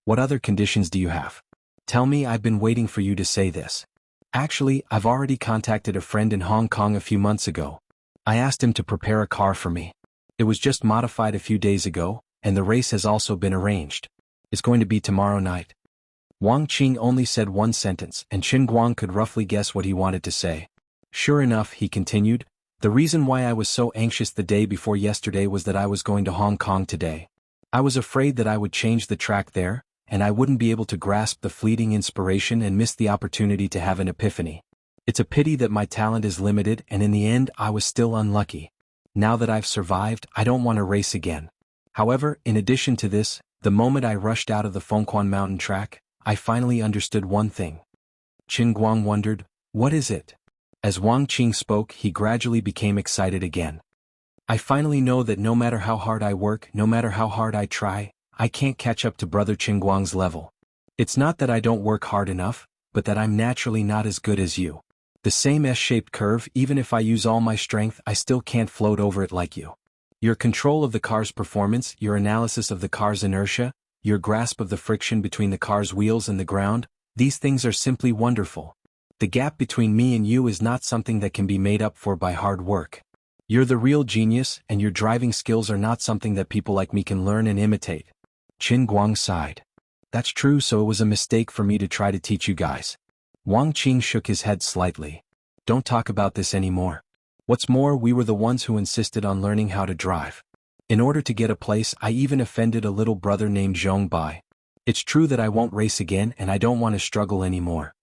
What other conditions do you have? Tell me, I've been waiting for you to say this. Actually, I've already contacted a friend in Hong Kong a few months ago. I asked him to prepare a car for me. It was just modified a few days ago, and the race has also been arranged. It's going to be tomorrow night. Wang Qing only said one sentence, and Qin Guang could roughly guess what he wanted to say. Sure enough, he continued, the reason why I was so anxious the day before yesterday was that I was going to Hong Kong today. I was afraid that I would change the track there, and I wouldn't be able to grasp the fleeting inspiration and miss the opportunity to have an epiphany. It's a pity that my talent is limited, and in the end I was still unlucky. Now that I've survived, I don't want to race again. However, in addition to this, the moment I rushed out of the Fengquan mountain track, I finally understood one thing. Qin Guang wondered, what is it? As Wang Qing spoke, he gradually became excited again. I finally know that no matter how hard I work, no matter how hard I try, I can't catch up to brother Qin Guang's level. It's not that I don't work hard enough, but that I'm naturally not as good as you. The same S-shaped curve, even if I use all my strength, I still can't float over it like you. Your control of the car's performance, your analysis of the car's inertia, your grasp of the friction between the car's wheels and the ground, these things are simply wonderful. The gap between me and you is not something that can be made up for by hard work. You're the real genius, and your driving skills are not something that people like me can learn and imitate. Qin Guang sighed. That's true, so it was a mistake for me to try to teach you guys. Wang Qing shook his head slightly. Don't talk about this anymore. What's more, we were the ones who insisted on learning how to drive. In order to get a place, I even offended a little brother named Zhong Bai. It's true that I won't race again, and I don't want to struggle anymore.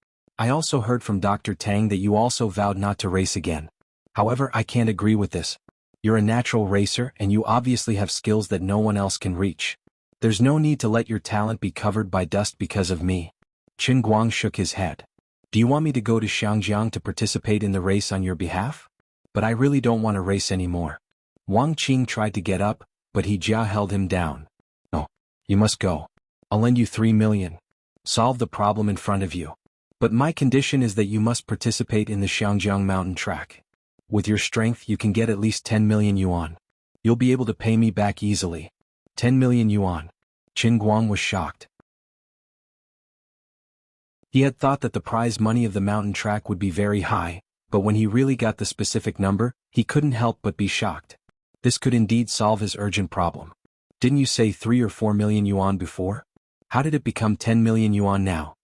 I also heard from Dr. Tang that you also vowed not to race again. However, I can't agree with this. You're a natural racer, and you obviously have skills that no one else can reach. There's no need to let your talent be covered by dust because of me. Qin Guang shook his head. Do you want me to go to Xiangjiang to participate in the race on your behalf? But I really don't want to race anymore. Wang Qing tried to get up, but He Jia held him down. No, you must go. I'll lend you 3 million. Solve the problem in front of you. But my condition is that you must participate in the Xiangjiang mountain track. With your strength you can get at least 10 million yuan. You'll be able to pay me back easily. 10 million yuan. Qin Guang was shocked. He had thought that the prize money of the mountain track would be very high, but when he really got the specific number, he couldn't help but be shocked. This could indeed solve his urgent problem. Didn't you say 3 or 4 million yuan before? How did it become 10 million yuan now?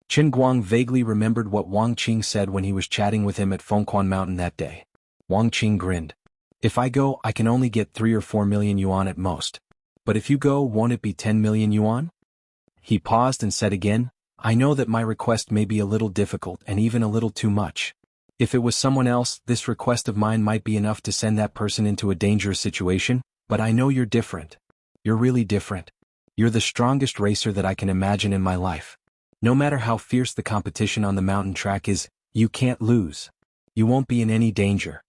Qin Guang vaguely remembered what Wang Qing said when he was chatting with him at Fengquan Mountain that day. Wang Qing grinned. If I go, I can only get 3 or 4 million yuan at most. But if you go, won't it be 10 million yuan? He paused and said again, I know that my request may be a little difficult and even a little too much. If it was someone else, this request of mine might be enough to send that person into a dangerous situation, but I know you're different. You're really different. You're the strongest racer that I can imagine in my life. No matter how fierce the competition on the mountain track is, you can't lose. You won't be in any danger.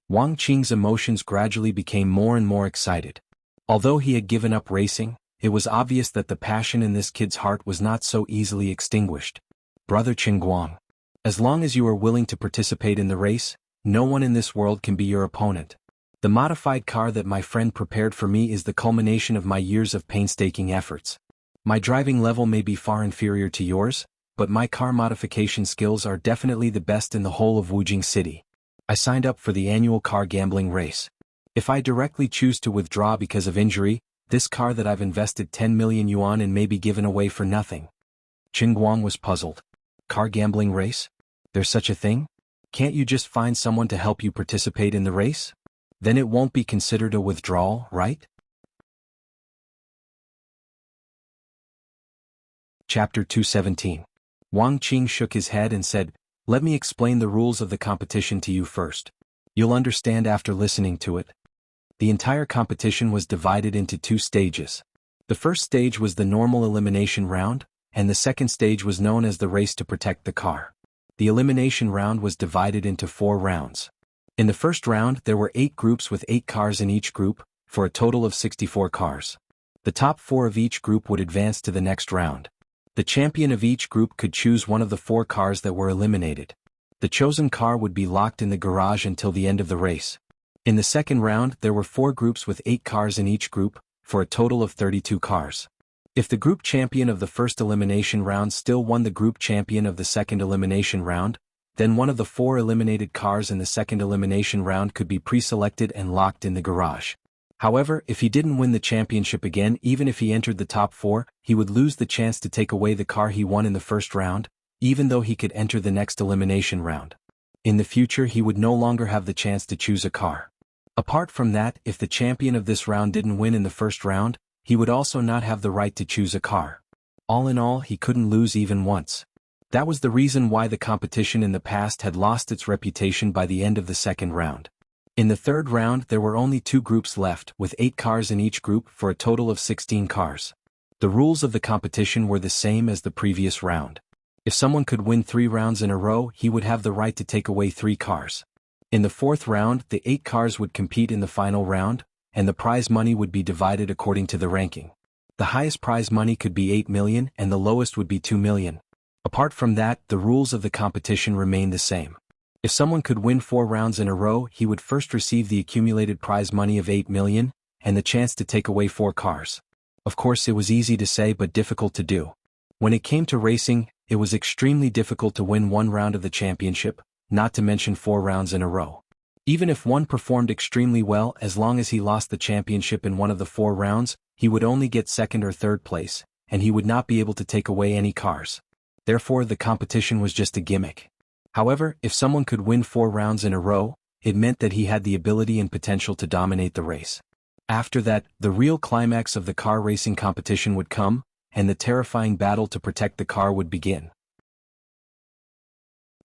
Wang Qing's emotions gradually became more and more excited. Although he had given up racing, it was obvious that the passion in this kid's heart was not so easily extinguished. Brother Qin Guang. As long as you are willing to participate in the race, no one in this world can be your opponent. The modified car that my friend prepared for me is the culmination of my years of painstaking efforts. My driving level may be far inferior to yours, but my car modification skills are definitely the best in the whole of Wujing City. I signed up for the annual car gambling race. If I directly choose to withdraw because of injury, this car that I've invested 10 million yuan in may be given away for nothing. Qin Guang was puzzled. Car gambling race? There's such a thing? Can't you just find someone to help you participate in the race? Then it won't be considered a withdrawal, right? Chapter 217. Wang Qing shook his head and said, Let me explain the rules of the competition to you first. You'll understand after listening to it. The entire competition was divided into 2 stages. The first stage was the normal elimination round, and the second stage was known as the race to protect the car. The elimination round was divided into 4 rounds. In the first round there were 8 groups with 8 cars in each group, for a total of 64 cars. The top 4 of each group would advance to the next round. The champion of each group could choose one of the 4 cars that were eliminated. The chosen car would be locked in the garage until the end of the race. In the second round there were 4 groups with 8 cars in each group, for a total of 32 cars. If the group champion of the first elimination round still won the group champion of the second elimination round, then one of the 4 eliminated cars in the second elimination round could be pre-selected and locked in the garage. However, if he didn't win the championship again, even if he entered the top 4, he would lose the chance to take away the car he won in the first round, even though he could enter the next elimination round. In the future, he would no longer have the chance to choose a car. Apart from that, if the champion of this round didn't win in the first round, he would also not have the right to choose a car. All in all, he couldn't lose even once. That was the reason why the competition in the past had lost its reputation by the end of the second round. In the third round, there were only 2 groups left, with 8 cars in each group for a total of 16 cars. The rules of the competition were the same as the previous round. If someone could win 3 rounds in a row, he would have the right to take away 3 cars. In the fourth round, the 8 cars would compete in the final round, and the prize money would be divided according to the ranking. The highest prize money could be 8 million and the lowest would be 2 million. Apart from that, the rules of the competition remained the same. If someone could win 4 rounds in a row, he would first receive the accumulated prize money of 8 million, and the chance to take away 4 cars. Of course, it was easy to say but difficult to do. When it came to racing, it was extremely difficult to win 1 round of the championship, not to mention 4 rounds in a row. Even if one performed extremely well, as long as he lost the championship in one of the 4 rounds, he would only get second or third place, and he would not be able to take away any cars. Therefore, the competition was just a gimmick. However, if someone could win 4 rounds in a row, it meant that he had the ability and potential to dominate the race. After that, the real climax of the car racing competition would come, and the terrifying battle to protect the car would begin.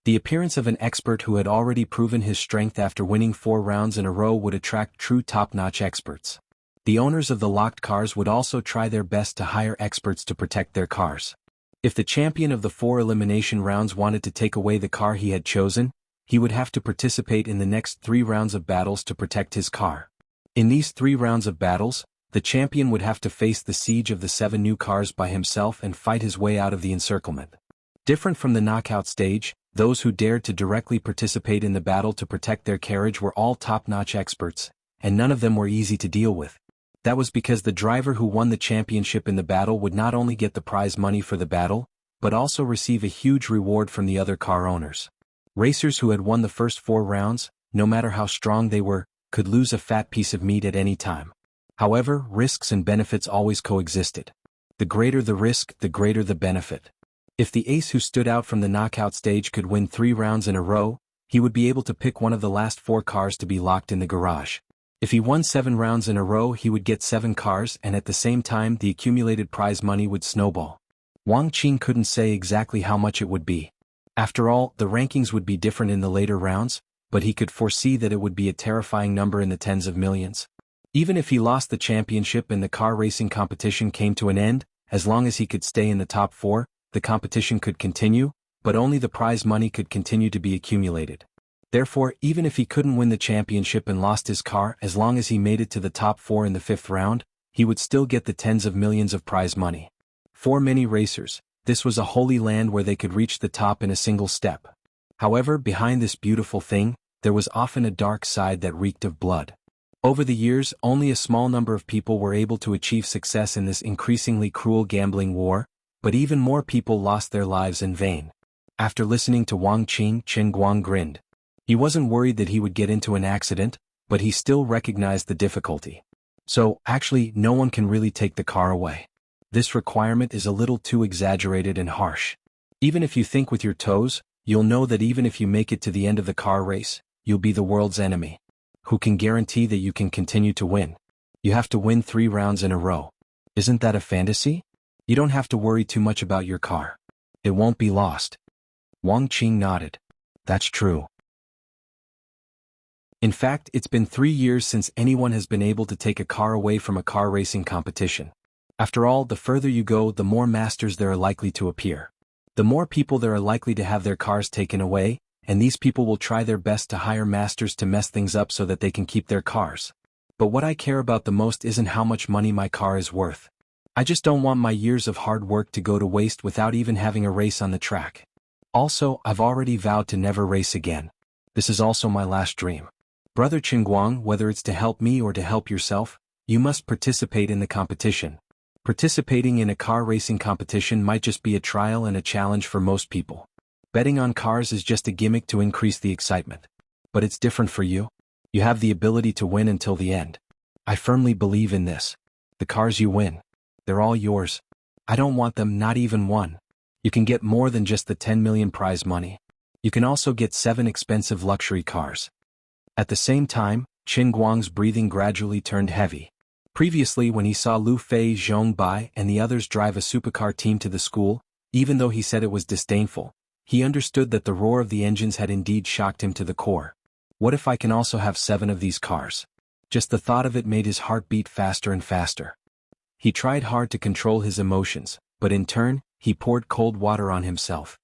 The appearance of an expert who had already proven his strength after winning 4 rounds in a row would attract true top-notch experts. The owners of the locked cars would also try their best to hire experts to protect their cars. If the champion of the 4 elimination rounds wanted to take away the car he had chosen, he would have to participate in the next 3 rounds of battles to protect his car. In these 3 rounds of battles, the champion would have to face the siege of the 7 new cars by himself and fight his way out of the encirclement. Different from the knockout stage, those who dared to directly participate in the battle to protect their carriage were all top-notch experts, and none of them were easy to deal with. That was because the driver who won the championship in the battle would not only get the prize money for the battle, but also receive a huge reward from the other car owners. Racers who had won the first 4 rounds, no matter how strong they were, could lose a fat piece of meat at any time. However, risks and benefits always coexisted. The greater the risk, the greater the benefit. If the ace who stood out from the knockout stage could win 3 rounds in a row, he would be able to pick one of the last 4 cars to be locked in the garage. If he won 7 rounds in a row, he would get 7 cars, and at the same time the accumulated prize money would snowball. Wang Qing couldn't say exactly how much it would be. After all, the rankings would be different in the later rounds, but he could foresee that it would be a terrifying number in the tens of millions. Even if he lost the championship and the car racing competition came to an end, as long as he could stay in the top 4, the competition could continue, but only the prize money could continue to be accumulated. Therefore, even if he couldn't win the championship and lost his car, as long as he made it to the top 4 in the 5th round, he would still get the tens of millions of prize money. For many racers, this was a holy land where they could reach the top in a single step. However, behind this beautiful thing, there was often a dark side that reeked of blood. Over the years, only a small number of people were able to achieve success in this increasingly cruel gambling war, but even more people lost their lives in vain. After listening to Wang Qing, Chen Guang grinned. He wasn't worried that he would get into an accident, but he still recognized the difficulty. So, actually, no one can really take the car away. This requirement is a little too exaggerated and harsh. Even if you think with your toes, you'll know that even if you make it to the end of the car race, you'll be the world's enemy. Who can guarantee that you can continue to win? You have to win 3 rounds in a row. Isn't that a fantasy? You don't have to worry too much about your car. It won't be lost. Wang Qing nodded. That's true. In fact, it's been 3 years since anyone has been able to take a car away from a car racing competition. After all, the further you go, the more masters there are likely to appear. The more people there are likely to have their cars taken away, and these people will try their best to hire masters to mess things up so that they can keep their cars. But what I care about the most isn't how much money my car is worth. I just don't want my years of hard work to go to waste without even having a race on the track. Also, I've already vowed to never race again. This is also my last dream. Brother Qingguang, whether it's to help me or to help yourself, you must participate in the competition. Participating in a car racing competition might just be a trial and a challenge for most people. Betting on cars is just a gimmick to increase the excitement. But it's different for you. You have the ability to win until the end. I firmly believe in this. The cars you win, they're all yours. I don't want them, not even one. You can get more than just the 10 million prize money. You can also get 7 expensive luxury cars. At the same time, Qin Guang's breathing gradually turned heavy. Previously, when he saw Lu Fei Zhongbai and the others drive a supercar team to the school, even though he said it was disdainful, he understood that the roar of the engines had indeed shocked him to the core. What if I can also have 7 of these cars? Just the thought of it made his heart beat faster and faster. He tried hard to control his emotions, but in turn, he poured cold water on himself.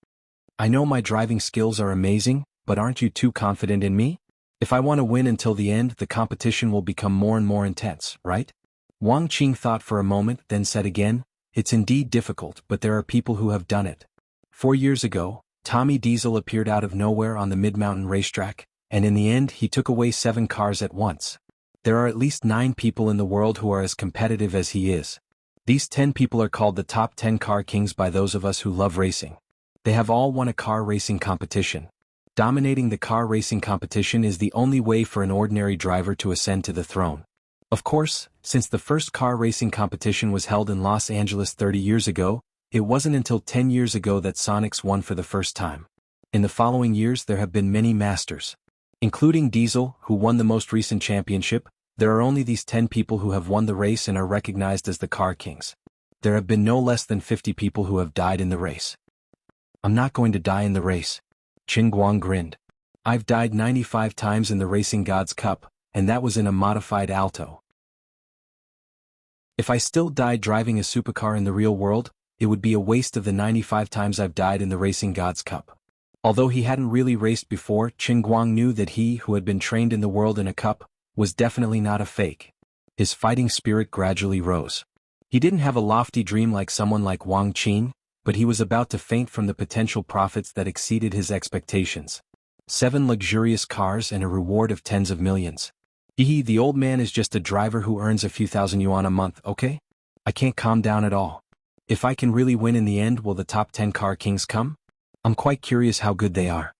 I know my driving skills are amazing, but aren't you too confident in me? If I want to win until the end, the competition will become more and more intense, right? Wang Qing thought for a moment, then said again, it's indeed difficult, but there are people who have done it. 4 years ago, Tommy Diesel appeared out of nowhere on the Mid-Mountain racetrack, and in the end he took away 7 cars at once. There are at least 9 people in the world who are as competitive as he is. These 10 people are called the top 10 car kings by those of us who love racing. They have all won a car racing competition. Dominating the car racing competition is the only way for an ordinary driver to ascend to the throne. Of course, since the first car racing competition was held in Los Angeles 30 years ago, it wasn't until 10 years ago that Sonics won for the first time. In the following years there have been many masters. Including Diesel, who won the most recent championship, there are only these 10 people who have won the race and are recognized as the car kings. There have been no less than 50 people who have died in the race. I'm not going to die in the race. Qin Guang grinned. I've died 95 times in the Racing Gods Cup, and that was in a modified Alto. If I still died driving a supercar in the real world, it would be a waste of the 95 times I've died in the Racing Gods Cup. Although he hadn't really raced before, Qin Guang knew that he, who had been trained in the world in a cup, was definitely not a fake. His fighting spirit gradually rose. He didn't have a lofty dream like someone like Wang Qing, but he was about to faint from the potential profits that exceeded his expectations. 7 luxurious cars and a reward of tens of millions. The old man is just a driver who earns a few thousand yuan a month, okay? I can't calm down at all. If I can really win in the end, will the top 10 car kings come? I'm quite curious how good they are.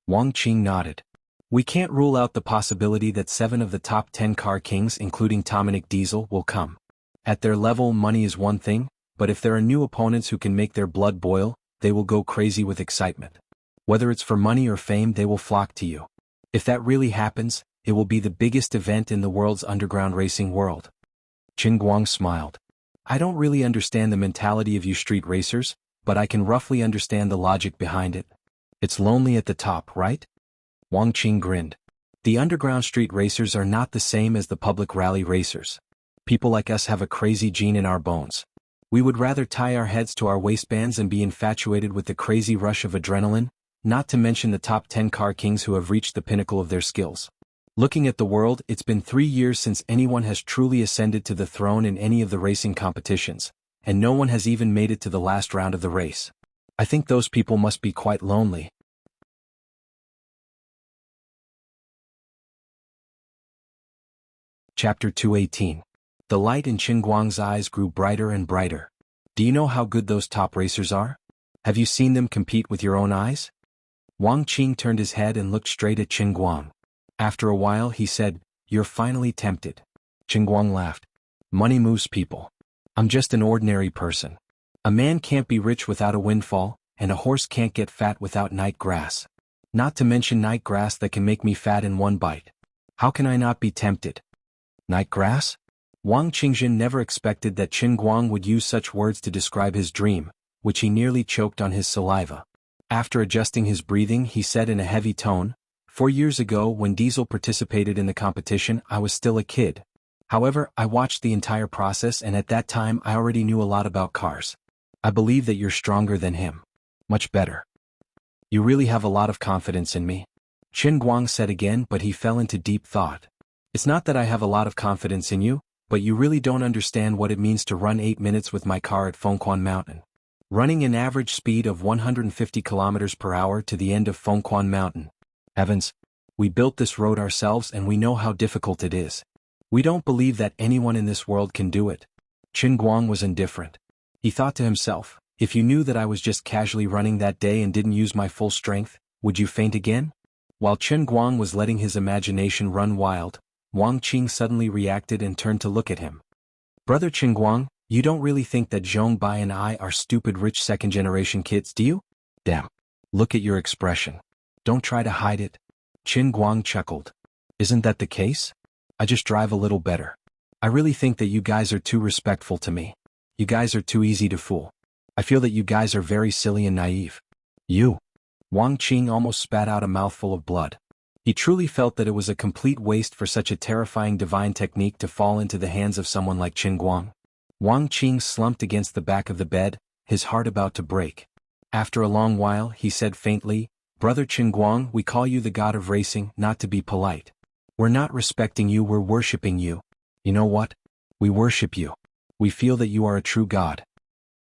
Wang Qing nodded. We can't rule out the possibility that 7 of the top 10 car kings, including Dominic Diesel, will come. At their level, money is one thing, but if there are new opponents who can make their blood boil, they will go crazy with excitement. Whether it's for money or fame, they will flock to you. If that really happens, it will be the biggest event in the world's underground racing world. Qin Guang smiled. I don't really understand the mentality of you street racers, but I can roughly understand the logic behind it. It's lonely at the top, right? Wang Qing grinned. The underground street racers are not the same as the public rally racers. People like us have a crazy gene in our bones. We would rather tie our heads to our waistbands and be infatuated with the crazy rush of adrenaline, not to mention the top 10 car kings who have reached the pinnacle of their skills. Looking at the world, it's been 3 years since anyone has truly ascended to the throne in any of the racing competitions, and no one has even made it to the last round of the race. I think those people must be quite lonely. Chapter 218. The light in Qin Guang's eyes grew brighter and brighter. Do you know how good those top racers are? Have you seen them compete with your own eyes? Wang Qing turned his head and looked straight at Qin Guang. After a while he said, You're finally tempted. Qin Guang laughed. Money moves people. I'm just an ordinary person. A man can't be rich without a windfall, and a horse can't get fat without night grass. Not to mention night grass that can make me fat in one bite. How can I not be tempted? Night grass? Wang Qingjin never expected that Qin Guang would use such words to describe his dream, which he nearly choked on his saliva. After adjusting his breathing, he said in a heavy tone, 4 years ago when Diesel participated in the competition, I was still a kid. However, I watched the entire process and at that time I already knew a lot about cars. I believe that you're stronger than him. Much better. You really have a lot of confidence in me. Qin Guang said again, but he fell into deep thought. It's not that I have a lot of confidence in you, but you really don't understand what it means to run 8 minutes with my car at Fengquan Mountain. Running an average speed of 150 kilometers per hour to the end of Fengquan Mountain. Heavens, we built this road ourselves and we know how difficult it is. We don't believe that anyone in this world can do it. Qin Guang was indifferent. He thought to himself, if you knew that I was just casually running that day and didn't use my full strength, would you faint again? While Qin Guang was letting his imagination run wild, Wang Qing suddenly reacted and turned to look at him. Brother Qin Guang, you don't really think that Zhong Bai and I are stupid rich second-generation kids, do you? Damn. Look at your expression. Don't try to hide it. Qin Guang chuckled. Isn't that the case? I just drive a little better. I really think that you guys are too respectful to me. You guys are too easy to fool. I feel that you guys are very silly and naive. You. Wang Qing almost spat out a mouthful of blood. He truly felt that it was a complete waste for such a terrifying divine technique to fall into the hands of someone like Qin Guang. Wang Qing slumped against the back of the bed, his heart about to break. After a long while, he said faintly, Brother Qin Guang, we call you the god of racing, not to be polite. We're not respecting you, we're worshipping you. You know what? We worship you. We feel that you are a true god.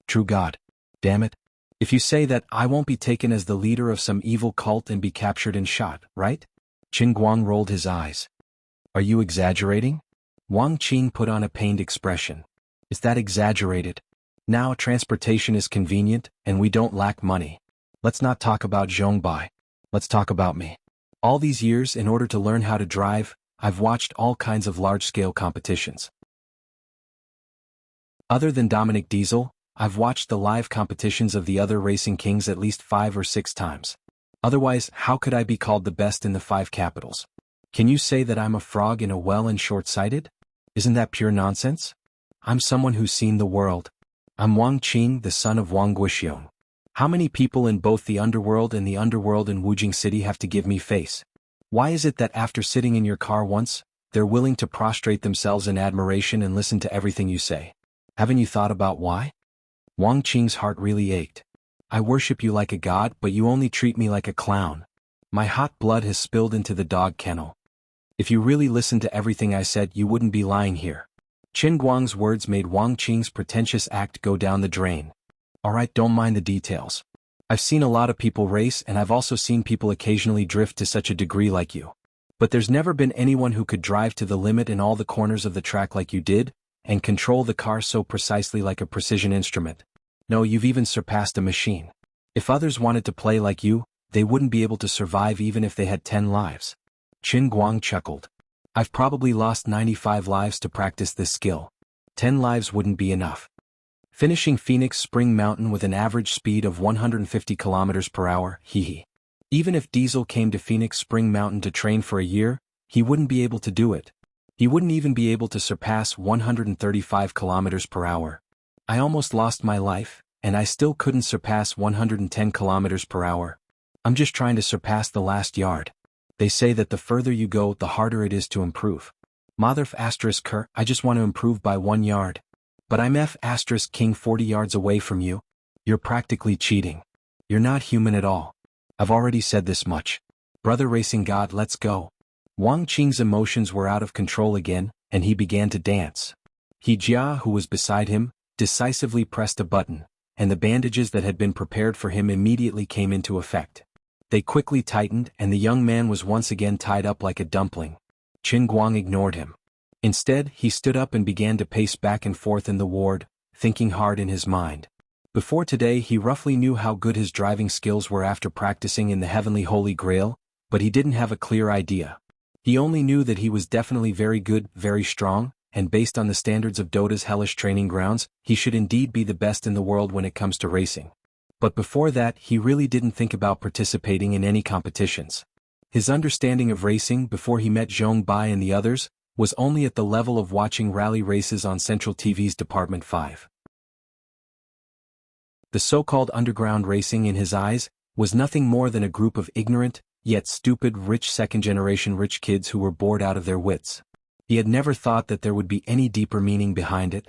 True god. Damn it. If you say that, I won't be taken as the leader of some evil cult and be captured and shot, right? Qin Guang rolled his eyes. Are you exaggerating? Wang Qing put on a pained expression. Is that exaggerated? Now transportation is convenient, and we don't lack money. Let's not talk about Zhongbai. Let's talk about me. All these years, in order to learn how to drive, I've watched all kinds of large-scale competitions. Other than Dominic Diesel, I've watched the live competitions of the other racing kings at least 5 or 6 times. Otherwise, how could I be called the best in the 5 capitals? Can you say that I'm a frog in a well and short-sighted? Isn't that pure nonsense? I'm someone who's seen the world. I'm Wang Qing, the son of Wang Guoxiong. How many people in both the underworld and the underworld in Wujing City have to give me face? Why is it that after sitting in your car once, they're willing to prostrate themselves in admiration and listen to everything you say? Haven't you thought about why? Wang Qing's heart really ached. I worship you like a god, but you only treat me like a clown. My hot blood has spilled into the dog kennel. If you really listened to everything I said, you wouldn't be lying here. Qin Guang's words made Wang Qing's pretentious act go down the drain. Alright, don't mind the details. I've seen a lot of people race, and I've also seen people occasionally drift to such a degree like you. But there's never been anyone who could drive to the limit in all the corners of the track like you did, and control the car so precisely like a precision instrument. No, you've even surpassed a machine. If others wanted to play like you, they wouldn't be able to survive even if they had 10 lives. Qin Guang chuckled. I've probably lost 95 lives to practice this skill. 10 lives wouldn't be enough. Finishing Phoenix Spring Mountain with an average speed of 150 kilometers per hour, hee. Even if Diesel came to Phoenix Spring Mountain to train for a year, he wouldn't be able to do it. He wouldn't even be able to surpass 135 kilometers per hour. I almost lost my life, and I still couldn't surpass 110 kilometers per hour. I'm just trying to surpass the last yard. They say that the further you go, the harder it is to improve. Motherf asterisk Ker, I just want to improve by 1 yard. But I'm F asterisk King 40 yards away from you. You're practically cheating. You're not human at all. I've already said this much. Brother Racing God, let's go. Wang Qing's emotions were out of control again, and he began to dance. He Jia, who was beside him, decisively pressed a button, and the bandages that had been prepared for him immediately came into effect. They quickly tightened, and the young man was once again tied up like a dumpling. Qin Guang ignored him. Instead, he stood up and began to pace back and forth in the ward, thinking hard in his mind. Before today, he roughly knew how good his driving skills were after practicing in the Heavenly Holy Grail, but he didn't have a clear idea. He only knew that he was definitely very good, very strong, and based on the standards of Dota's hellish training grounds, he should indeed be the best in the world when it comes to racing. But before that, he really didn't think about participating in any competitions. His understanding of racing before he met Zhong Bai and the others was only at the level of watching rally races on Central TV's Department 5. The so-called underground racing in his eyes was nothing more than a group of ignorant, yet stupid rich second-generation rich kids who were bored out of their wits. He had never thought that there would be any deeper meaning behind it.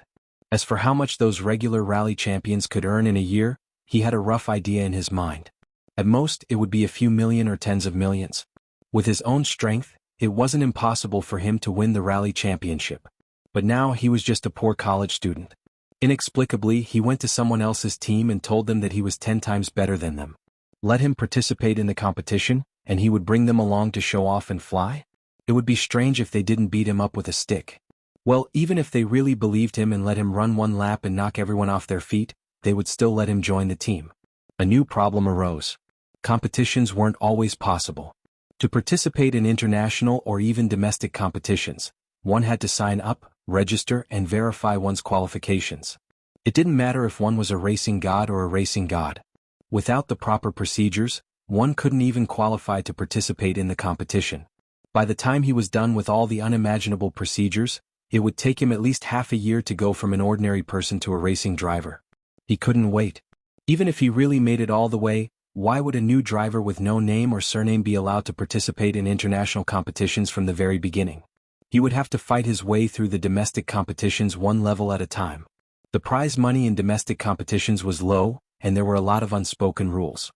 As for how much those regular rally champions could earn in a year, he had a rough idea in his mind. At most, it would be a few million or tens of millions. With his own strength, it wasn't impossible for him to win the rally championship. But now he was just a poor college student. Inexplicably, he went to someone else's team and told them that he was 10 times better than them. Let him participate in the competition, and he would bring them along to show off and fly? It would be strange if they didn't beat him up with a stick. Well, even if they really believed him and let him run one lap and knock everyone off their feet, they would still let him join the team. A new problem arose. Competitions weren't always possible. To participate in international or even domestic competitions, one had to sign up, register, and verify one's qualifications. It didn't matter if one was a racing god or a racing god. Without the proper procedures, one couldn't even qualify to participate in the competition. By the time he was done with all the unimaginable procedures, it would take him at least half a year to go from an ordinary person to a racing driver. He couldn't wait. Even if he really made it all the way, why would a new driver with no name or surname be allowed to participate in international competitions from the very beginning? He would have to fight his way through the domestic competitions one level at a time. The prize money in domestic competitions was low, and there were a lot of unspoken rules.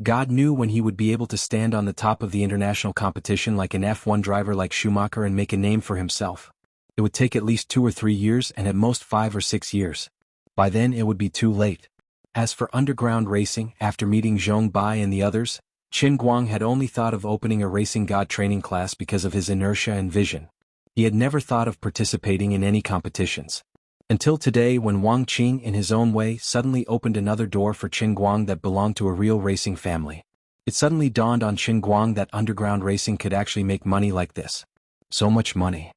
God knew when he would be able to stand on the top of the international competition like an F1 driver like Schumacher and make a name for himself. It would take at least 2 or 3 years and at most 5 or 6 years. By then it would be too late. As for underground racing, after meeting Zhong Bai and the others, Qin Guang had only thought of opening a racing god training class because of his inertia and vision. He had never thought of participating in any competitions. Until today, when Wang Qing in his own way suddenly opened another door for Qin Guang that belonged to a real racing family. It suddenly dawned on Qin Guang that underground racing could actually make money like this. So much money.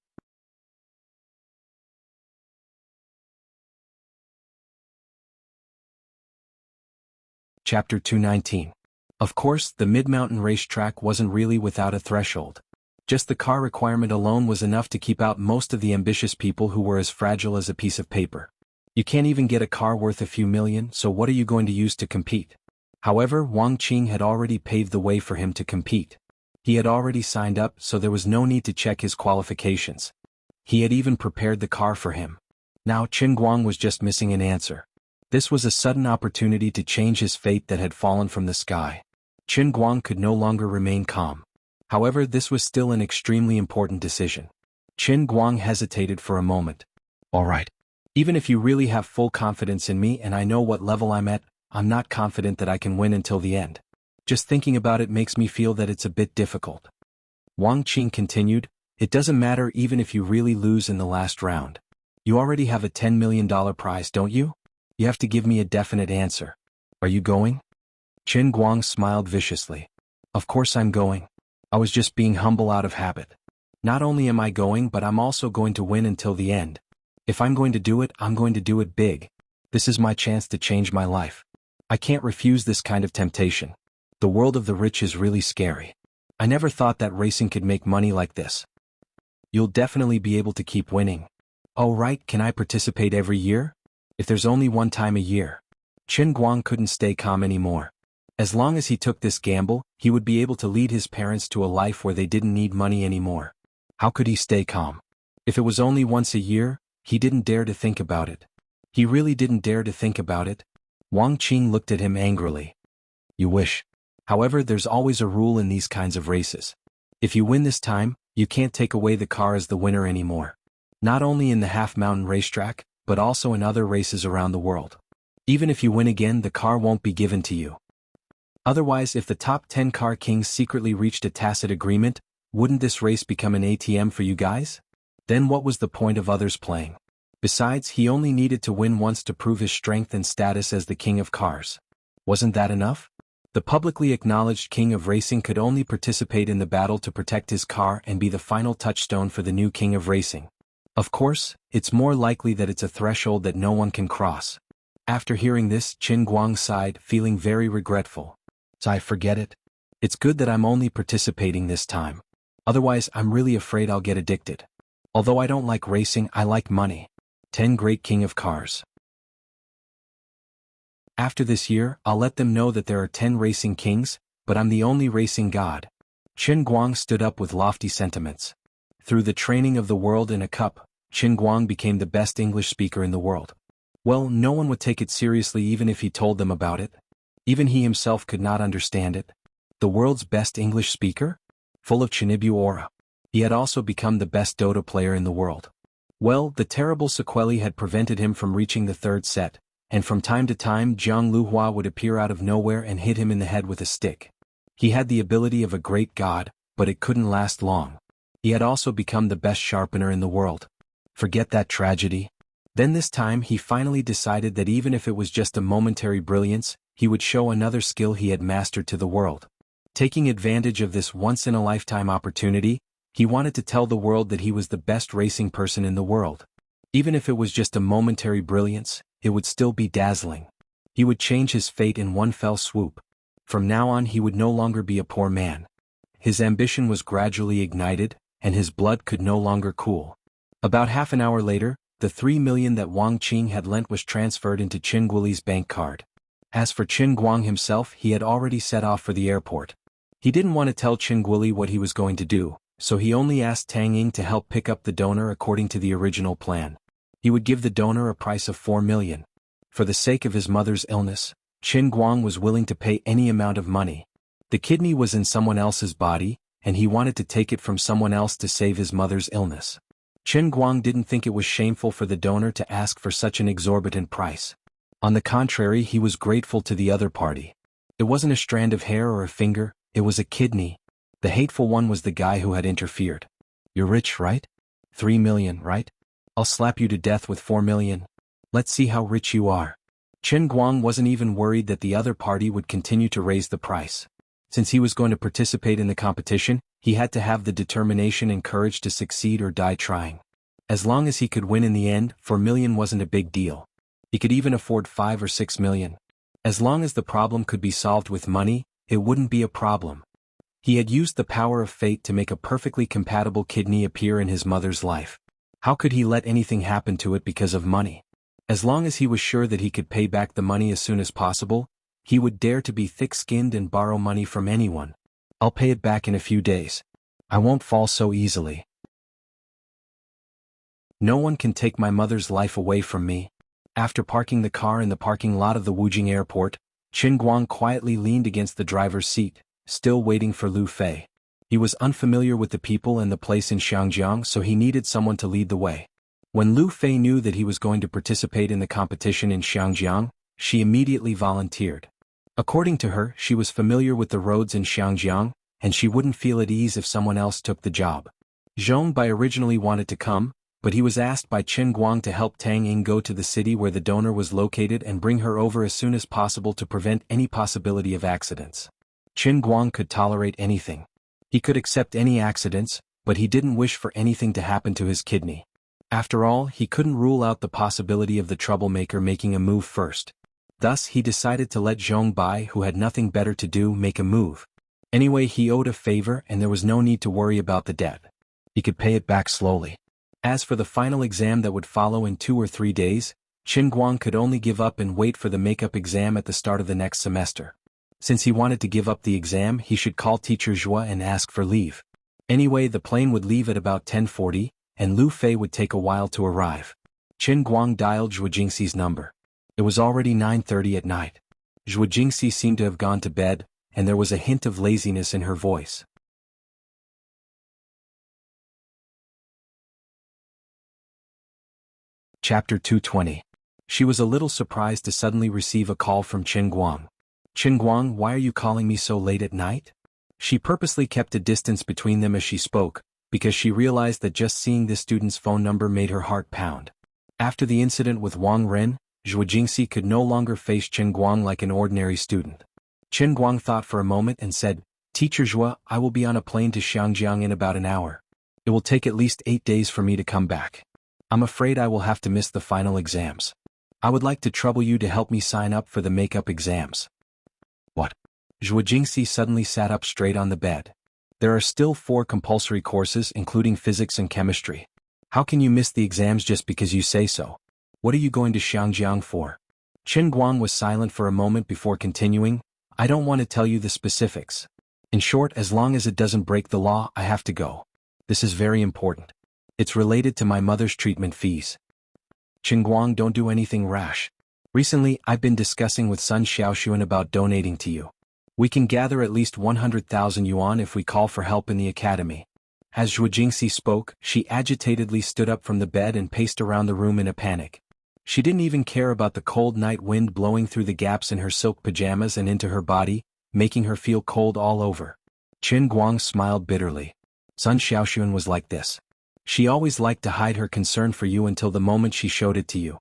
Chapter 219. Of course, the mid-mountain racetrack wasn't really without a threshold. Just the car requirement alone was enough to keep out most of the ambitious people who were as fragile as a piece of paper. You can't even get a car worth a few million, so what are you going to use to compete? However, Wang Qing had already paved the way for him to compete. He had already signed up, so there was no need to check his qualifications. He had even prepared the car for him. Now Qin Guang was just missing an answer. This was a sudden opportunity to change his fate that had fallen from the sky. Qin Guang could no longer remain calm. However, this was still an extremely important decision. Qin Guang hesitated for a moment. All right. Even if you really have full confidence in me and I know what level I'm at, I'm not confident that I can win until the end. Just thinking about it makes me feel that it's a bit difficult. Wang Qing continued, it doesn't matter even if you really lose in the last round. You already have a $10 million prize, don't you? You have to give me a definite answer. Are you going? Qin Guang smiled viciously. Of course I'm going. I was just being humble out of habit. Not only am I going, but I'm also going to win until the end. If I'm going to do it, I'm going to do it big. This is my chance to change my life. I can't refuse this kind of temptation. The world of the rich is really scary. I never thought that racing could make money like this. You'll definitely be able to keep winning. Oh right, can I participate every year? If there's only one time a year. Qin Guang couldn't stay calm anymore. As long as he took this gamble, he would be able to lead his parents to a life where they didn't need money anymore. How could he stay calm? If it was only once a year, he didn't dare to think about it. He really didn't dare to think about it. Wang Qing looked at him angrily. You wish. However, there's always a rule in these kinds of races. If you win this time, you can't take away the car as the winner anymore. Not only in the half-mountain racetrack, but also in other races around the world. Even if you win again, the car won't be given to you. Otherwise, if the top 10 car kings secretly reached a tacit agreement, wouldn't this race become an ATM for you guys? Then what was the point of others playing? Besides, he only needed to win once to prove his strength and status as the king of cars. Wasn't that enough? The publicly acknowledged king of racing could only participate in the battle to protect his car and be the final touchstone for the new king of racing. Of course, it's more likely that it's a threshold that no one can cross. After hearing this, Qin Guang sighed, feeling very regretful. So I forget it. It's good that I'm only participating this time. Otherwise, I'm really afraid I'll get addicted. Although I don't like racing, I like money. 10 Great King of Cars. After this year, I'll let them know that there are 10 racing kings, but I'm the only racing god. Qin Guang stood up with lofty sentiments. Through the training of the world in a cup, Qin Guang became the best English speaker in the world. Well, no one would take it seriously even if he told them about it. Even he himself could not understand it. The world's best English speaker? Full of Chinibu aura. He had also become the best Dota player in the world. Well, the terrible sequelae had prevented him from reaching the third set, and from time to time Jiang Luhua would appear out of nowhere and hit him in the head with a stick. He had the ability of a great god, but it couldn't last long. He had also become the best sharpener in the world. Forget that tragedy. Then this time he finally decided that even if it was just a momentary brilliance, he would show another skill he had mastered to the world. Taking advantage of this once-in-a-lifetime opportunity, he wanted to tell the world that he was the best racing person in the world. Even if it was just a momentary brilliance, it would still be dazzling. He would change his fate in one fell swoop. From now on he would no longer be a poor man. His ambition was gradually ignited, and his blood could no longer cool. About half an hour later, the 3 million that Wang Qing had lent was transferred into Qin Guoli's bank card. As for Qin Guang himself, he had already set off for the airport. He didn't want to tell Qin Guoli what he was going to do, so he only asked Tang Ying to help pick up the donor according to the original plan. He would give the donor a price of 4 million. For the sake of his mother's illness, Qin Guang was willing to pay any amount of money. The kidney was in someone else's body, and he wanted to take it from someone else to save his mother's illness. Qin Guang didn't think it was shameful for the donor to ask for such an exorbitant price. On the contrary, he was grateful to the other party. It wasn't a strand of hair or a finger, it was a kidney. The hateful one was the guy who had interfered. You're rich, right? 3 million, right? I'll slap you to death with 4 million. Let's see how rich you are. Qin Guang wasn't even worried that the other party would continue to raise the price. Since he was going to participate in the competition, he had to have the determination and courage to succeed or die trying. As long as he could win in the end, 4 million wasn't a big deal. He could even afford 5 or 6 million. As long as the problem could be solved with money, it wouldn't be a problem. He had used the power of fate to make a perfectly compatible kidney appear in his mother's life. How could he let anything happen to it because of money? As long as he was sure that he could pay back the money as soon as possible, he would dare to be thick-skinned and borrow money from anyone. I'll pay it back in a few days. I won't fall so easily. No one can take my mother's life away from me. After parking the car in the parking lot of the Wujing airport, Qin Guang quietly leaned against the driver's seat, still waiting for Lu Fei. He was unfamiliar with the people and the place in Xiangjiang, so he needed someone to lead the way. When Lu Fei knew that he was going to participate in the competition in Xiangjiang, she immediately volunteered. According to her, she was familiar with the roads in Xiangjiang, and she wouldn't feel at ease if someone else took the job. Zhong Bai originally wanted to come, but he was asked by Qin Guang to help Tang Ying go to the city where the donor was located and bring her over as soon as possible to prevent any possibility of accidents. Qin Guang could tolerate anything. He could accept any accidents, but he didn't wish for anything to happen to his kidney. After all, he couldn't rule out the possibility of the troublemaker making a move first. Thus, he decided to let Zhong Bai, who had nothing better to do, make a move. Anyway, he owed a favor and there was no need to worry about the debt. He could pay it back slowly. As for the final exam that would follow in 2 or 3 days, Qin Guang could only give up and wait for the makeup exam at the start of the next semester. Since he wanted to give up the exam, he should call teacher Zhua and ask for leave. Anyway, the plane would leave at about 10:40, and Lu Fei would take a while to arrive. Qin Guang dialed Zhua Jingxi's number. It was already 9:30 at night. Zhua Jingxi seemed to have gone to bed, and there was a hint of laziness in her voice. Chapter 220. She was a little surprised to suddenly receive a call from Qin Guang. Qin Guang, why are you calling me so late at night? She purposely kept a distance between them as she spoke, because she realized that just seeing this student's phone number made her heart pound. After the incident with Wang Ren, Zhua Jingxi could no longer face Qin Guang like an ordinary student. Qin Guang thought for a moment and said, Teacher Zhua, I will be on a plane to Xiangjiang in about an hour. It will take at least 8 days for me to come back. I'm afraid I will have to miss the final exams. I would like to trouble you to help me sign up for the makeup exams. What? Zhua Jingxi suddenly sat up straight on the bed. There are still 4 compulsory courses including physics and chemistry. How can you miss the exams just because you say so? What are you going to Xiangjiang for? Qin Guang was silent for a moment before continuing, I don't want to tell you the specifics. In short, as long as it doesn't break the law, I have to go. This is very important. It's related to my mother's treatment fees. Qin Guang, don't do anything rash. Recently, I've been discussing with Sun Xiaoxuan about donating to you. We can gather at least 100,000 yuan if we call for help in the academy. As Zhua Jingxi spoke, she agitatedly stood up from the bed and paced around the room in a panic. She didn't even care about the cold night wind blowing through the gaps in her silk pajamas and into her body, making her feel cold all over. Qin Guang smiled bitterly. Sun Xiaoxuan was like this. She always liked to hide her concern for you until the moment she showed it to you.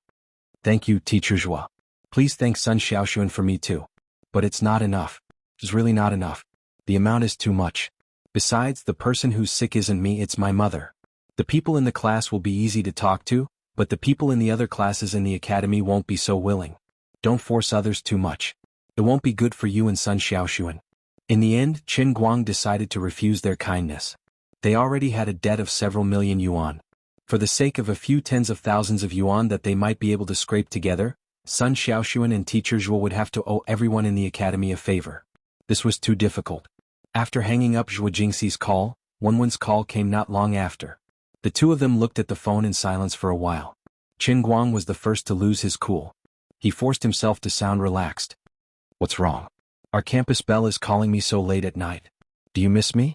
Thank you, Teacher Zhua. Please thank Sun Xiaoxuan for me too. But it's not enough. It's really not enough. The amount is too much. Besides, the person who's sick isn't me, it's my mother. The people in the class will be easy to talk to, but the people in the other classes in the academy won't be so willing. Don't force others too much. It won't be good for you and Sun Xiaoxuan. In the end, Qin Guang decided to refuse their kindness. They already had a debt of several million yuan. For the sake of a few tens of thousands of yuan that they might be able to scrape together, Sun Xiaoxuan and Teacher Zhuo would have to owe everyone in the academy a favor. This was too difficult. After hanging up Zhuo Jingxi's call, Wenwen's call came not long after. The two of them looked at the phone in silence for a while. Qin Guang was the first to lose his cool. He forced himself to sound relaxed. What's wrong? Our campus bell is calling me so late at night. Do you miss me?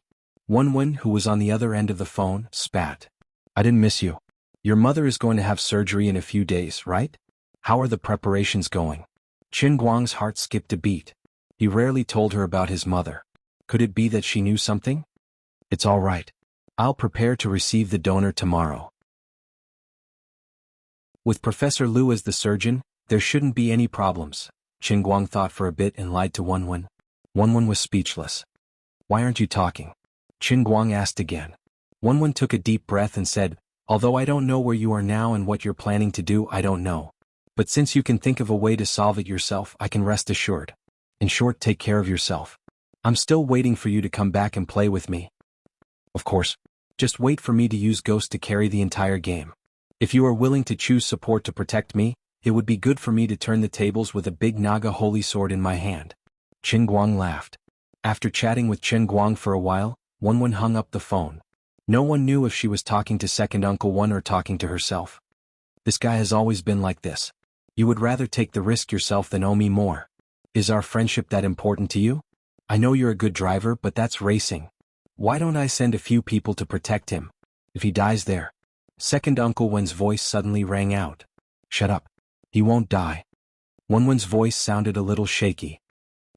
Wenwen, who was on the other end of the phone, spat. I didn't miss you. Your mother is going to have surgery in a few days, right? How are the preparations going? Qin Guang's heart skipped a beat. He rarely told her about his mother. Could it be that she knew something? It's all right. I'll prepare to receive the donor tomorrow. With Professor Liu as the surgeon, there shouldn't be any problems. Qin Guang thought for a bit and lied to Wenwen. Wenwen was speechless. Why aren't you talking? Qin Guang asked again. Wenwen took a deep breath and said, although I don't know where you are now and what you're planning to do, I don't know. But since you can think of a way to solve it yourself, I can rest assured. In short, take care of yourself. I'm still waiting for you to come back and play with me. Of course. Just wait for me to use Ghost to carry the entire game. If you are willing to choose support to protect me, it would be good for me to turn the tables with a big Naga holy sword in my hand. Qin Guang laughed. After chatting with Qin Guang for a while, Wenwen hung up the phone. No one knew if she was talking to second Uncle Wen or talking to herself. This guy has always been like this. You would rather take the risk yourself than owe me more. Is our friendship that important to you? I know you're a good driver, but that's racing. Why don't I send a few people to protect him? If he dies there. Second Uncle Wen's voice suddenly rang out. Shut up. He won't die. Wenwen's voice sounded a little shaky.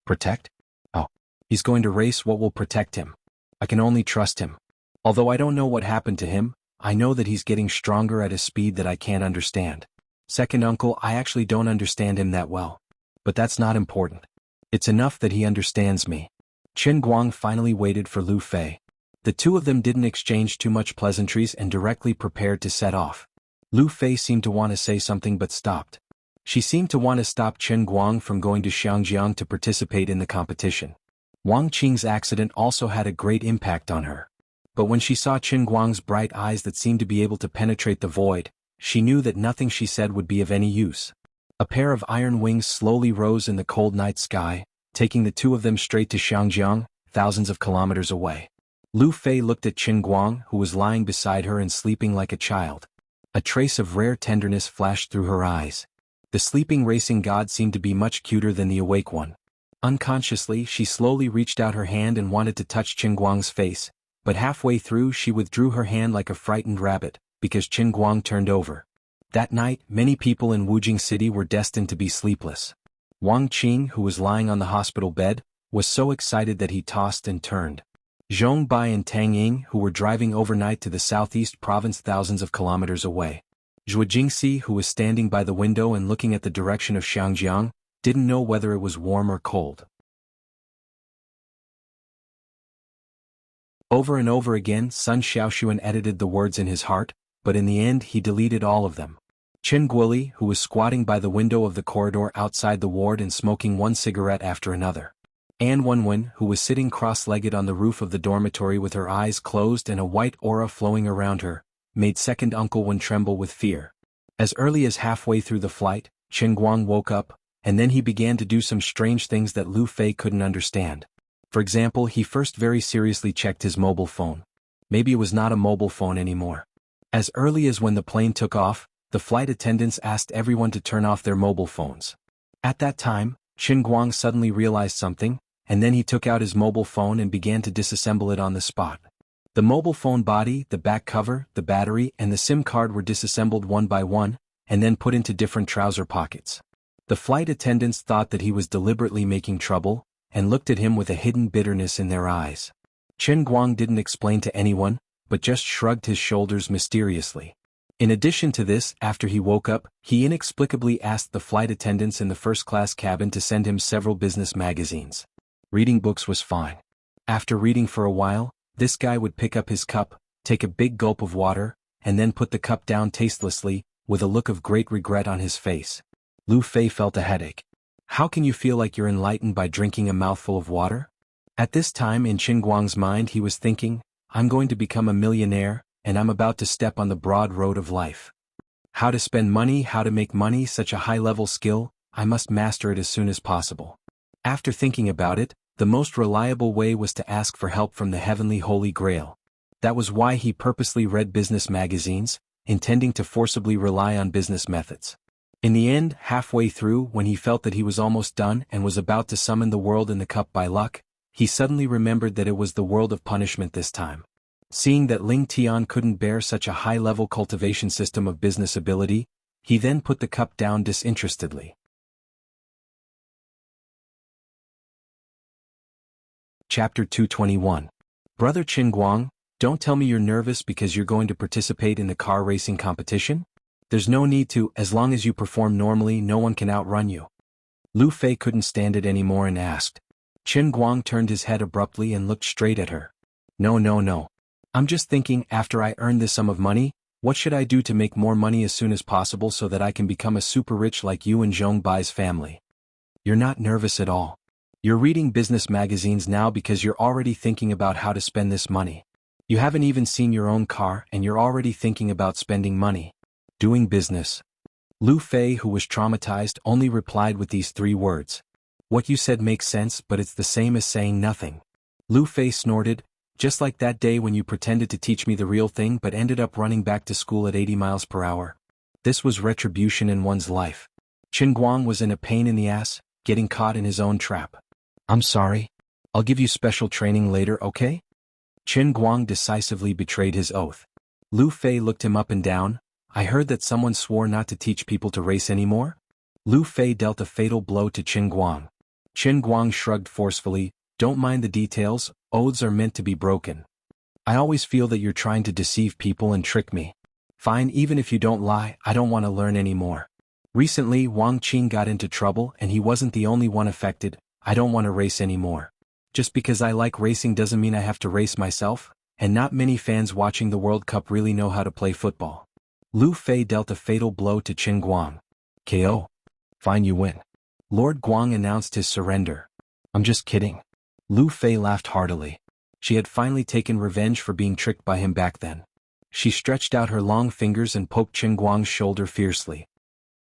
Protect? Oh. He's going to race. What will protect him? I can only trust him. Although I don't know what happened to him, I know that he's getting stronger at a speed that I can't understand. Second Uncle, I actually don't understand him that well. But that's not important. It's enough that he understands me. Qin Guang finally waited for Lu Fei. The two of them didn't exchange too much pleasantries and directly prepared to set off. Lu Fei seemed to want to say something but stopped. She seemed to want to stop Qin Guang from going to Xiangjiang to participate in the competition. Wang Qing's accident also had a great impact on her. But when she saw Qin Guang's bright eyes that seemed to be able to penetrate the void, she knew that nothing she said would be of any use. A pair of iron wings slowly rose in the cold night sky, taking the two of them straight to Xiangjiang, thousands of kilometers away. Lu Fei looked at Qin Guang, who was lying beside her and sleeping like a child. A trace of rare tenderness flashed through her eyes. The sleeping racing god seemed to be much cuter than the awake one. Unconsciously, she slowly reached out her hand and wanted to touch Qin Guang's face, but halfway through she withdrew her hand like a frightened rabbit, because Qin Guang turned over. That night, many people in Wujing City were destined to be sleepless. Wang Qing, who was lying on the hospital bed, was so excited that he tossed and turned. Zhong Bai and Tang Ying, who were driving overnight to the southeast province thousands of kilometers away. Zhuo Jingxi, who was standing by the window and looking at the direction of Xiangjiang, didn't know whether it was warm or cold. Over and over again, Sun Xiaoxuan edited the words in his heart, but in the end he deleted all of them. Chen Guoli, who was squatting by the window of the corridor outside the ward and smoking one cigarette after another. An Wenwen, who was sitting cross-legged on the roof of the dormitory with her eyes closed and a white aura flowing around her, made second Uncle Wen tremble with fear. As early as halfway through the flight, Qin Guang woke up, and then he began to do some strange things that Lu Fei couldn't understand. For example, he first very seriously checked his mobile phone. Maybe it was not a mobile phone anymore. As early as when the plane took off, the flight attendants asked everyone to turn off their mobile phones. At that time, Qin Guang suddenly realized something, and then he took out his mobile phone and began to disassemble it on the spot. The mobile phone body, the back cover, the battery, and the SIM card were disassembled one by one, and then put into different trouser pockets. The flight attendants thought that he was deliberately making trouble, and looked at him with a hidden bitterness in their eyes. Qin Guang didn't explain to anyone, but just shrugged his shoulders mysteriously. In addition to this, after he woke up, he inexplicably asked the flight attendants in the first-class cabin to send him several business magazines. Reading books was fine. After reading for a while, this guy would pick up his cup, take a big gulp of water, and then put the cup down tastelessly, with a look of great regret on his face. Lu Fei felt a headache. How can you feel like you're enlightened by drinking a mouthful of water? At this time in Qin Guang's mind he was thinking, I'm going to become a millionaire, and I'm about to step on the broad road of life. How to spend money, how to make money, such a high-level skill, I must master it as soon as possible. After thinking about it, the most reliable way was to ask for help from the heavenly Holy Grail. That was why he purposely read business magazines, intending to forcibly rely on business methods. In the end, halfway through, when he felt that he was almost done and was about to summon the world in the cup by luck, he suddenly remembered that it was the world of punishment this time. Seeing that Ling Tian couldn't bear such a high-level cultivation system of business ability, he then put the cup down disinterestedly. Chapter 221. Brother Qin Guang, don't tell me you're nervous because you're going to participate in the car racing competition? There's no need to, as long as you perform normally no one can outrun you. Lu Fei couldn't stand it anymore and asked. Qin Guang turned his head abruptly and looked straight at her. No. I'm just thinking, after I earn this sum of money, what should I do to make more money as soon as possible so that I can become a super rich like you and Zhong Bai's family? You're not nervous at all. You're reading business magazines now because you're already thinking about how to spend this money. You haven't even seen your own car and you're already thinking about spending money. Doing business. Lu Fei, who was traumatized, only replied with these 3 words. What you said makes sense, but it's the same as saying nothing. Lu Fei snorted, just like that day when you pretended to teach me the real thing but ended up running back to school at 80 miles per hour. This was retribution in one's life. Qin Guang was in a pain in the ass, getting caught in his own trap. I'm sorry. I'll give you special training later, okay? Qin Guang decisively betrayed his oath. Lu Fei looked him up and down. I heard that someone swore not to teach people to race anymore? Lu Fei dealt a fatal blow to Qin Guang. Qin Guang shrugged forcefully. Don't mind the details, oaths are meant to be broken. I always feel that you're trying to deceive people and trick me. Fine, even if you don't lie, I don't want to learn anymore. Recently Wang Qing got into trouble and he wasn't the only one affected. I don't want to race anymore. Just because I like racing doesn't mean I have to race myself, and not many fans watching the World Cup really know how to play football. Lu Fei dealt a fatal blow to Qin Guang. KO. Fine, you win. Lord Guang announced his surrender. I'm just kidding. Lu Fei laughed heartily. She had finally taken revenge for being tricked by him back then. She stretched out her long fingers and poked Qin Guang's shoulder fiercely.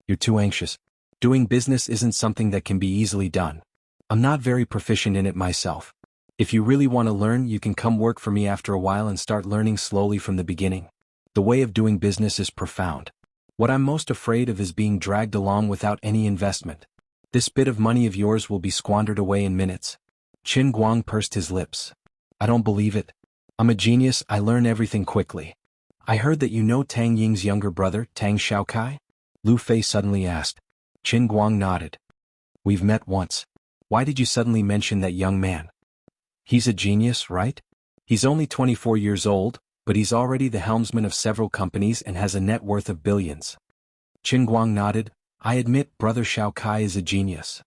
You're too anxious. Doing business isn't something that can be easily done. I'm not very proficient in it myself. If you really want to learn, you can come work for me after a while and start learning slowly from the beginning. The way of doing business is profound. What I'm most afraid of is being dragged along without any investment. This bit of money of yours will be squandered away in minutes. Qin Guang pursed his lips. I don't believe it. I'm a genius, I learn everything quickly. I heard that you know Tang Ying's younger brother, Tang Xiaokai? Lu Fei suddenly asked. Qin Guang nodded. We've met once. Why did you suddenly mention that young man? He's a genius, right? He's only 24 years old, but he's already the helmsman of several companies and has a net worth of billions. Qin Guang nodded. I admit Brother Xiaokai is a genius.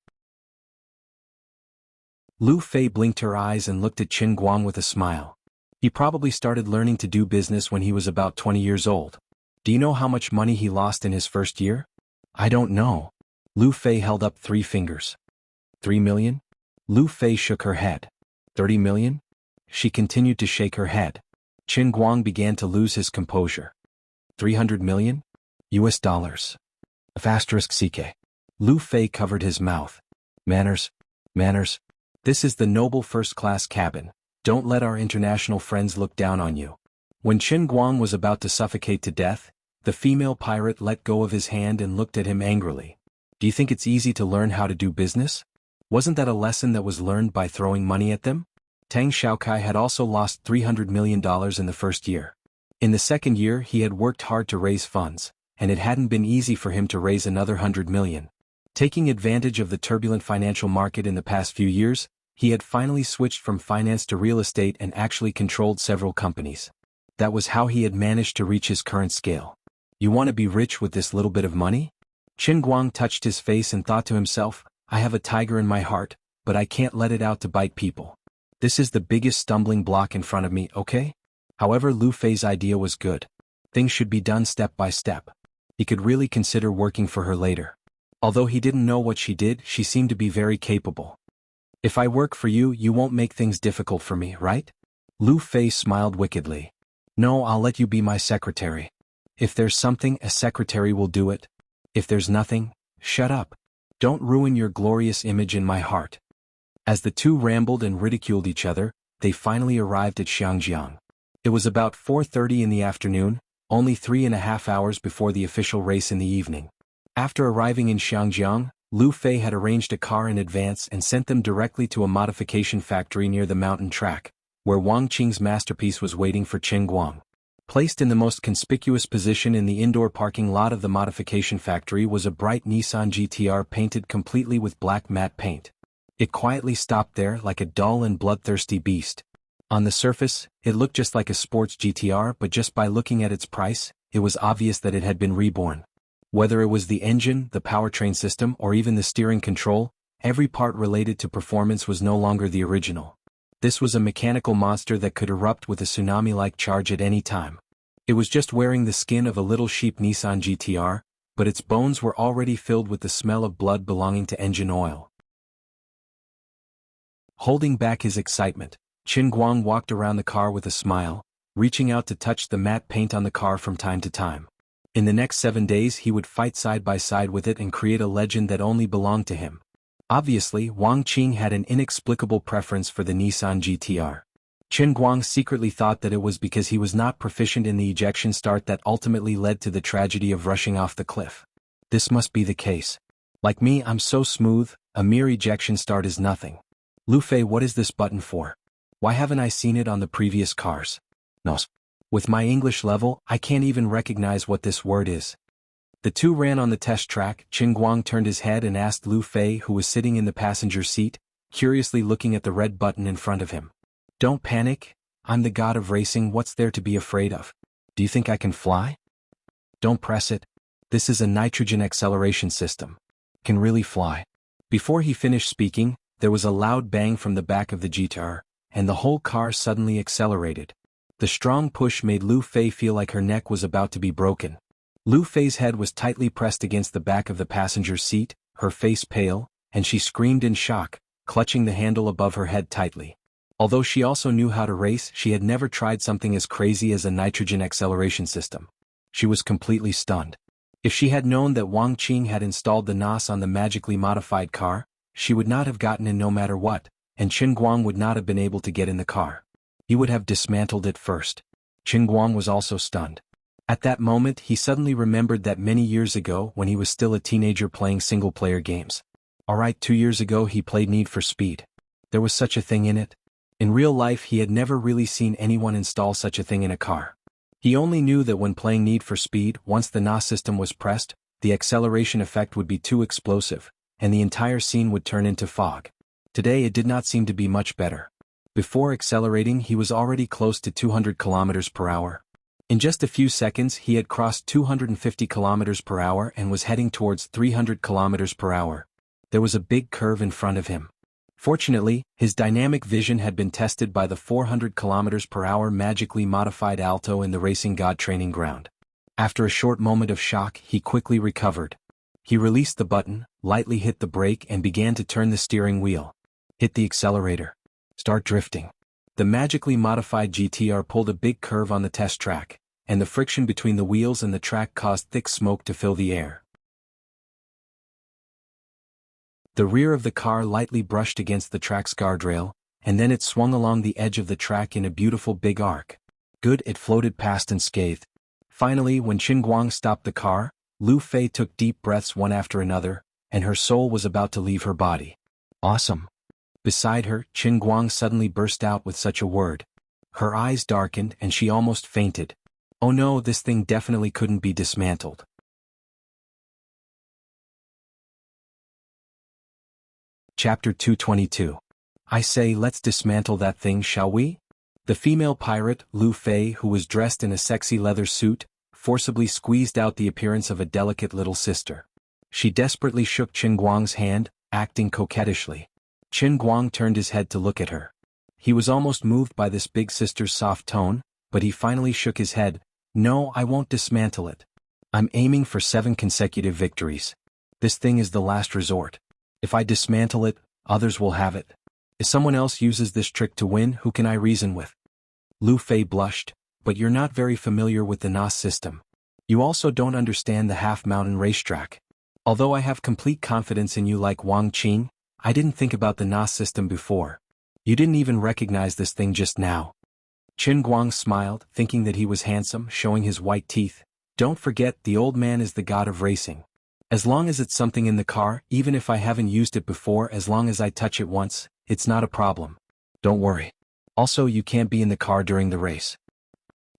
Lu Fei blinked her eyes and looked at Qin Guang with a smile. He probably started learning to do business when he was about 20 years old. Do you know how much money he lost in his first year? I don't know. Lu Fei held up 3 fingers. 3 million? Lu Fei shook her head. 30 million? She continued to shake her head. Qin Guang began to lose his composure. 300 million? US dollars. *CK. Lu Fei covered his mouth. Manners. This is the noble first-class cabin. Don't let our international friends look down on you. When Qin Guang was about to suffocate to death, the female pirate let go of his hand and looked at him angrily. Do you think it's easy to learn how to do business? Wasn't that a lesson that was learned by throwing money at them? Tang Xiaokai had also lost $300 million in the first year. In the second year he had worked hard to raise funds, and it hadn't been easy for him to raise another 100 million. Taking advantage of the turbulent financial market in the past few years, he had finally switched from finance to real estate and actually controlled several companies. That was how he had managed to reach his current scale. You want to be rich with this little bit of money? Qin Guang touched his face and thought to himself, I have a tiger in my heart, but I can't let it out to bite people. This is the biggest stumbling block in front of me, okay? However, Lu Fei's idea was good. Things should be done step by step. He could really consider working for her later. Although he didn't know what she did, she seemed to be very capable. If I work for you, you won't make things difficult for me, right? Lu Fei smiled wickedly. No, I'll let you be my secretary. If there's something, a secretary will do it. If there's nothing, shut up. Don't ruin your glorious image in my heart. As the two rambled and ridiculed each other, they finally arrived at Xiangjiang. It was about 4:30 in the afternoon, only 3.5 hours before the official race in the evening. After arriving in Xiangjiang, Lu Fei had arranged a car in advance and sent them directly to a modification factory near the mountain track, where Wang Qing's masterpiece was waiting for Qin Guang. Placed in the most conspicuous position in the indoor parking lot of the modification factory was a bright Nissan GTR painted completely with black matte paint. It quietly stopped there like a dull and bloodthirsty beast. On the surface, it looked just like a sports GTR, but just by looking at its price, it was obvious that it had been reborn. Whether it was the engine, the powertrain system, or even the steering control, every part related to performance was no longer the original. This was a mechanical monster that could erupt with a tsunami-like charge at any time. It was just wearing the skin of a little sheep Nissan GTR, but its bones were already filled with the smell of blood belonging to engine oil. Holding back his excitement, Qin Guang walked around the car with a smile, reaching out to touch the matte paint on the car from time to time. In the next 7 days he would fight side by side with it and create a legend that only belonged to him. Obviously, Wang Qing had an inexplicable preference for the Nissan GTR. Qin Guang secretly thought that it was because he was not proficient in the ejection start that ultimately led to the tragedy of rushing off the cliff. This must be the case. Like me, I'm so smooth, a mere ejection start is nothing. Lu Fei, what is this button for? Why haven't I seen it on the previous cars? No. With my English level, I can't even recognize what this word is. The two ran on the test track. Qin Guang turned his head and asked Lu Fei, who was sitting in the passenger seat, curiously looking at the red button in front of him. Don't panic, I'm the god of racing, what's there to be afraid of? Do you think I can fly? Don't press it. This is a nitrogen acceleration system. Can really fly. Before he finished speaking, there was a loud bang from the back of the GTR, and the whole car suddenly accelerated. The strong push made Lu Fei feel like her neck was about to be broken. Lu Fei's head was tightly pressed against the back of the passenger seat, her face pale, and she screamed in shock, clutching the handle above her head tightly. Although she also knew how to race, she had never tried something as crazy as a nitrogen acceleration system. She was completely stunned. If she had known that Wang Qing had installed the NOS on the magically modified car, she would not have gotten in no matter what, and Qin Guang would not have been able to get in the car. He would have dismantled it first. Qin Guang was also stunned. At that moment he suddenly remembered that many years ago when he was still a teenager playing single-player games. Alright, 2 years ago he played Need for Speed. There was such a thing in it. In real life he had never really seen anyone install such a thing in a car. He only knew that when playing Need for Speed, once the NOS system was pressed, the acceleration effect would be too explosive, and the entire scene would turn into fog. Today it did not seem to be much better. Before accelerating he was already close to 200 km per hour. In just a few seconds he had crossed 250 km per hour and was heading towards 300 km per hour. There was a big curve in front of him. Fortunately, his dynamic vision had been tested by the 400 km per hour magically modified Alto in the Racing God training ground. After a short moment of shock, he quickly recovered. He released the button, lightly hit the brake and began to turn the steering wheel. Hit the accelerator. Start drifting. The magically modified GTR pulled a big curve on the test track, and the friction between the wheels and the track caused thick smoke to fill the air. The rear of the car lightly brushed against the track's guardrail, and then it swung along the edge of the track in a beautiful big arc. Good, it floated past unscathed. Finally, when Qin Guang stopped the car, Lu Fei took deep breaths one after another, and her soul was about to leave her body. Awesome. Beside her, Qin Guang suddenly burst out with such a word. Her eyes darkened and she almost fainted. Oh no, this thing definitely couldn't be dismantled. Chapter 222. I say, let's dismantle that thing, shall we? The female pirate, Lu Fei, who was dressed in a sexy leather suit, forcibly squeezed out the appearance of a delicate little sister. She desperately shook Qin Guang's hand, acting coquettishly. Qin Guang turned his head to look at her. He was almost moved by this big sister's soft tone, but he finally shook his head. No, I won't dismantle it. I'm aiming for 7 consecutive victories. This thing is the last resort. If I dismantle it, others will have it. If someone else uses this trick to win, who can I reason with? Lu Fei blushed, but you're not very familiar with the NOS system. You also don't understand the half-mountain racetrack. Although I have complete confidence in you like Wang Qing, I didn't think about the NOS system before. You didn't even recognize this thing just now. Qin Guang smiled, thinking that he was handsome, showing his white teeth. Don't forget, the old man is the god of racing. As long as it's something in the car, even if I haven't used it before, as long as I touch it once, it's not a problem. Don't worry. Also, you can't be in the car during the race.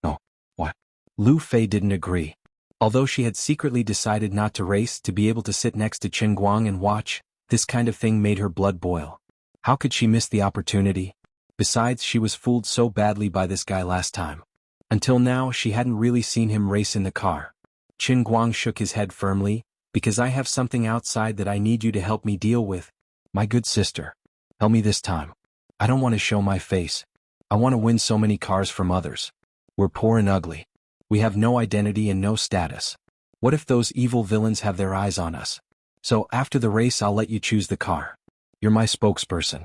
No. What? Lu Fei didn't agree. Although she had secretly decided not to race to be able to sit next to Qin Guang and watch, this kind of thing made her blood boil. How could she miss the opportunity? Besides, she was fooled so badly by this guy last time. Until now, she hadn't really seen him race in the car. Qin Guang shook his head firmly. Because I have something outside that I need you to help me deal with. My good sister. Help me this time. I don't want to show my face. I want to win so many cars from others. We're poor and ugly. We have no identity and no status. What if those evil villains have their eyes on us? So after the race I'll let you choose the car. You're my spokesperson.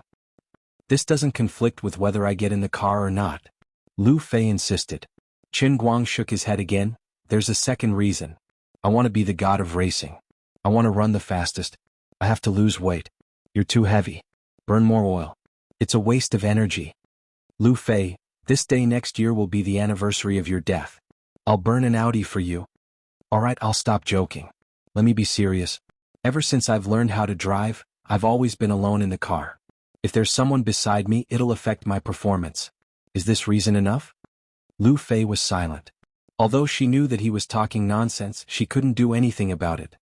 This doesn't conflict with whether I get in the car or not. Lu Fei insisted. Qin Guang shook his head again. There's a second reason. I want to be the god of racing. I want to run the fastest. I have to lose weight. You're too heavy. Burn more oil. It's a waste of energy. Lu Fei, this day next year will be the anniversary of your death. I'll burn an Audi for you. Alright, I'll stop joking. Let me be serious. Ever since I've learned how to drive, I've always been alone in the car. If there's someone beside me, it'll affect my performance. Is this reason enough? Lu Fei was silent. Although she knew that he was talking nonsense, she couldn't do anything about it.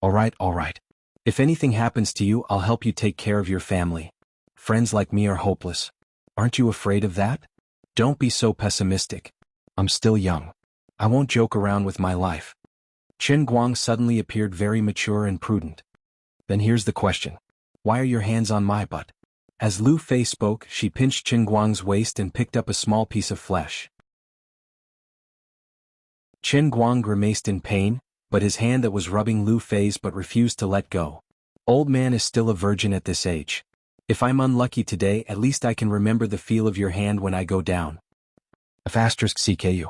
Alright. If anything happens to you, I'll help you take care of your family. Friends like me are hopeless. Aren't you afraid of that? Don't be so pessimistic. I'm still young. I won't joke around with my life. Qin Guang suddenly appeared very mature and prudent. Then here's the question. Why are your hands on my butt? As Lu Fei spoke, she pinched Qin Guang's waist and picked up a small piece of flesh. Qin Guang grimaced in pain, but his hand that was rubbing Lu Fei's but refused to let go. Old man is still a virgin at this age. If I'm unlucky today, at least I can remember the feel of your hand when I go down. *CKU.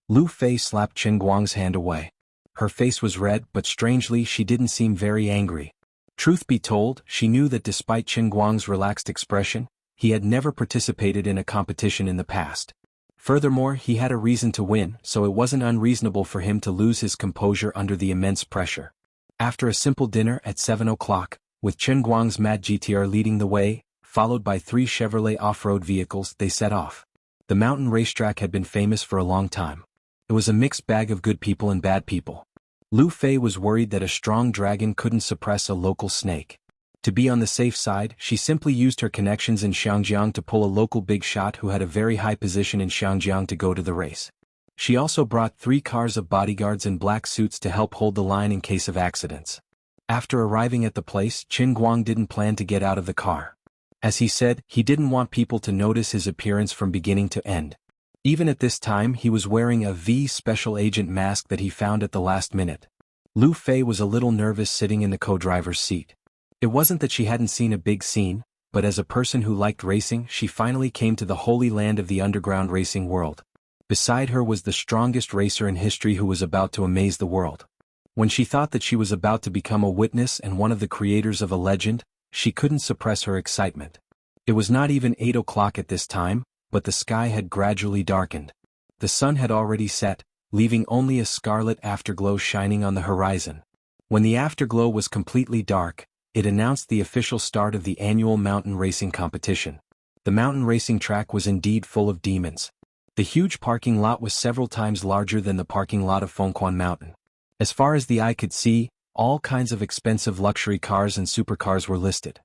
Lu Fei slapped Qin Guang's hand away. Her face was red, but strangely she didn't seem very angry. Truth be told, she knew that despite Qin Guang's relaxed expression, he had never participated in a competition in the past. Furthermore, he had a reason to win, so it wasn't unreasonable for him to lose his composure under the immense pressure. After a simple dinner at 7 o'clock, with Qin Guang's Mad GTR leading the way, followed by 3 Chevrolet off-road vehicles, they set off. The mountain racetrack had been famous for a long time. It was a mixed bag of good people and bad people. Lu Fei was worried that a strong dragon couldn't suppress a local snake. To be on the safe side, she simply used her connections in Xiangjiang to pull a local big shot who had a very high position in Xiangjiang to go to the race. She also brought 3 cars of bodyguards in black suits to help hold the line in case of accidents. After arriving at the place, Qin Guang didn't plan to get out of the car. As he said, he didn't want people to notice his appearance from beginning to end. Even at this time, he was wearing a V special agent mask that he found at the last minute. Lu Fei was a little nervous sitting in the co-driver's seat. It wasn't that she hadn't seen a big scene, but as a person who liked racing, she finally came to the holy land of the underground racing world. Beside her was the strongest racer in history who was about to amaze the world. When she thought that she was about to become a witness and one of the creators of a legend, she couldn't suppress her excitement. It was not even 8 o'clock at this time, but the sky had gradually darkened. The sun had already set, leaving only a scarlet afterglow shining on the horizon. When the afterglow was completely dark, it announced the official start of the annual mountain racing competition. The mountain racing track was indeed full of demons. The huge parking lot was several times larger than the parking lot of Fengquan Mountain. As far as the eye could see, all kinds of expensive luxury cars and supercars were listed.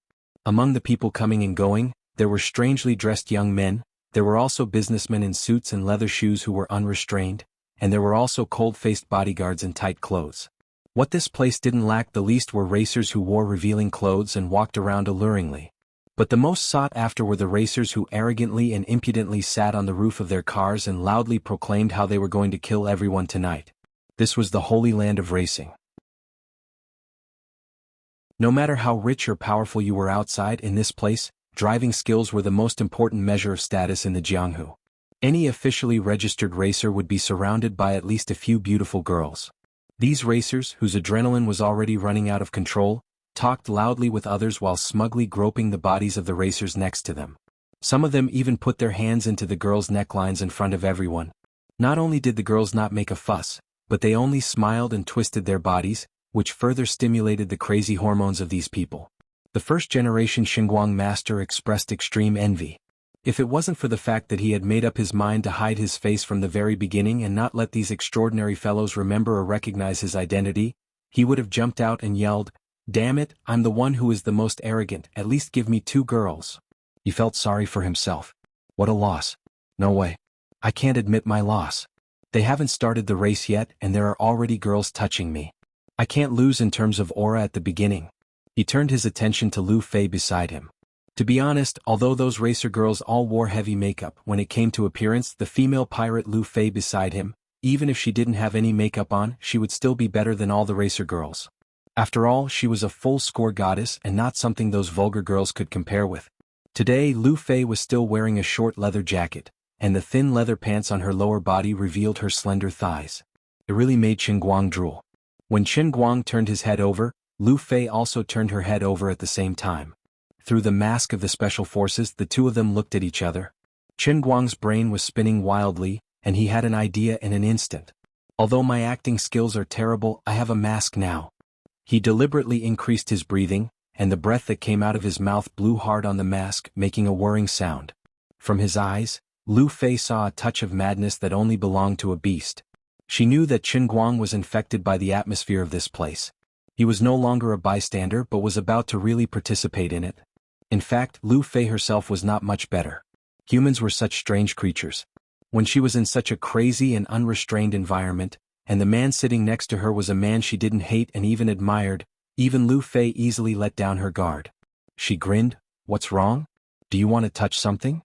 Among the people coming and going, there were strangely dressed young men, There were also businessmen in suits and leather shoes who were unrestrained, and there were also cold-faced bodyguards in tight clothes. What this place didn't lack the least were racers who wore revealing clothes and walked around alluringly. But the most sought after were the racers who arrogantly and impudently sat on the roof of their cars and loudly proclaimed how they were going to kill everyone tonight. This was the holy land of racing. No matter how rich or powerful you were outside in this place, driving skills were the most important measure of status in the Jianghu. Any officially registered racer would be surrounded by at least a few beautiful girls. These racers, whose adrenaline was already running out of control, talked loudly with others while smugly groping the bodies of the racers next to them. Some of them even put their hands into the girls' necklines in front of everyone. Not only did the girls not make a fuss, but they only smiled and twisted their bodies, which further stimulated the crazy hormones of these people. The first-generation Xinguang master expressed extreme envy. If it wasn't for the fact that he had made up his mind to hide his face from the very beginning and not let these extraordinary fellows remember or recognize his identity, he would have jumped out and yelled, "Damn it, I'm the one who is the most arrogant, at least give me 2 girls." He felt sorry for himself. What a loss. No way. I can't admit my loss. They haven't started the race yet and there are already girls touching me. I can't lose in terms of aura at the beginning. He turned his attention to Lu Fei beside him. To be honest, although those racer girls all wore heavy makeup, when it came to appearance, the female pirate Lu Fei beside him, even if she didn't have any makeup on, she would still be better than all the racer girls. After all, she was a full-score goddess and not something those vulgar girls could compare with. Today, Lu Fei was still wearing a short leather jacket, and the thin leather pants on her lower body revealed her slender thighs. It really made Qin Guang drool. When Qin Guang turned his head over, Lu Fei also turned her head over at the same time. Through the mask of the special forces, the two of them looked at each other. Qin Guang's brain was spinning wildly, and he had an idea in an instant. Although my acting skills are terrible, I have a mask now. He deliberately increased his breathing, and the breath that came out of his mouth blew hard on the mask, making a whirring sound. From his eyes, Lu Fei saw a touch of madness that only belonged to a beast. She knew that Qin Guang was infected by the atmosphere of this place. He was no longer a bystander but was about to really participate in it. In fact, Lu Fei herself was not much better. Humans were such strange creatures. When she was in such a crazy and unrestrained environment, and the man sitting next to her was a man she didn't hate and even admired, even Lu Fei easily let down her guard. She grinned. "What's wrong? Do you want to touch something?"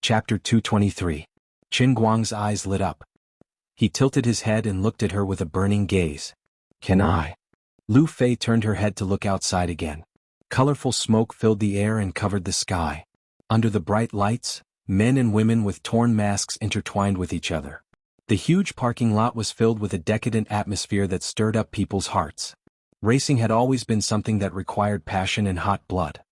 Chapter 223. Qin Guang's eyes lit up. He tilted his head and looked at her with a burning gaze. "Can I?" Lu Fei turned her head to look outside again. Colorful smoke filled the air and covered the sky. Under the bright lights, men and women with torn masks intertwined with each other. The huge parking lot was filled with a decadent atmosphere that stirred up people's hearts. Racing had always been something that required passion and hot blood.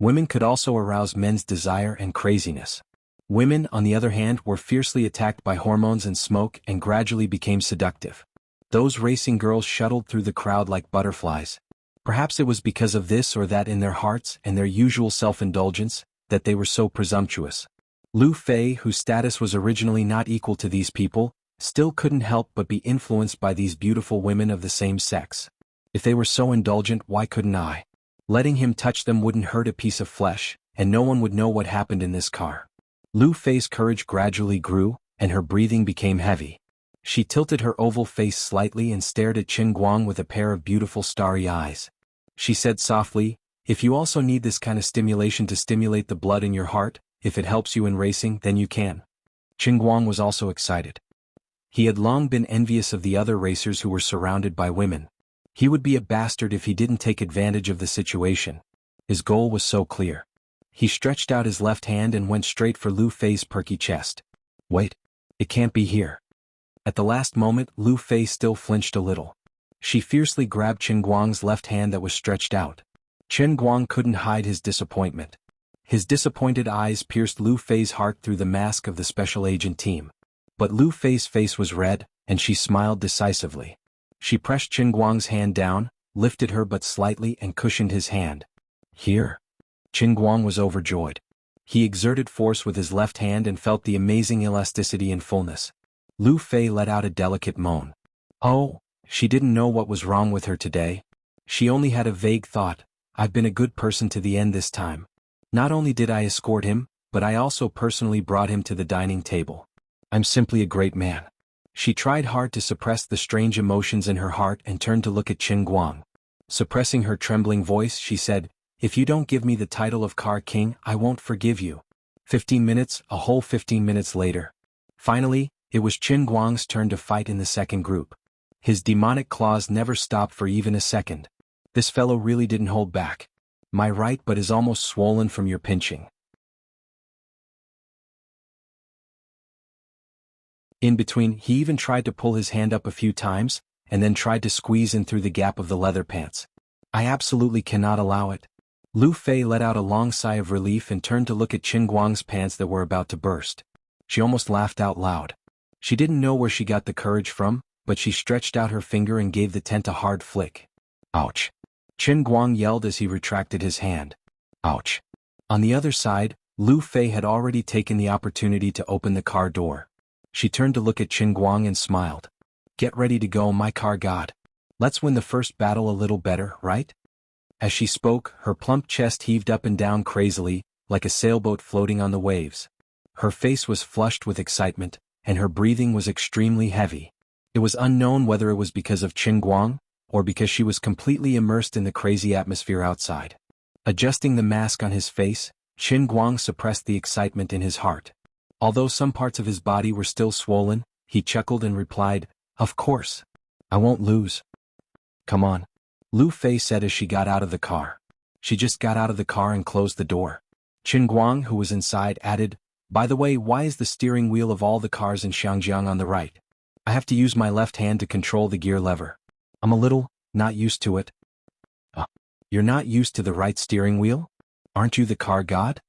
Women could also arouse men's desire and craziness. Women, on the other hand, were fiercely attacked by hormones and smoke and gradually became seductive. Those racing girls shuttled through the crowd like butterflies. Perhaps it was because of this or that in their hearts and their usual self-indulgence, that they were so presumptuous. Lu Fei, whose status was originally not equal to these people, still couldn't help but be influenced by these beautiful women of the same sex. If they were so indulgent, why couldn't I? Letting him touch them wouldn't hurt a piece of flesh, and no one would know what happened in this car. Lu Fei's courage gradually grew, and her breathing became heavy. She tilted her oval face slightly and stared at Qin Guang with a pair of beautiful starry eyes. She said softly, "If you also need this kind of stimulation to stimulate the blood in your heart, if it helps you in racing, then you can." Qin Guang was also excited. He had long been envious of the other racers who were surrounded by women. He would be a bastard if he didn't take advantage of the situation. His goal was so clear. He stretched out his left hand and went straight for Lu Fei's perky chest. "Wait. It can't be here." At the last moment, Lu Fei still flinched a little. She fiercely grabbed Qin Guang's left hand that was stretched out. Qin Guang couldn't hide his disappointment. His disappointed eyes pierced Lu Fei's heart through the mask of the special agent team. But Lu Fei's face was red, and she smiled decisively. She pressed Qin Guang's hand down, lifted her but slightly and cushioned his hand. "Here." Qin Guang was overjoyed. He exerted force with his left hand and felt the amazing elasticity and fullness. Lu Fei let out a delicate moan. Oh, she didn't know what was wrong with her today. She only had a vague thought, I've been a good person to the end this time. Not only did I escort him, but I also personally brought him to the dining table. I'm simply a great man. She tried hard to suppress the strange emotions in her heart and turned to look at Qin Guang. Suppressing her trembling voice, she said, "If you don't give me the title of Car King, I won't forgive you." 15 minutes, a whole 15 minutes later. Finally, it was Qin Guang's turn to fight in the second group. His demonic claws never stopped for even a second. This fellow really didn't hold back. My right butt is almost swollen from your pinching. In between, he even tried to pull his hand up a few times, and then tried to squeeze in through the gap of the leather pants. I absolutely cannot allow it. Lu Fei let out a long sigh of relief and turned to look at Qin Guang's pants that were about to burst. She almost laughed out loud. She didn't know where she got the courage from, but she stretched out her finger and gave the tent a hard flick. Ouch! Qin Guang yelled as he retracted his hand. Ouch! On the other side, Lu Fei had already taken the opportunity to open the car door. She turned to look at Qin Guang and smiled. Get ready to go, my car god. Let's win the first battle a little better, right? As she spoke, her plump chest heaved up and down crazily, like a sailboat floating on the waves. Her face was flushed with excitement, and her breathing was extremely heavy. It was unknown whether it was because of Qin Guang, or because she was completely immersed in the crazy atmosphere outside. Adjusting the mask on his face, Qin Guang suppressed the excitement in his heart. Although some parts of his body were still swollen, he chuckled and replied, "Of course. I won't lose. Come on," Lu Fei said as she got out of the car. She just got out of the car and closed the door. Qin Guang, who was inside, added, "By the way, why is the steering wheel of all the cars in Xiangjiang on the right? I have to use my left hand to control the gear lever. I'm a little, not used to it." You're not used to the right steering wheel? Aren't you the car god?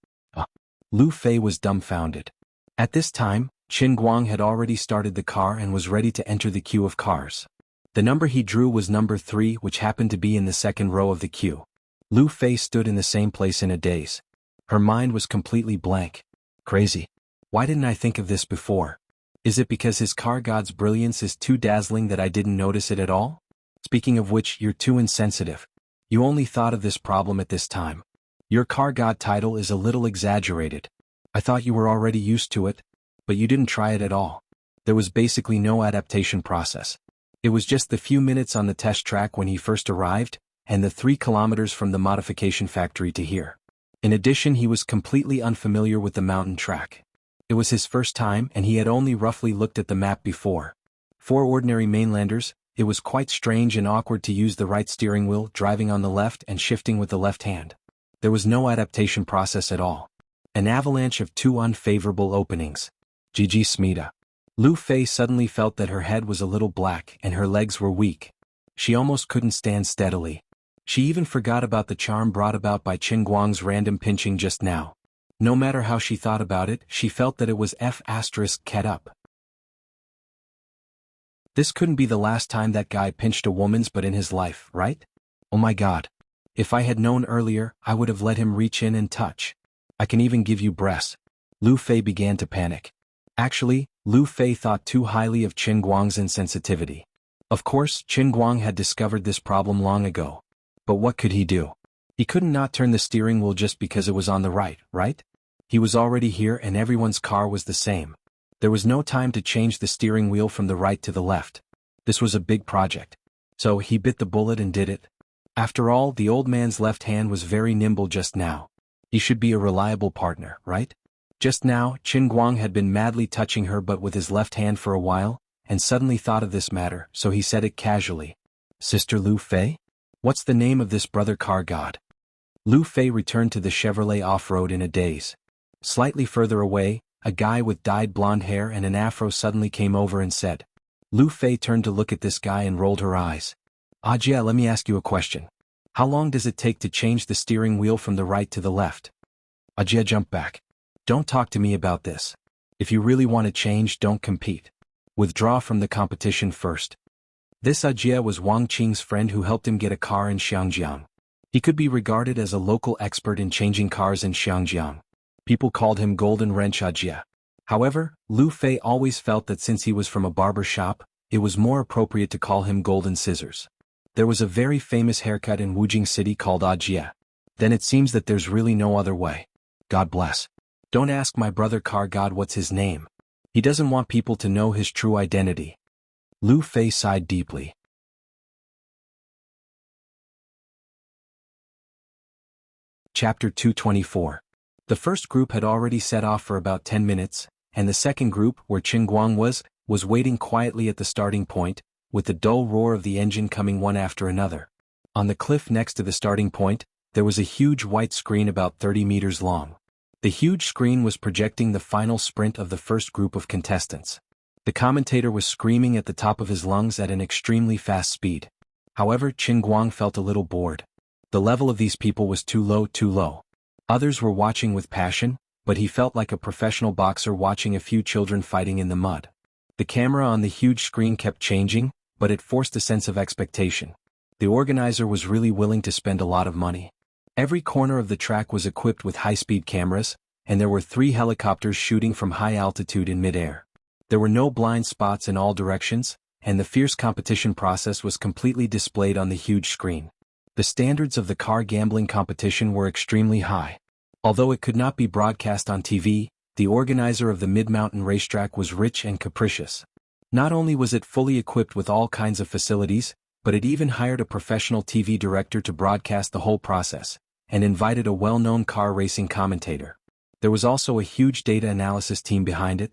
Lu Fei was dumbfounded. At this time, Qin Guang had already started the car and was ready to enter the queue of cars. The number he drew was number 3, which happened to be in the second row of the queue. Lu Fei stood in the same place in a daze. Her mind was completely blank. Crazy. Why didn't I think of this before? Is it because his car god's brilliance is too dazzling that I didn't notice it at all? Speaking of which, you're too insensitive. You only thought of this problem at this time. Your car god title is a little exaggerated. I thought you were already used to it, but you didn't try it at all. There was basically no adaptation process. It was just the few minutes on the test track when he first arrived, and the 3 kilometers from the modification factory to here. In addition, he was completely unfamiliar with the mountain track. It was his first time and he had only roughly looked at the map before. For ordinary mainlanders, it was quite strange and awkward to use the right steering wheel, driving on the left and shifting with the left hand. There was no adaptation process at all. An avalanche of 2 unfavorable openings. GG Smita. Lu Fei suddenly felt that her head was a little black and her legs were weak. She almost couldn't stand steadily. She even forgot about the charm brought about by Qin Guang's random pinching just now. No matter how she thought about it, she felt that it was F***ket up. This couldn't be the last time that guy pinched a woman's butt in his life, right? Oh my god. If I had known earlier, I would have let him reach in and touch. I can even give you breasts. Lu Fei began to panic. Actually, Lu Fei thought too highly of Qin Guang's insensitivity. Of course, Qin Guang had discovered this problem long ago. But what could he do? He couldn't not turn the steering wheel just because it was on the right? He was already here and everyone's car was the same. There was no time to change the steering wheel from the right to the left. This was a big project. So he bit the bullet and did it. After all, the old man's left hand was very nimble just now. He should be a reliable partner, right? Just now, Qin Guang had been madly touching her butt with his left hand for a while, and suddenly thought of this matter, so he said it casually. Sister Lu Fei? What's the name of this brother car god? Lu Fei returned to the Chevrolet off-road in a daze. Slightly further away, a guy with dyed blonde hair and an afro suddenly came over and said. Lu Fei turned to look at this guy and rolled her eyes. Ajia, let me ask you a question. How long does it take to change the steering wheel from the right to the left? Ajia jumped back. Don't talk to me about this. If you really want to change, don't compete. Withdraw from the competition first. This Ajia was Wang Qing's friend who helped him get a car in Xiangjiang. He could be regarded as a local expert in changing cars in Xiangjiang. People called him Golden Wrench Ajia. However, Lu Fei always felt that since he was from a barber shop, it was more appropriate to call him Golden Scissors. There was a very famous haircut in Wujing City called Ajia. Then it seems that there's really no other way. God bless. Don't ask my brother Car God what's his name. He doesn't want people to know his true identity. Lu Fei sighed deeply. Chapter 224. The first group had already set off for about 10 minutes, and the second group, where Qingguang was waiting quietly at the starting point, with the dull roar of the engine coming one after another. On the cliff next to the starting point, there was a huge white screen about 30 meters long. The huge screen was projecting the final sprint of the first group of contestants. The commentator was screaming at the top of his lungs at an extremely fast speed. However, Qingguang felt a little bored. The level of these people was too low. Others were watching with passion, but he felt like a professional boxer watching a few children fighting in the mud. The camera on the huge screen kept changing, but it forced a sense of expectation. The organizer was really willing to spend a lot of money. Every corner of the track was equipped with high-speed cameras, and there were 3 helicopters shooting from high altitude in mid-air. There were no blind spots in all directions, and the fierce competition process was completely displayed on the huge screen. The standards of the car gambling competition were extremely high. Although it could not be broadcast on TV, the organizer of the mid-mountain racetrack was rich and capricious. Not only was it fully equipped with all kinds of facilities, but it even hired a professional TV director to broadcast the whole process, and invited a well-known car racing commentator. There was also a huge data analysis team behind it.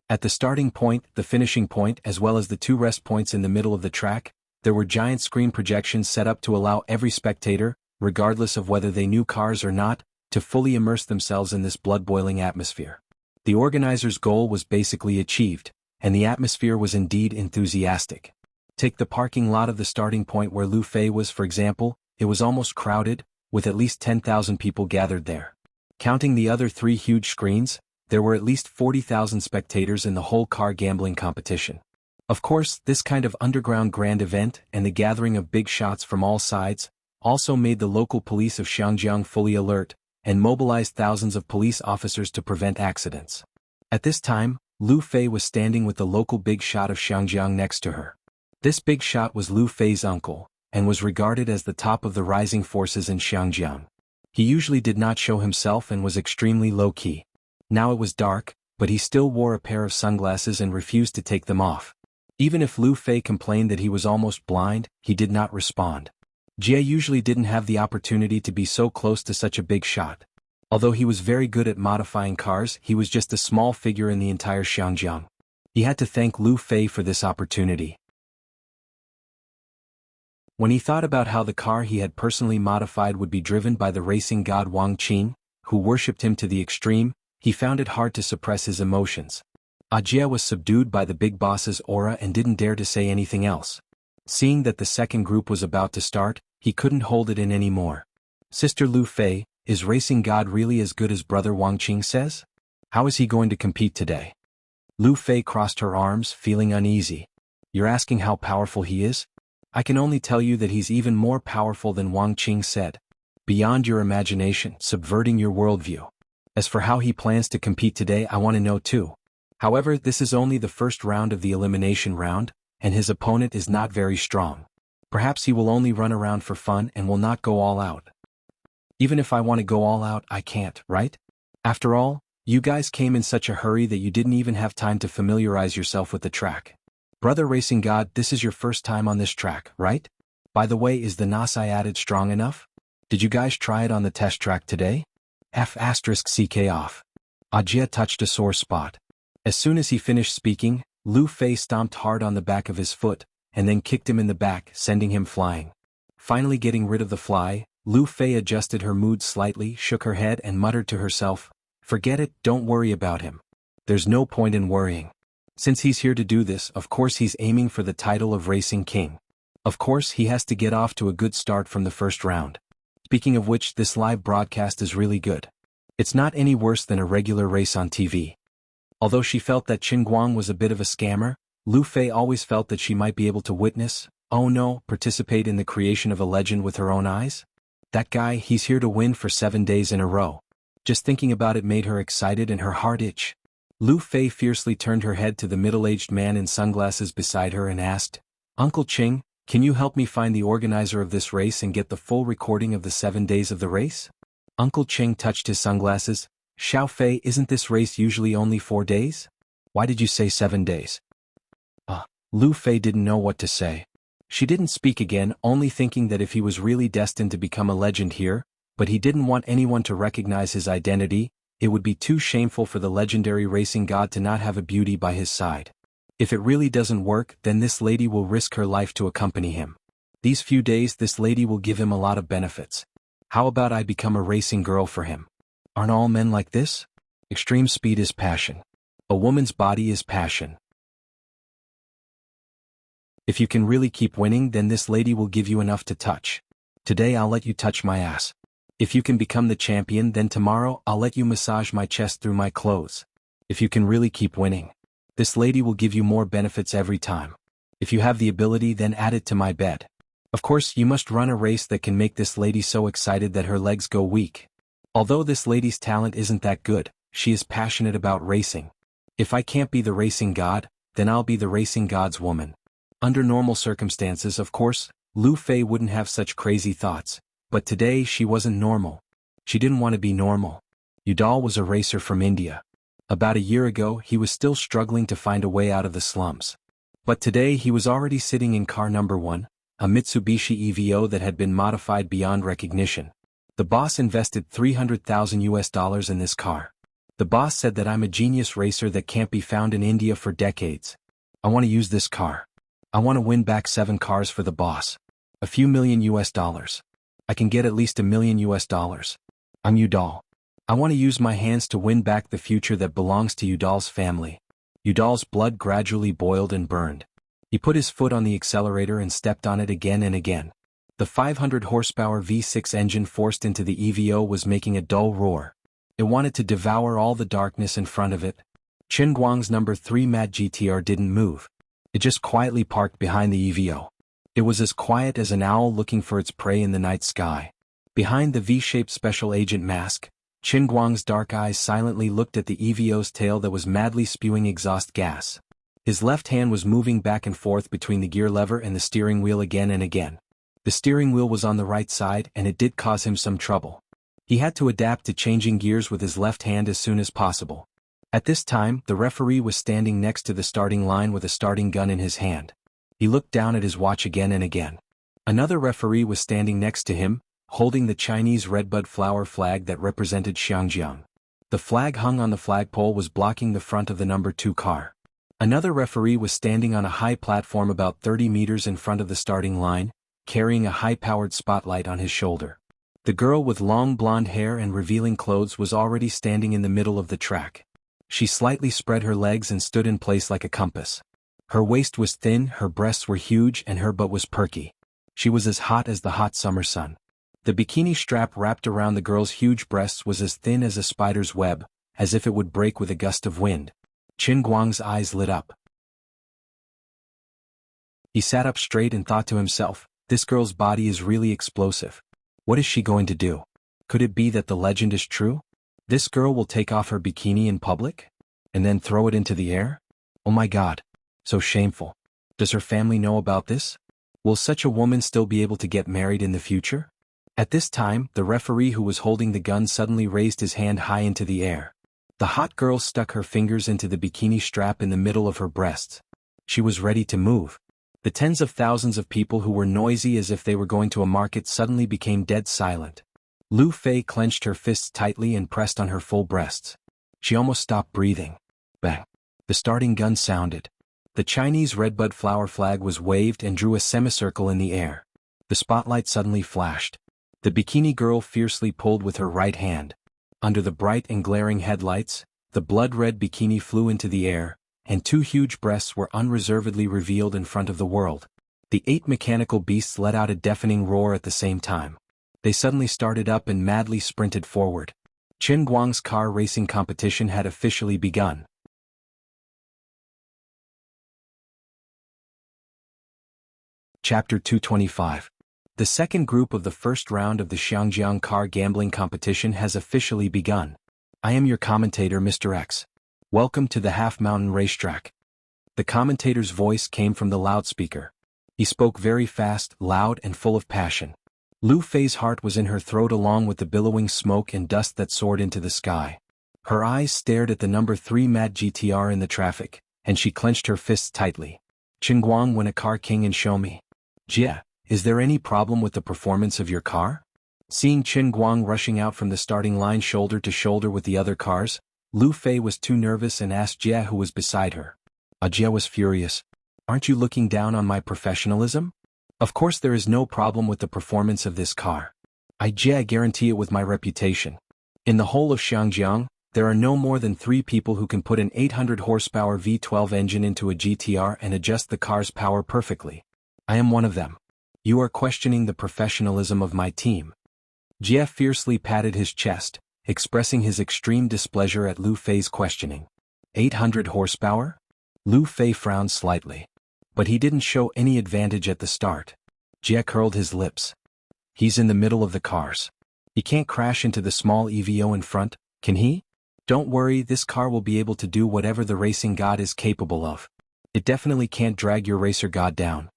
At the starting point, the finishing point, as well as the 2 rest points in the middle of the track, there were giant screen projections set up to allow every spectator, regardless of whether they knew cars or not, to fully immerse themselves in this blood-boiling atmosphere. The organizer's goal was basically achieved, and the atmosphere was indeed enthusiastic. Take the parking lot of the starting point where Lu Fei was, for example. It was almost crowded, with at least 10,000 people gathered there. Counting the other 3 huge screens, there were at least 40,000 spectators in the whole car gambling competition. Of course, this kind of underground grand event and the gathering of big shots from all sides also made the local police of Xiangjiang fully alert, and mobilized thousands of police officers to prevent accidents. At this time, Lu Fei was standing with the local big shot of Xiangjiang next to her. This big shot was Lu Fei's uncle, and was regarded as the top of the rising forces in Xiangjiang. He usually did not show himself and was extremely low-key. Now it was dark, but he still wore a pair of sunglasses and refused to take them off. Even if Lu Fei complained that he was almost blind, he did not respond. Jie usually didn't have the opportunity to be so close to such a big shot. Although he was very good at modifying cars, he was just a small figure in the entire Xiangjiang. He had to thank Lu Fei for this opportunity. When he thought about how the car he had personally modified would be driven by the racing god Wang Qing, who worshipped him to the extreme, he found it hard to suppress his emotions. Jie was subdued by the big boss's aura and didn't dare to say anything else. Seeing that the second group was about to start, he couldn't hold it in anymore. Sister Lu Fei, is racing god really as good as brother Wang Qing says? How is he going to compete today? Lu Fei crossed her arms, feeling uneasy. You're asking how powerful he is? I can only tell you that he's even more powerful than Wang Qing said. Beyond your imagination, subverting your worldview. As for how he plans to compete today, I want to know too. However, this is only the first round of the elimination round, and his opponent is not very strong. Perhaps he will only run around for fun and will not go all out. Even if I want to go all out, I can't, right? After all, you guys came in such a hurry that you didn't even have time to familiarize yourself with the track. Brother Racing God, this is your first time on this track, right? By the way, is the NOS I added strong enough? Did you guys try it on the test track today? F***ck off. Jie touched a sore spot. As soon as he finished speaking, Lu Fei stomped hard on the back of his foot, and then kicked him in the back, sending him flying. Finally getting rid of the fly, Lu Fei adjusted her mood slightly, shook her head and muttered to herself, "Forget it, don't worry about him. There's no point in worrying. Since he's here to do this, of course he's aiming for the title of Racing King. Of course he has to get off to a good start from the first round. Speaking of which, this live broadcast is really good. It's not any worse than a regular race on TV." Although she felt that Qingguang was a bit of a scammer, Lu Fei always felt that she might be able to witness, participate in the creation of a legend with her own eyes. That guy, he's here to win for 7 days in a row. Just thinking about it made her excited and her heart itch. Lu Fei fiercely turned her head to the middle-aged man in sunglasses beside her and asked, "Uncle Qing, Can you help me find the organizer of this race and get the full recording of the 7 days of the race? Uncle Cheng touched his sunglasses. Xiao Fei, isn't this race usually only 4 days? Why did you say 7 days? Lu Fei didn't know what to say. She didn't speak again, only thinking that if he was really destined to become a legend here, but he didn't want anyone to recognize his identity, it would be too shameful for the legendary racing god to not have a beauty by his side. If it really doesn't work, then this lady will risk her life to accompany him. These few days this lady will give him a lot of benefits. How about I become a racing girl for him? Aren't all men like this? Extreme speed is passion. A woman's body is passion. If you can really keep winning, then this lady will give you enough to touch. Today I'll let you touch my ass. If you can become the champion, then tomorrow I'll let you massage my chest through my clothes. If you can really keep winning, this lady will give you more benefits every time. If you have the ability, then add it to my bed. Of course, you must run a race that can make this lady so excited that her legs go weak. Although this lady's talent isn't that good, she is passionate about racing. If I can't be the racing god, then I'll be the racing god's woman. Under normal circumstances, of course, Lu Fei wouldn't have such crazy thoughts, but today she wasn't normal. She didn't want to be normal. Udal was a racer from India. About a year ago he was still struggling to find a way out of the slums. But today he was already sitting in car number 1, a Mitsubishi EVO that had been modified beyond recognition. The boss invested $300,000 in this car. The boss said that I'm a genius racer that can't be found in India for decades. I want to use this car. I want to win back 7 cars for the boss. A few million US. I can get at least $1 million US. I'm Udal. I want to use my hands to win back the future that belongs to Udal's family. Udal's blood gradually boiled and burned. He put his foot on the accelerator and stepped on it again and again. The 500 horsepower V6 engine forced into the EVO was making a dull roar. It wanted to devour all the darkness in front of it. Chen Guang's number 3 Mad GTR didn't move. It just quietly parked behind the EVO. It was as quiet as an owl looking for its prey in the night sky. Behind the V-shaped special agent mask, Chen Guang's dark eyes silently looked at the EVO's tail that was madly spewing exhaust gas. His left hand was moving back and forth between the gear lever and the steering wheel again and again. The steering wheel was on the right side and it did cause him some trouble. He had to adapt to changing gears with his left hand as soon as possible. At this time, the referee was standing next to the starting line with a starting gun in his hand. He looked down at his watch again and again. Another referee was standing next to him, holding the Chinese redbud flower flag that represented Xiangjiang. The flag hung on the flagpole was blocking the front of the number 2 car. Another referee was standing on a high platform about 30 meters in front of the starting line, carrying a high-powered spotlight on his shoulder. The girl with long blonde hair and revealing clothes was already standing in the middle of the track. She slightly spread her legs and stood in place like a compass. Her waist was thin, her breasts were huge, and her butt was perky. She was as hot as the hot summer sun. The bikini strap wrapped around the girl's huge breasts was as thin as a spider's web, as if it would break with a gust of wind. Qin Guang's eyes lit up. He sat up straight and thought to himself, this girl's body is really explosive. What is she going to do? Could it be that the legend is true? This girl will take off her bikini in public? And then throw it into the air? Oh my God. So shameful. Does her family know about this? Will such a woman still be able to get married in the future? At this time, the referee who was holding the gun suddenly raised his hand high into the air. The hot girl stuck her fingers into the bikini strap in the middle of her breasts. She was ready to move. The tens of thousands of people who were noisy as if they were going to a market suddenly became dead silent. Lu Fei clenched her fists tightly and pressed on her full breasts. She almost stopped breathing. Bang! The starting gun sounded. The Chinese redbud flower flag was waved and drew a semicircle in the air. The spotlight suddenly flashed. The bikini girl fiercely pulled with her right hand. Under the bright and glaring headlights, the blood-red bikini flew into the air, and 2 huge breasts were unreservedly revealed in front of the world. The 8 mechanical beasts let out a deafening roar at the same time. They suddenly started up and madly sprinted forward. Qin Guang's car racing competition had officially begun. Chapter 225. The second group of the first round of the Xiangjiang car gambling competition has officially begun. I am your commentator, Mr. X. Welcome to the Half Mountain Racetrack. The commentator's voice came from the loudspeaker. He spoke very fast, loud and full of passion. Lu Fei's heart was in her throat along with the billowing smoke and dust that soared into the sky. Her eyes stared at the number 3 Mad GTR in the traffic, and she clenched her fists tightly. Qingguang, win a car king and show me. Jia, is there any problem with the performance of your car? Seeing Qingguang rushing out from the starting line shoulder to shoulder with the other cars, Lu Fei was too nervous and asked Jia, who was beside her. Jia was furious. Aren't you looking down on my professionalism? Of course there is no problem with the performance of this car. I guarantee it with my reputation. In the whole of Xiangjiang, there are no more than 3 people who can put an 800 horsepower V12 engine into a GTR and adjust the car's power perfectly. I am one of them. You are questioning the professionalism of my team. Jia fiercely patted his chest, expressing his extreme displeasure at Lu Fei's questioning. 800 horsepower? Lu Fei frowned slightly. But he didn't show any advantage at the start. Jia curled his lips. He's in the middle of the cars. He can't crash into the small EVO in front, can he? Don't worry, this car will be able to do whatever the racing god is capable of. It definitely can't drag your racer god down.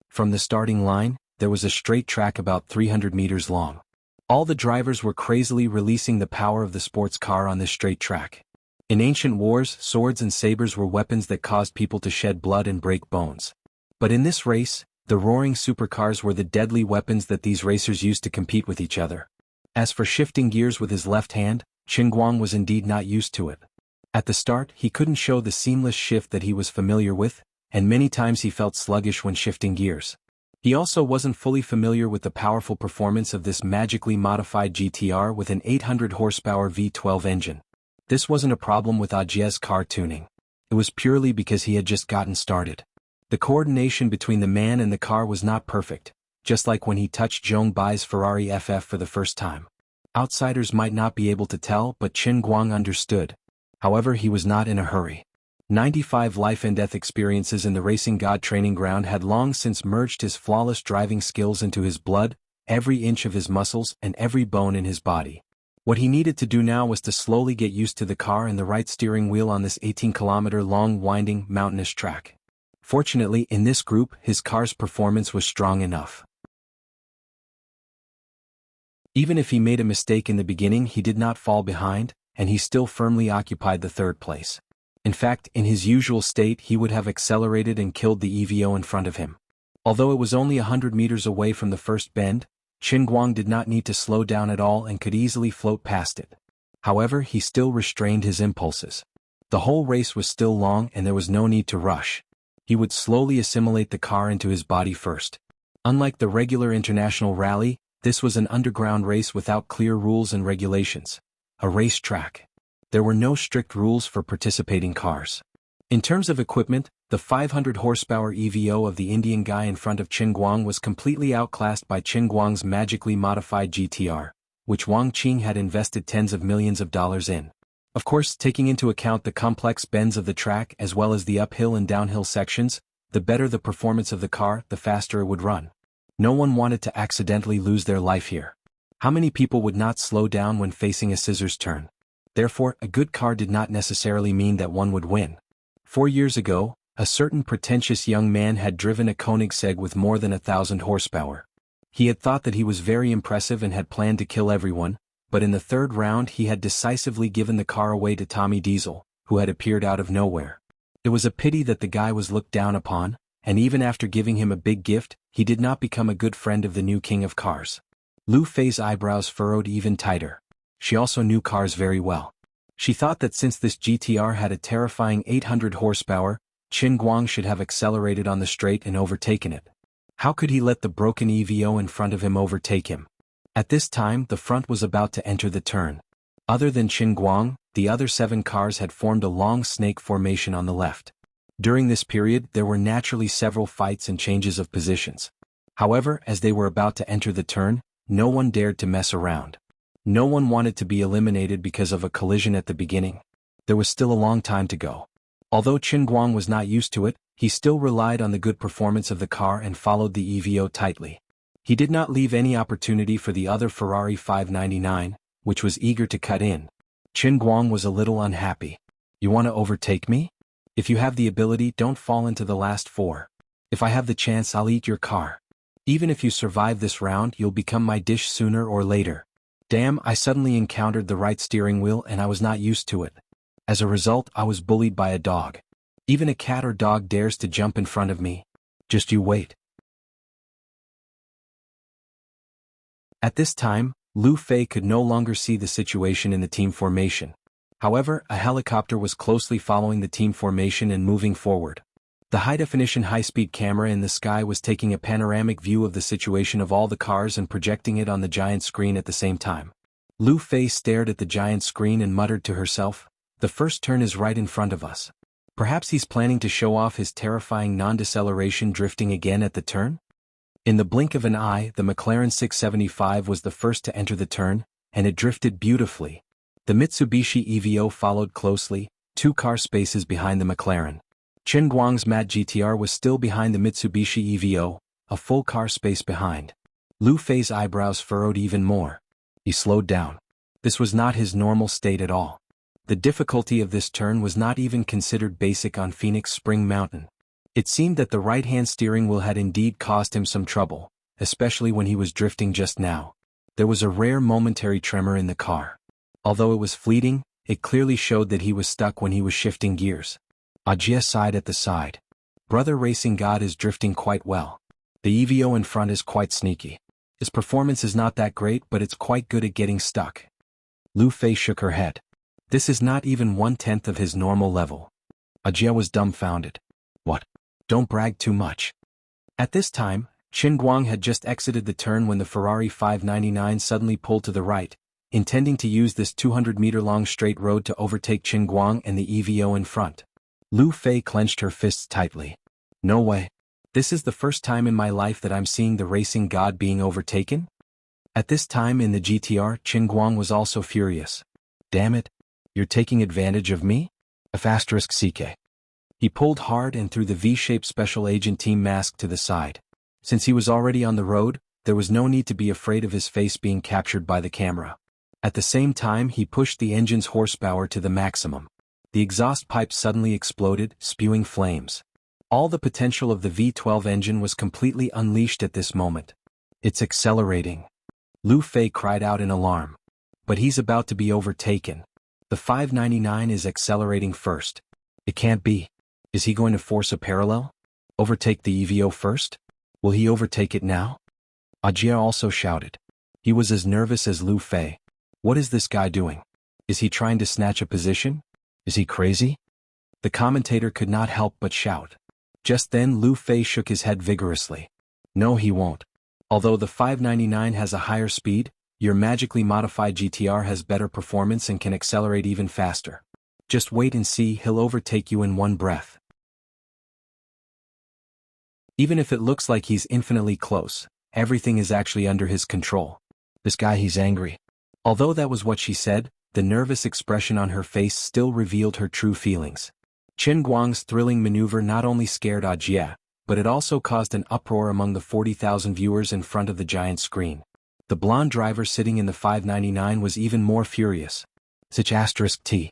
From the starting line, there was a straight track about 300 meters long. All the drivers were crazily releasing the power of the sports car on this straight track. In ancient wars, swords and sabers were weapons that caused people to shed blood and break bones. But in this race, the roaring supercars were the deadly weapons that these racers used to compete with each other. As for shifting gears with his left hand, Qingguang was indeed not used to it. At the start, he couldn't show the seamless shift that he was familiar with, and many times he felt sluggish when shifting gears. He also wasn't fully familiar with the powerful performance of this magically modified GTR with an 800 horsepower V12 engine. This wasn't a problem with Jia's car tuning. It was purely because he had just gotten started. The coordination between the man and the car was not perfect, just like when he touched Zhong Bai's Ferrari FF for the first time. Outsiders might not be able to tell, but Qingguang understood. However, he was not in a hurry. 95 life and death experiences in the racing god training ground had long since merged his flawless driving skills into his blood, every inch of his muscles and every bone in his body. What he needed to do now was to slowly get used to the car and the right steering wheel on this 18-kilometer-long winding, mountainous track. Fortunately, in this group, his car's performance was strong enough. Even if he made a mistake in the beginning, he did not fall behind, and he still firmly occupied the 3rd place. In fact, in his usual state he would have accelerated and killed the EVO in front of him. Although it was only 100 meters away from the first bend, Qingguang did not need to slow down at all and could easily float past it. However, he still restrained his impulses. The whole race was still long and there was no need to rush. He would slowly assimilate the car into his body first. Unlike the regular international rally, this was an underground race without clear rules and regulations. A race track. There were no strict rules for participating cars. In terms of equipment, the 500 horsepower EVO of the Indian guy in front of Qingguang was completely outclassed by Qingguang's magically modified GTR, which Wang Qing had invested tens of millions of dollars in. Of course, taking into account the complex bends of the track as well as the uphill and downhill sections, the better the performance of the car, the faster it would run. No one wanted to accidentally lose their life here. How many people would not slow down when facing a scissors turn? Therefore, a good car did not necessarily mean that one would win. 4 years ago, a certain pretentious young man had driven a Koenigsegg with more than 1,000 horsepower. He had thought that he was very impressive and had planned to kill everyone, but in the 3rd round he had decisively given the car away to Tommy Diesel, who had appeared out of nowhere. It was a pity that the guy was looked down upon, and even after giving him a big gift, he did not become a good friend of the new king of cars. Lu Fei's eyebrows furrowed even tighter. She also knew cars very well. She thought that since this GTR had a terrifying 800 horsepower, Qingguang should have accelerated on the straight and overtaken it. How could he let the broken EVO in front of him overtake him? At this time, the front was about to enter the turn. Other than Qingguang, the other 7 cars had formed a long snake formation on the left. During this period, there were naturally several fights and changes of positions. However, as they were about to enter the turn, no one dared to mess around. No one wanted to be eliminated because of a collision at the beginning. There was still a long time to go. Although Qingguang was not used to it, he still relied on the good performance of the car and followed the EVO tightly. He did not leave any opportunity for the other Ferrari 599, which was eager to cut in. Qingguang was a little unhappy. You want to overtake me? If you have the ability, don't fall into the last 4. If I have the chance, I'll eat your car. Even if you survive this round, you'll become my dish sooner or later. Damn, I suddenly encountered the right steering wheel and I was not used to it. As a result, I was bullied by a dog. Even a cat or dog dares to jump in front of me. Just you wait. At this time, Lu Fei could no longer see the situation in the team formation. However, a helicopter was closely following the team formation and moving forward. The high-definition high-speed camera in the sky was taking a panoramic view of the situation of all the cars and projecting it on the giant screen at the same time. Lu Fei stared at the giant screen and muttered to herself, "The first turn is right in front of us. Perhaps he's planning to show off his terrifying non-deceleration drifting again at the turn?" In the blink of an eye, the McLaren 675 was the first to enter the turn, and it drifted beautifully. The Mitsubishi EVO followed closely, 2 car spaces behind the McLaren. Chen Guang's matte GTR was still behind the Mitsubishi EVO, a full car space behind. Lu Fei's eyebrows furrowed even more. He slowed down. This was not his normal state at all. The difficulty of this turn was not even considered basic on Phoenix Spring Mountain. It seemed that the right-hand steering wheel had indeed caused him some trouble, especially when he was drifting just now. There was a rare momentary tremor in the car. Although it was fleeting, it clearly showed that he was stuck when he was shifting gears. Ajia sighed at the side. Brother Racing God is drifting quite well. The EVO in front is quite sneaky. His performance is not that great, but it's quite good at getting stuck. Lu Fei shook her head. This is not even 1/10 of his normal level. Ajia was dumbfounded. What? Don't brag too much. At this time, Qin Guang had just exited the turn when the Ferrari 599 suddenly pulled to the right, intending to use this 200-meter-long straight road to overtake Qin Guang and the EVO in front. Lu Fei clenched her fists tightly. No way. This is the first time in my life that I'm seeing the racing god being overtaken? At this time in the GTR, Qin Guang was also furious. Damn it. You're taking advantage of me? F***CK. He pulled hard and threw the V-shaped special agent team mask to the side. Since he was already on the road, there was no need to be afraid of his face being captured by the camera. At the same time, he pushed the engine's horsepower to the maximum. The exhaust pipe suddenly exploded, spewing flames. All the potential of the V12 engine was completely unleashed at this moment. It's accelerating. Lu Fei cried out in alarm. But he's about to be overtaken. The 599 is accelerating first. It can't be. Is he going to force a parallel? Overtake the EVO first? Will he overtake it now? Ajia also shouted. He was as nervous as Lu Fei. What is this guy doing? Is he trying to snatch a position? Is he crazy? The commentator could not help but shout. Just then Lu Fei shook his head vigorously. No, he won't. Although the 599 has a higher speed, your magically modified GTR has better performance and can accelerate even faster. Just wait and see, he'll overtake you in one breath. Even if it looks like he's infinitely close, everything is actually under his control. This guy, he's angry. Although that was what she said, the nervous expression on her face still revealed her true feelings. Qin Guang's thrilling maneuver not only scared Ajia, but it also caused an uproar among the 40,000 viewers in front of the giant screen. The blonde driver sitting in the 599 was even more furious. Such *T.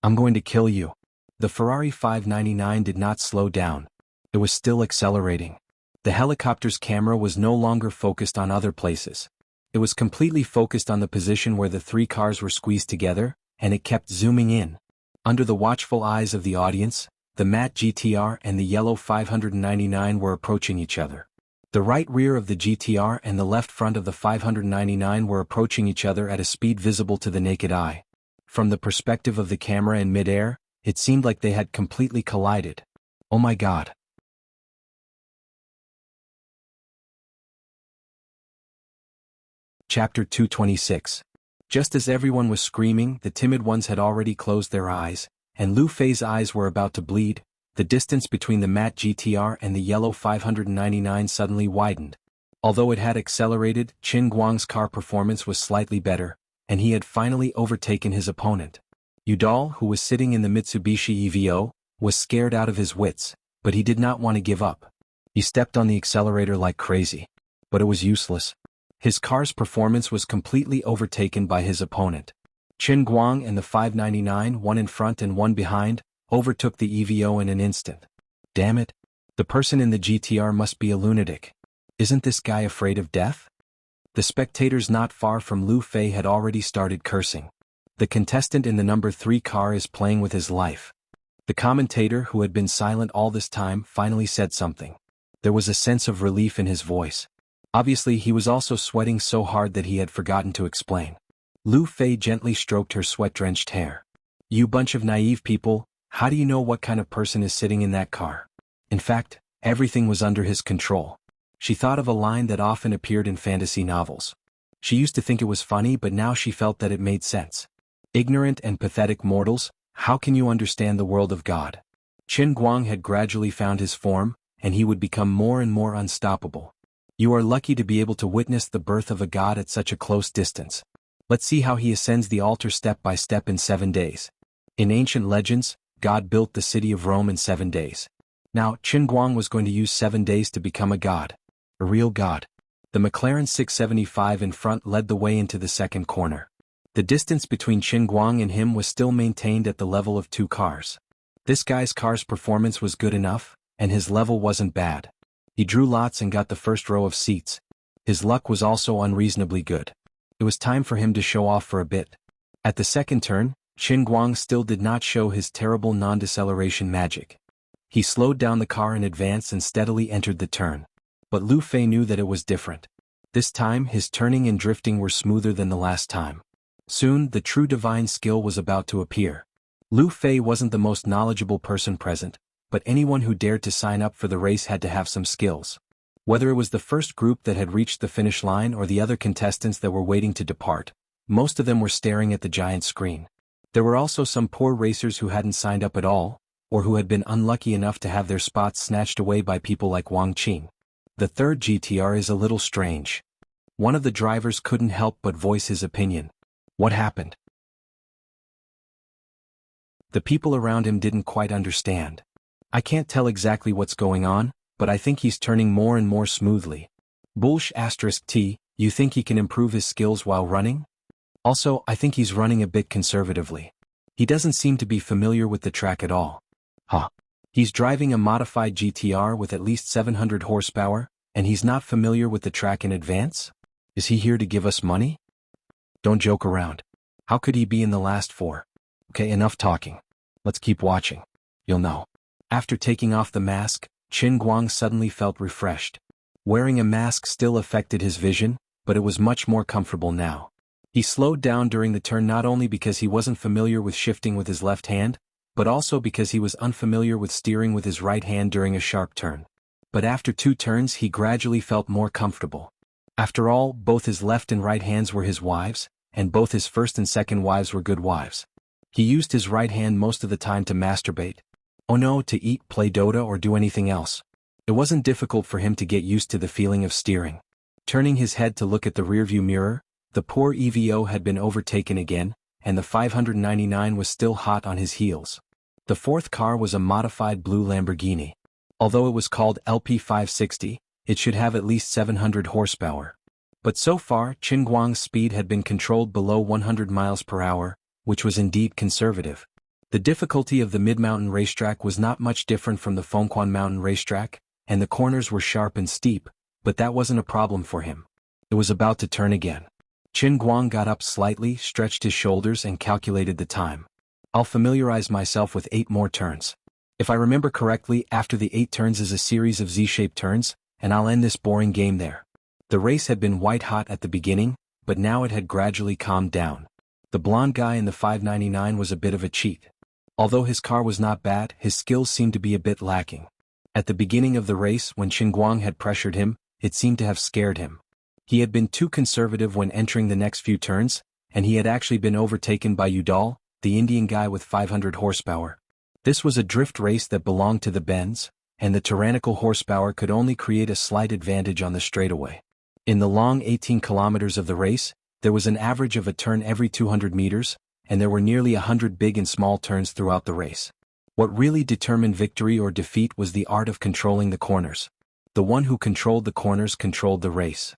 I'm going to kill you. The Ferrari 599 did not slow down. It was still accelerating. The helicopter's camera was no longer focused on other places. It was completely focused on the position where the 3 cars were squeezed together, and it kept zooming in. Under the watchful eyes of the audience, the matte GTR and the yellow 599 were approaching each other. The right rear of the GTR and the left front of the 599 were approaching each other at a speed visible to the naked eye. From the perspective of the camera in mid-air, it seemed like they had completely collided. Oh my God. Chapter 226. Just as everyone was screaming, the timid ones had already closed their eyes, and Lu Fei's eyes were about to bleed. The distance between the matte GTR and the yellow 599 suddenly widened. Although it had accelerated, Qin Guang's car performance was slightly better, and he had finally overtaken his opponent. Udall, who was sitting in the Mitsubishi EVO, was scared out of his wits, but he did not want to give up. He stepped on the accelerator like crazy. But it was useless. His car's performance was completely overtaken by his opponent. Qin Guang and the 599, one in front and one behind, overtook the EVO in an instant. Damn it. The person in the GTR must be a lunatic. Isn't this guy afraid of death? The spectators not far from Lu Fei had already started cursing. The contestant in the number 3 car is playing with his life. The commentator, who had been silent all this time, finally said something. There was a sense of relief in his voice. Obviously, he was also sweating so hard that he had forgotten to explain. Lu Fei gently stroked her sweat-drenched hair. You bunch of naive people, how do you know what kind of person is sitting in that car? In fact, everything was under his control. She thought of a line that often appeared in fantasy novels. She used to think it was funny, but now she felt that it made sense. Ignorant and pathetic mortals, how can you understand the world of God? Qin Guang had gradually found his form, and he would become more and more unstoppable. You are lucky to be able to witness the birth of a god at such a close distance. Let's see how he ascends the altar step by step in 7 days. In ancient legends, God built the city of Rome in 7 days. Now, Qin Guang was going to use 7 days to become a god. A real god. The McLaren 675 in front led the way into the second corner. The distance between Qin Guang and him was still maintained at the level of 2 cars. This guy's car's performance was good enough, and his level wasn't bad. He drew lots and got the first row of seats. His luck was also unreasonably good. It was time for him to show off for a bit. At the second turn, Qin Guang still did not show his terrible non-deceleration magic. He slowed down the car in advance and steadily entered the turn. But Lu Fei knew that it was different. This time his turning and drifting were smoother than the last time. Soon, the true divine skill was about to appear. Lu Fei wasn't the most knowledgeable person present, but anyone who dared to sign up for the race had to have some skills. Whether it was the first group that had reached the finish line or the other contestants that were waiting to depart, most of them were staring at the giant screen. There were also some poor racers who hadn't signed up at all, or who had been unlucky enough to have their spots snatched away by people like Wang Qing. The third GTR is a little strange. One of the drivers couldn't help but voice his opinion. What happened? The people around him didn't quite understand. I can't tell exactly what's going on, but I think he's turning more and more smoothly. Bullsh*T, you think he can improve his skills while running? Also, I think he's running a bit conservatively. He doesn't seem to be familiar with the track at all. Huh. He's driving a modified GTR with at least 700 horsepower, and he's not familiar with the track in advance? Is he here to give us money? Don't joke around. How could he be in the last 4? Okay, enough talking. Let's keep watching. You'll know. After taking off the mask, Qin Guang suddenly felt refreshed. Wearing a mask still affected his vision, but it was much more comfortable now. He slowed down during the turn not only because he wasn't familiar with shifting with his left hand, but also because he was unfamiliar with steering with his right hand during a sharp turn. But after 2 turns he gradually felt more comfortable. After all, both his left and right hands were his wives, and both his first and second wives were good wives. He used his right hand most of the time to masturbate. Oh no, to eat, play Dota or do anything else. It wasn't difficult for him to get used to the feeling of steering. Turning his head to look at the rearview mirror, the poor EVO had been overtaken again, and the 599 was still hot on his heels. The fourth car was a modified blue Lamborghini. Although it was called LP560, it should have at least 700 horsepower. But so far, Qin Guang's speed had been controlled below 100 miles per hour, which was indeed conservative. The difficulty of the mid-mountain racetrack was not much different from the Fengquan Mountain racetrack, and the corners were sharp and steep, but that wasn't a problem for him. It was about to turn again. Qin Guang got up slightly, stretched his shoulders and calculated the time. I'll familiarize myself with 8 more turns. If I remember correctly, after the 8 turns is a series of Z-shaped turns, and I'll end this boring game there. The race had been white hot at the beginning, but now it had gradually calmed down. The blonde guy in the 599 was a bit of a cheat. Although his car was not bad, his skills seemed to be a bit lacking. At the beginning of the race, when Qin Guang had pressured him, it seemed to have scared him. He had been too conservative when entering the next few turns, and he had actually been overtaken by Udall, the Indian guy with 500 horsepower. This was a drift race that belonged to the bends, and the tyrannical horsepower could only create a slight advantage on the straightaway. In the long 18 kilometers of the race, there was an average of a turn every 200 meters, and there were nearly 100 big and small turns throughout the race. What really determined victory or defeat was the art of controlling the corners. The one who controlled the corners controlled the race.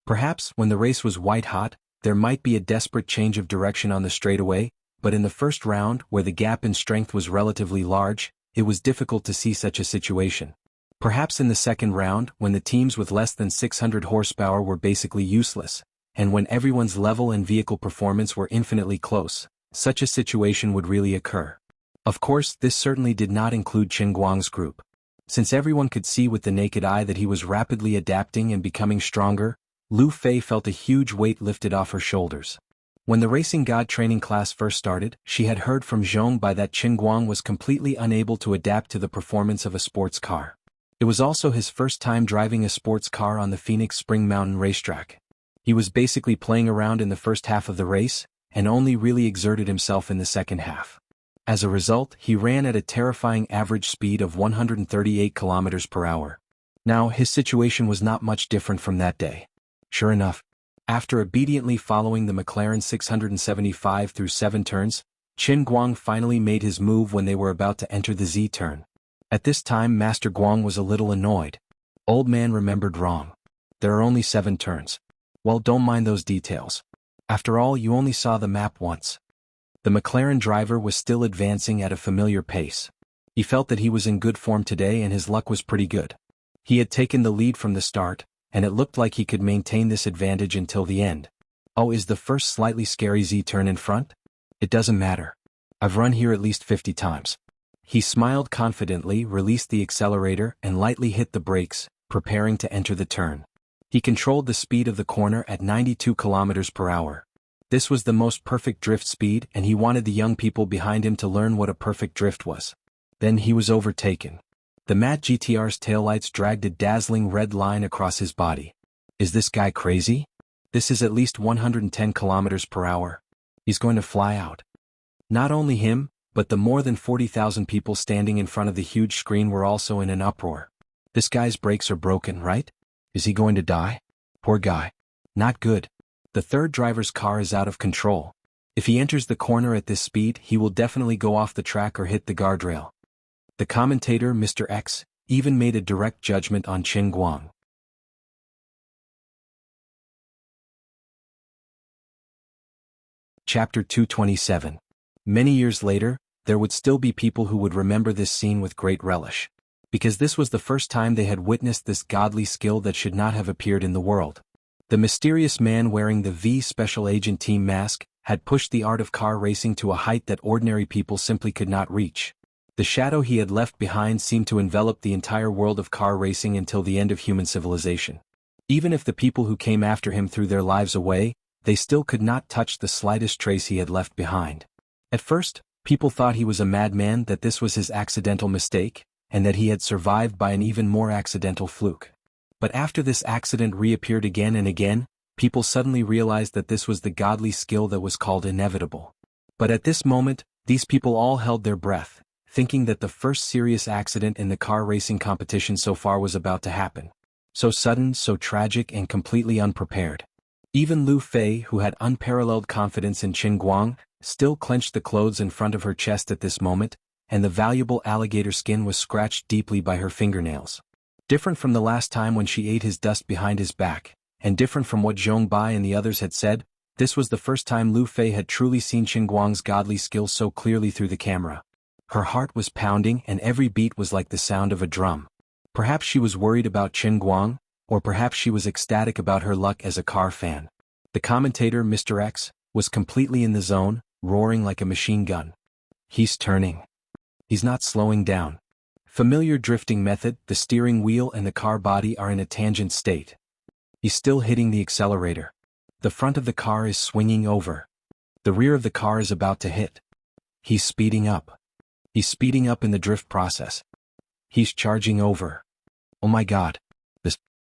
Perhaps, when the race was white-hot, there might be a desperate change of direction on the straightaway, but in the first round, where the gap in strength was relatively large, it was difficult to see such a situation. Perhaps in the second round, when the teams with less than 600 horsepower were basically useless, and when everyone's level and vehicle performance were infinitely close, such a situation would really occur. Of course, this certainly did not include Qin Guang's group. Since everyone could see with the naked eye that he was rapidly adapting and becoming stronger, Lu Fei felt a huge weight lifted off her shoulders. When the Racing God training class first started, she had heard from Zhong Bai that Qin Guang was completely unable to adapt to the performance of a sports car. It was also his first time driving a sports car on the Phoenix Spring Mountain racetrack. He was basically playing around in the first half of the race, and only really exerted himself in the second half. As a result, he ran at a terrifying average speed of 138 kilometers per hour. Now, his situation was not much different from that day. Sure enough, after obediently following the McLaren 675 through 7 turns, Qin Guang finally made his move when they were about to enter the Z turn. At this time, Master Guang was a little annoyed. Old man remembered wrong. There are only 7 turns. Well, don't mind those details. After all, you only saw the map once. The McLaren driver was still advancing at a familiar pace. He felt that he was in good form today and his luck was pretty good. He had taken the lead from the start, and it looked like he could maintain this advantage until the end. Oh, is the first slightly scary Z-turn in front? It doesn't matter. I've run here at least 50 times. He smiled confidently, released the accelerator, and lightly hit the brakes, preparing to enter the turn. He controlled the speed of the corner at 92 kilometers per hour. This was the most perfect drift speed, and he wanted the young people behind him to learn what a perfect drift was. Then he was overtaken. The matte GTR's taillights dragged a dazzling red line across his body. Is this guy crazy? This is at least 110 kilometers per hour. He's going to fly out. Not only him, but the more than 40,000 people standing in front of the huge screen were also in an uproar. This guy's brakes are broken, right? Is he going to die? Poor guy. Not good. The third driver's car is out of control. If he enters the corner at this speed, he will definitely go off the track or hit the guardrail. The commentator, Mr. X, even made a direct judgment on Qin Guang. Chapter 227. Many years later, there would still be people who would remember this scene with great relish. Because this was the first time they had witnessed this godly skill that should not have appeared in the world. The mysterious man wearing the V Special Agent Team mask had pushed the art of car racing to a height that ordinary people simply could not reach. The shadow he had left behind seemed to envelop the entire world of car racing until the end of human civilization. Even if the people who came after him threw their lives away, they still could not touch the slightest trace he had left behind. At first, people thought he was a madman, that this was his accidental mistake, and that he had survived by an even more accidental fluke. But after this accident reappeared again and again, people suddenly realized that this was the godly skill that was called inevitable. But at this moment, these people all held their breath, thinking that the first serious accident in the car racing competition so far was about to happen. So sudden, so tragic, and completely unprepared. Even Lu Fei, who had unparalleled confidence in Qin Guang, still clenched the clothes in front of her chest at this moment, and the valuable alligator skin was scratched deeply by her fingernails. Different from the last time when she ate his dust behind his back, and different from what Zhong Bai and the others had said, this was the first time Lu Fei had truly seen Qin Guang's godly skill so clearly through the camera. Her heart was pounding and every beat was like the sound of a drum. Perhaps she was worried about Qin Guang, or perhaps she was ecstatic about her luck as a car fan. The commentator, Mr. X, was completely in the zone, roaring like a machine gun. He's turning. He's not slowing down. Familiar drifting method, the steering wheel and the car body are in a tangent state. He's still hitting the accelerator. The front of the car is swinging over. The rear of the car is about to hit. He's speeding up. He's speeding up in the drift process. He's charging over. Oh my God.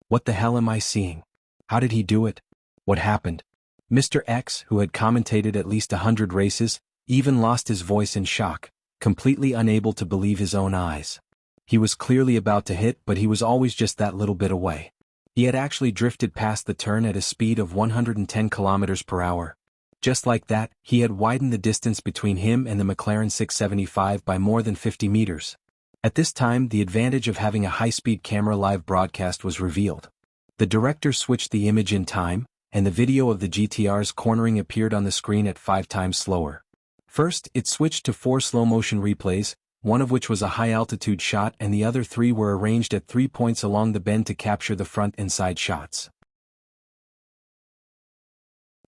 What the hell am I seeing? How did he do it? What happened? Mr. X, who had commentated at least 100 races, even lost his voice in shock, completely unable to believe his own eyes. He was clearly about to hit, but he was always just that little bit away. He had actually drifted past the turn at a speed of 110 kilometers per hour. Just like that, he had widened the distance between him and the McLaren 675 by more than 50 meters. At this time, the advantage of having a high-speed camera live broadcast was revealed. The director switched the image in time, and the video of the GTR's cornering appeared on the screen at 5 times slower. First, it switched to 4 slow-motion replays, one of which was a high-altitude shot and the other 3 were arranged at 3 points along the bend to capture the front and side shots.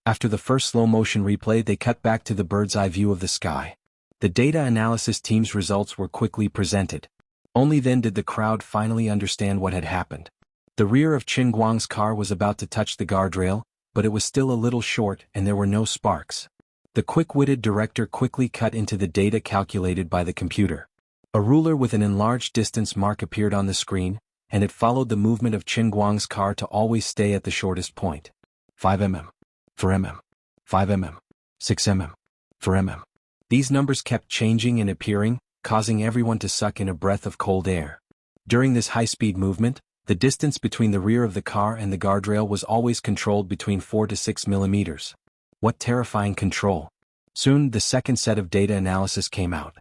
After the first slow-motion replay, they cut back to the bird's-eye view of the sky. The data analysis team's results were quickly presented. Only then did the crowd finally understand what had happened. The rear of Qin Guang's car was about to touch the guardrail, but it was still a little short and there were no sparks. The quick-witted director quickly cut into the data calculated by the computer. A ruler with an enlarged distance mark appeared on the screen, and it followed the movement of Qin Guang's car to always stay at the shortest point. 5 mm, 4 mm, 5 mm, 6 mm, 4 mm. These numbers kept changing and appearing, causing everyone to suck in a breath of cold air. During this high-speed movement, the distance between the rear of the car and the guardrail was always controlled between 4 to 6 millimeters. What terrifying control! Soon, the second set of data analysis came out.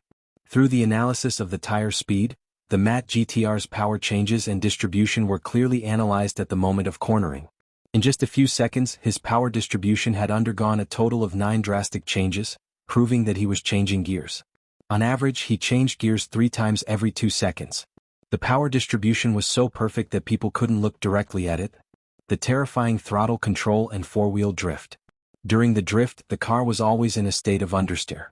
Through the analysis of the tire speed, the MAT GTR's power changes and distribution were clearly analyzed at the moment of cornering. In just a few seconds, his power distribution had undergone a total of 9 drastic changes, proving that he was changing gears. On average, he changed gears 3 times every 2 seconds. The power distribution was so perfect that people couldn't look directly at it. The terrifying throttle control and 4-wheel drift. During the drift, the car was always in a state of understeer.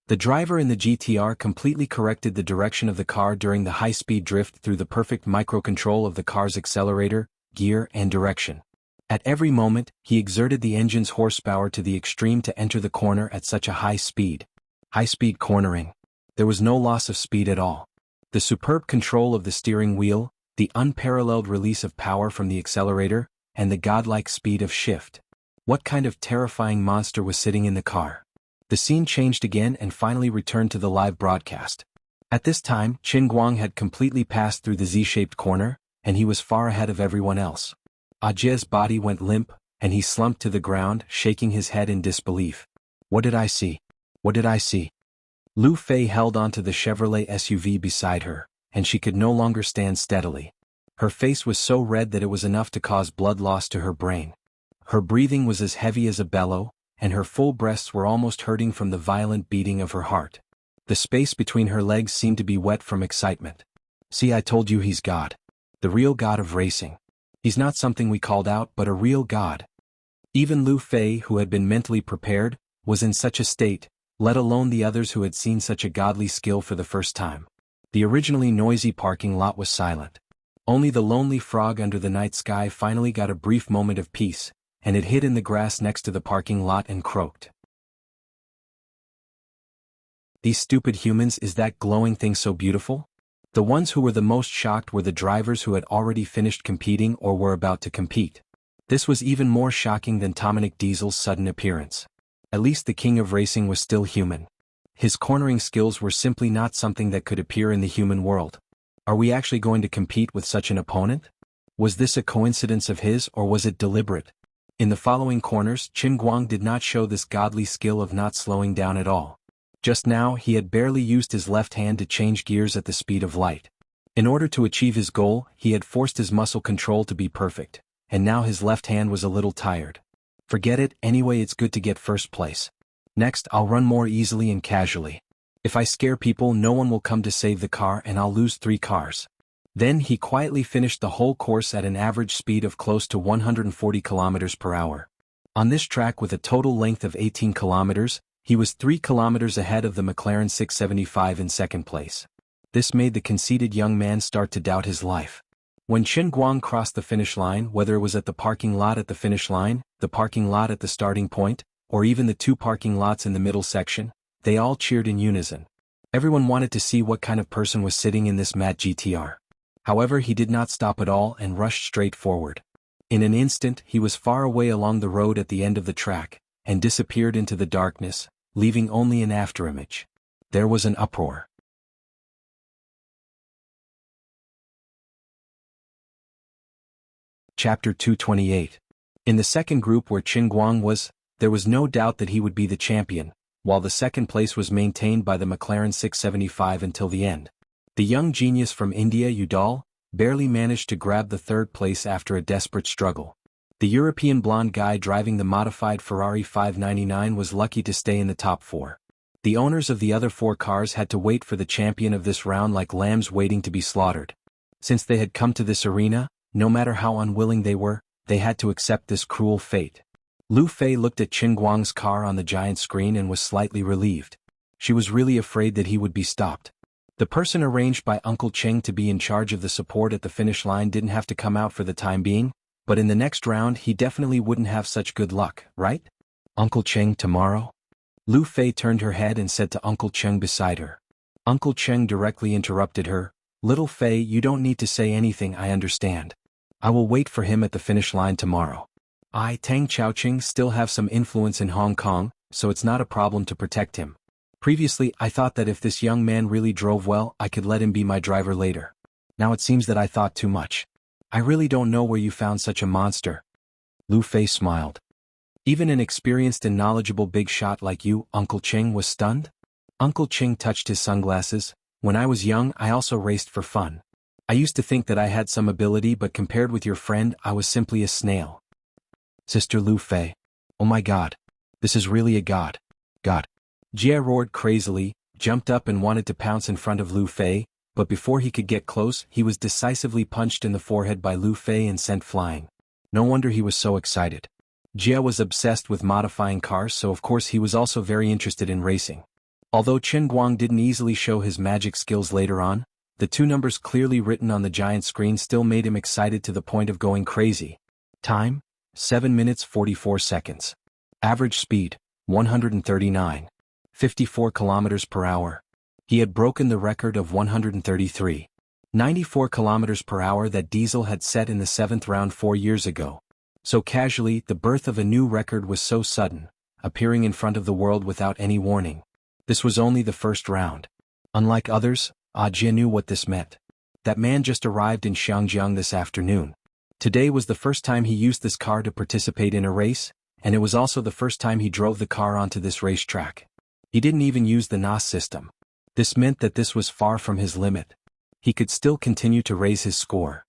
The driver in the GTR completely corrected the direction of the car during the high-speed drift through the perfect microcontrol of the car's accelerator, gear, and direction. At every moment, he exerted the engine's horsepower to the extreme to enter the corner at such a high speed. High-speed cornering. There was no loss of speed at all. The superb control of the steering wheel, the unparalleled release of power from the accelerator, and the godlike speed of shift. What kind of terrifying monster was sitting in the car? The scene changed again and finally returned to the live broadcast. At this time, Qin Guang had completely passed through the Z-shaped corner, and he was far ahead of everyone else. Ajie's body went limp, and he slumped to the ground, shaking his head in disbelief. What did I see? What did I see? Lu Fei held onto the Chevrolet SUV beside her, and she could no longer stand steadily. Her face was so red that it was enough to cause blood loss to her brain. Her breathing was as heavy as a bellow, and her full breasts were almost hurting from the violent beating of her heart. The space between her legs seemed to be wet from excitement. See, I told you he's God. The real God of racing. He's not something we called out, but a real God. Even Lu Fei, who had been mentally prepared, was in such a state, let alone the others who had seen such a godly skill for the first time. The originally noisy parking lot was silent. Only the lonely frog under the night sky finally got a brief moment of peace, and it hid in the grass next to the parking lot and croaked. These stupid humans, is that glowing thing so beautiful? The ones who were the most shocked were the drivers who had already finished competing or were about to compete. This was even more shocking than Dominic Diesel's sudden appearance. At least the king of racing was still human. His cornering skills were simply not something that could appear in the human world. Are we actually going to compete with such an opponent? Was this a coincidence of his, or was it deliberate? In the following corners, Qin Guang did not show this godly skill of not slowing down at all. Just now, he had barely used his left hand to change gears at the speed of light. In order to achieve his goal, he had forced his muscle control to be perfect, and now his left hand was a little tired. Forget it, anyway, it's good to get first place. Next, I'll run more easily and casually. If I scare people, no one will come to save the car and I'll lose 3 cars. Then he quietly finished the whole course at an average speed of close to 140 kilometers per hour. On this track with a total length of 18 kilometers, he was 3 kilometers ahead of the McLaren 675 in second place. This made the conceited young man start to doubt his life. When Qin Guang crossed the finish line, whether it was at the parking lot at the finish line, the parking lot at the starting point, or even the 2 parking lots in the middle section, they all cheered in unison. Everyone wanted to see what kind of person was sitting in this MAT GTR. However, he did not stop at all and rushed straight forward. In an instant, he was far away along the road at the end of the track, and disappeared into the darkness, leaving only an afterimage. There was an uproar. Chapter 228. In the second group where Qin Guang was, there was no doubt that he would be the champion, while the second place was maintained by the McLaren 675 until the end. The young genius from India, Udall, barely managed to grab the third place after a desperate struggle. The European blonde guy driving the modified Ferrari 599 was lucky to stay in the top 4. The owners of the other 4 cars had to wait for the champion of this round like lambs waiting to be slaughtered. Since they had come to this arena, no matter how unwilling they were, they had to accept this cruel fate. Lu Fei looked at Qin Guang's car on the giant screen and was slightly relieved. She was really afraid that he would be stopped. The person arranged by Uncle Cheng to be in charge of the support at the finish line didn't have to come out for the time being, but in the next round he definitely wouldn't have such good luck, right? Uncle Cheng tomorrow? Lu Fei turned her head and said to Uncle Cheng beside her. Uncle Cheng directly interrupted her. Little Fei, you don't need to say anything, I understand. I will wait for him at the finish line tomorrow. I, Tang Chaoqing, still have some influence in Hong Kong, so it's not a problem to protect him. Previously, I thought that if this young man really drove well, I could let him be my driver later. Now it seems that I thought too much. I really don't know where you found such a monster. Lu Fei smiled. Even an experienced and knowledgeable big shot like you, Uncle Cheng, was stunned? Uncle Cheng touched his sunglasses. When I was young, I also raced for fun. I used to think that I had some ability, but compared with your friend, I was simply a snail. Sister Lu Fei. Oh my god. This is really a god. God. Jia roared crazily, jumped up and wanted to pounce in front of Lu Fei, but before he could get close, he was decisively punched in the forehead by Lu Fei and sent flying. No wonder he was so excited. Jia was obsessed with modifying cars, so of course he was also very interested in racing. Although Qin Guang didn't easily show his magic skills later on, the 2 numbers clearly written on the giant screen still made him excited to the point of going crazy. Time? 7 minutes 44 seconds. Average speed? 139. 54 kilometers per hour. He had broken the record of 133. 94 kilometers per hour that Diesel had set in the 7th round 4 years ago. So casually, the birth of a new record was so sudden, appearing in front of the world without any warning. This was only the first round. Unlike others, Jia knew what this meant. That man just arrived in Xiangjiang this afternoon. Today was the first time he used this car to participate in a race, and it was also the first time he drove the car onto this racetrack. He didn't even use the NOS system. This meant that this was far from his limit. He could still continue to raise his score.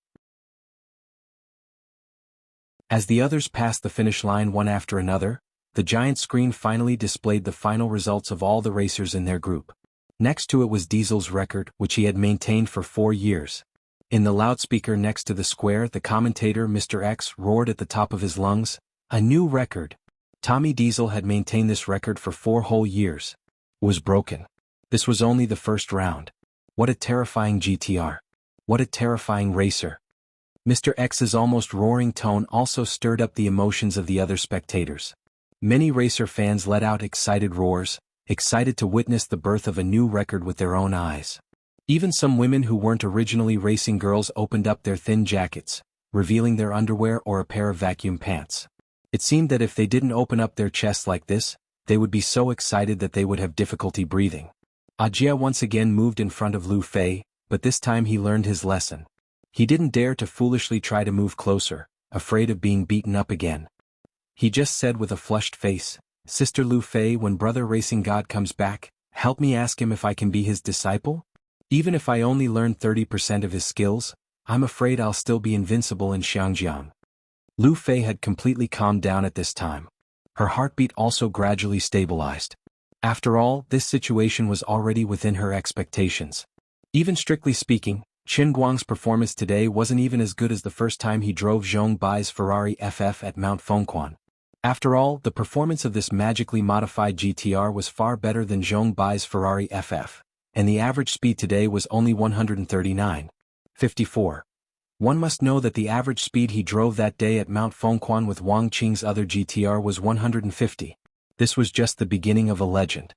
As the others passed the finish line one after another, the giant screen finally displayed the final results of all the racers in their group. Next to it was Diesel's record, which he had maintained for 4 years. In the loudspeaker next to the square, the commentator Mr. X roared at the top of his lungs, "A new record!" Tommy Diesel had maintained this record for 4 whole years. Was broken. This was only the first round. What a terrifying GTR. What a terrifying racer. Mr. X's almost roaring tone also stirred up the emotions of the other spectators. Many racer fans let out excited roars, excited to witness the birth of a new record with their own eyes. Even some women who weren't originally racing girls opened up their thin jackets, revealing their underwear or a pair of vacuum pants. It seemed that if they didn't open up their chests like this, they would be so excited that they would have difficulty breathing. Jia once again moved in front of Lu Fei, but this time he learned his lesson. He didn't dare to foolishly try to move closer, afraid of being beaten up again. He just said with a flushed face, "Sister Lu Fei, when Brother Racing God comes back, help me ask him if I can be his disciple? Even if I only learn 30% of his skills, I'm afraid I'll still be invincible in Xiangjiang." Lu Fei had completely calmed down at this time. Her heartbeat also gradually stabilized. After all, this situation was already within her expectations. Even strictly speaking, Qin Guang's performance today wasn't even as good as the first time he drove Zhong Bai's Ferrari FF at Mount Fengquan. After all, the performance of this magically modified GTR was far better than Zhong Bai's Ferrari FF, and the average speed today was only 139.54. One must know that the average speed he drove that day at Mount Fengquan with Wang Qing's other GTR was 150. This was just the beginning of a legend.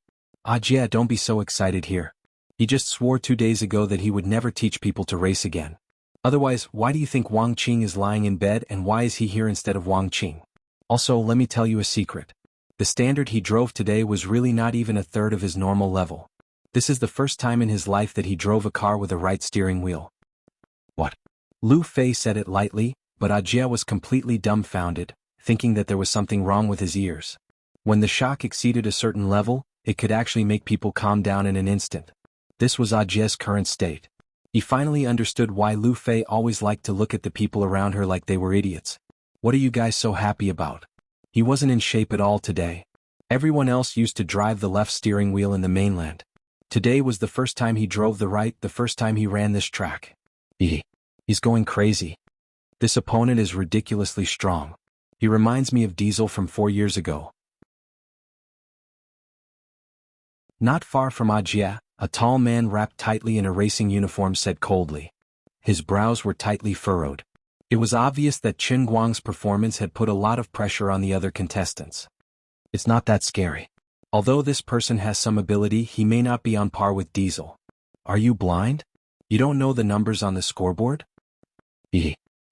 Jia, don't be so excited here. He just swore 2 days ago that he would never teach people to race again. Otherwise, why do you think Wang Qing is lying in bed, and why is he here instead of Wang Qing? Also, let me tell you a secret. The standard he drove today was really not even a third of his normal level. This is the first time in his life that he drove a car with a right steering wheel. What? Lu Fei said it lightly, but Jia was completely dumbfounded, thinking that there was something wrong with his ears. When the shock exceeded a certain level, it could actually make people calm down in an instant. This was Jia's current state. He finally understood why Lu Fei always liked to look at the people around her like they were idiots. What are you guys so happy about? He wasn't in shape at all today. Everyone else used to drive the left steering wheel in the mainland. Today was the first time he drove the right, the first time he ran this track. He's going crazy. This opponent is ridiculously strong. He reminds me of Diesel from 4 years ago. Not far from Ajia, a tall man wrapped tightly in a racing uniform said coldly. His brows were tightly furrowed. It was obvious that Qin Guang's performance had put a lot of pressure on the other contestants. It's not that scary. Although this person has some ability, he may not be on par with Diesel. Are you blind? You don't know the numbers on the scoreboard?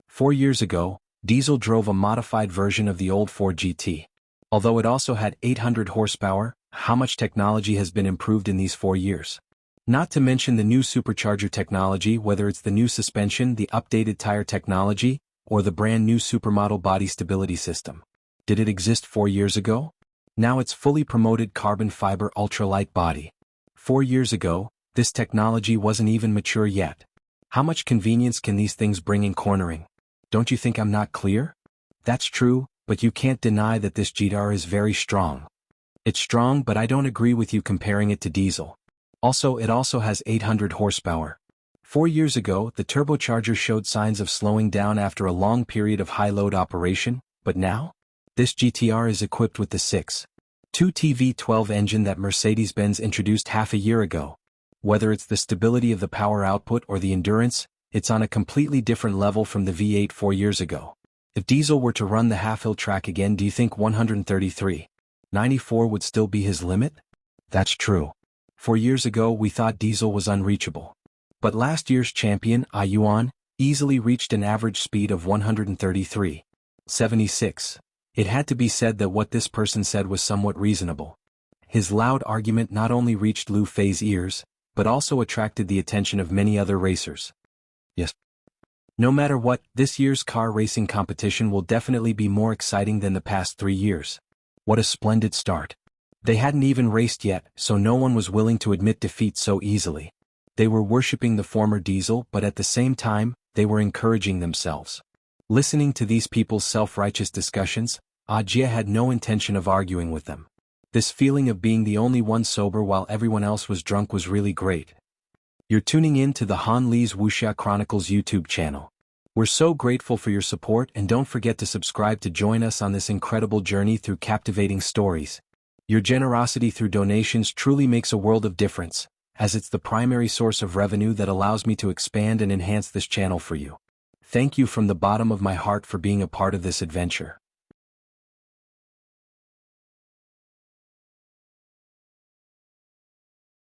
4 years ago, Diesel drove a modified version of the old Ford GT. Although it also had 800 horsepower, how much technology has been improved in these 4 years? Not to mention the new supercharger technology, whether it's the new suspension, the updated tire technology, or the brand new supermodel body stability system. Did it exist 4 years ago? Now it's fully promoted carbon fiber ultralight body. 4 years ago, this technology wasn't even mature yet. How much convenience can these things bring in cornering? Don't you think I'm not clear? That's true, but you can't deny that this GTR is very strong. It's strong, but I don't agree with you comparing it to Diesel. Also, it also has 800 horsepower. 4 years ago, the turbocharger showed signs of slowing down after a long period of high-load operation, but now? This GTR is equipped with the 6.2 V12 engine that Mercedes-Benz introduced half a year ago. Whether it's the stability of the power output or the endurance, it's on a completely different level from the V8 4 years ago. If Diesel were to run the half-hill track again, do you think 133.94 would still be his limit? That's true. 4 years ago we thought Diesel was unreachable. But last year's champion, Yuan, easily reached an average speed of 133.76. It had to be said that what this person said was somewhat reasonable. His loud argument not only reached Lu Fei's ears, but also attracted the attention of many other racers. Yes. No matter what, this year's car racing competition will definitely be more exciting than the past 3 years. What a splendid start. They hadn't even raced yet, so no one was willing to admit defeat so easily. They were worshipping the former Diesel, but at the same time, they were encouraging themselves. Listening to these people's self-righteous discussions, Ajia had no intention of arguing with them. This feeling of being the only one sober while everyone else was drunk was really great. You're tuning in to the Han Li's Wuxia Chronicles YouTube channel. We're so grateful for your support, and don't forget to subscribe to join us on this incredible journey through captivating stories. Your generosity through donations truly makes a world of difference, as it's the primary source of revenue that allows me to expand and enhance this channel for you. Thank you from the bottom of my heart for being a part of this adventure.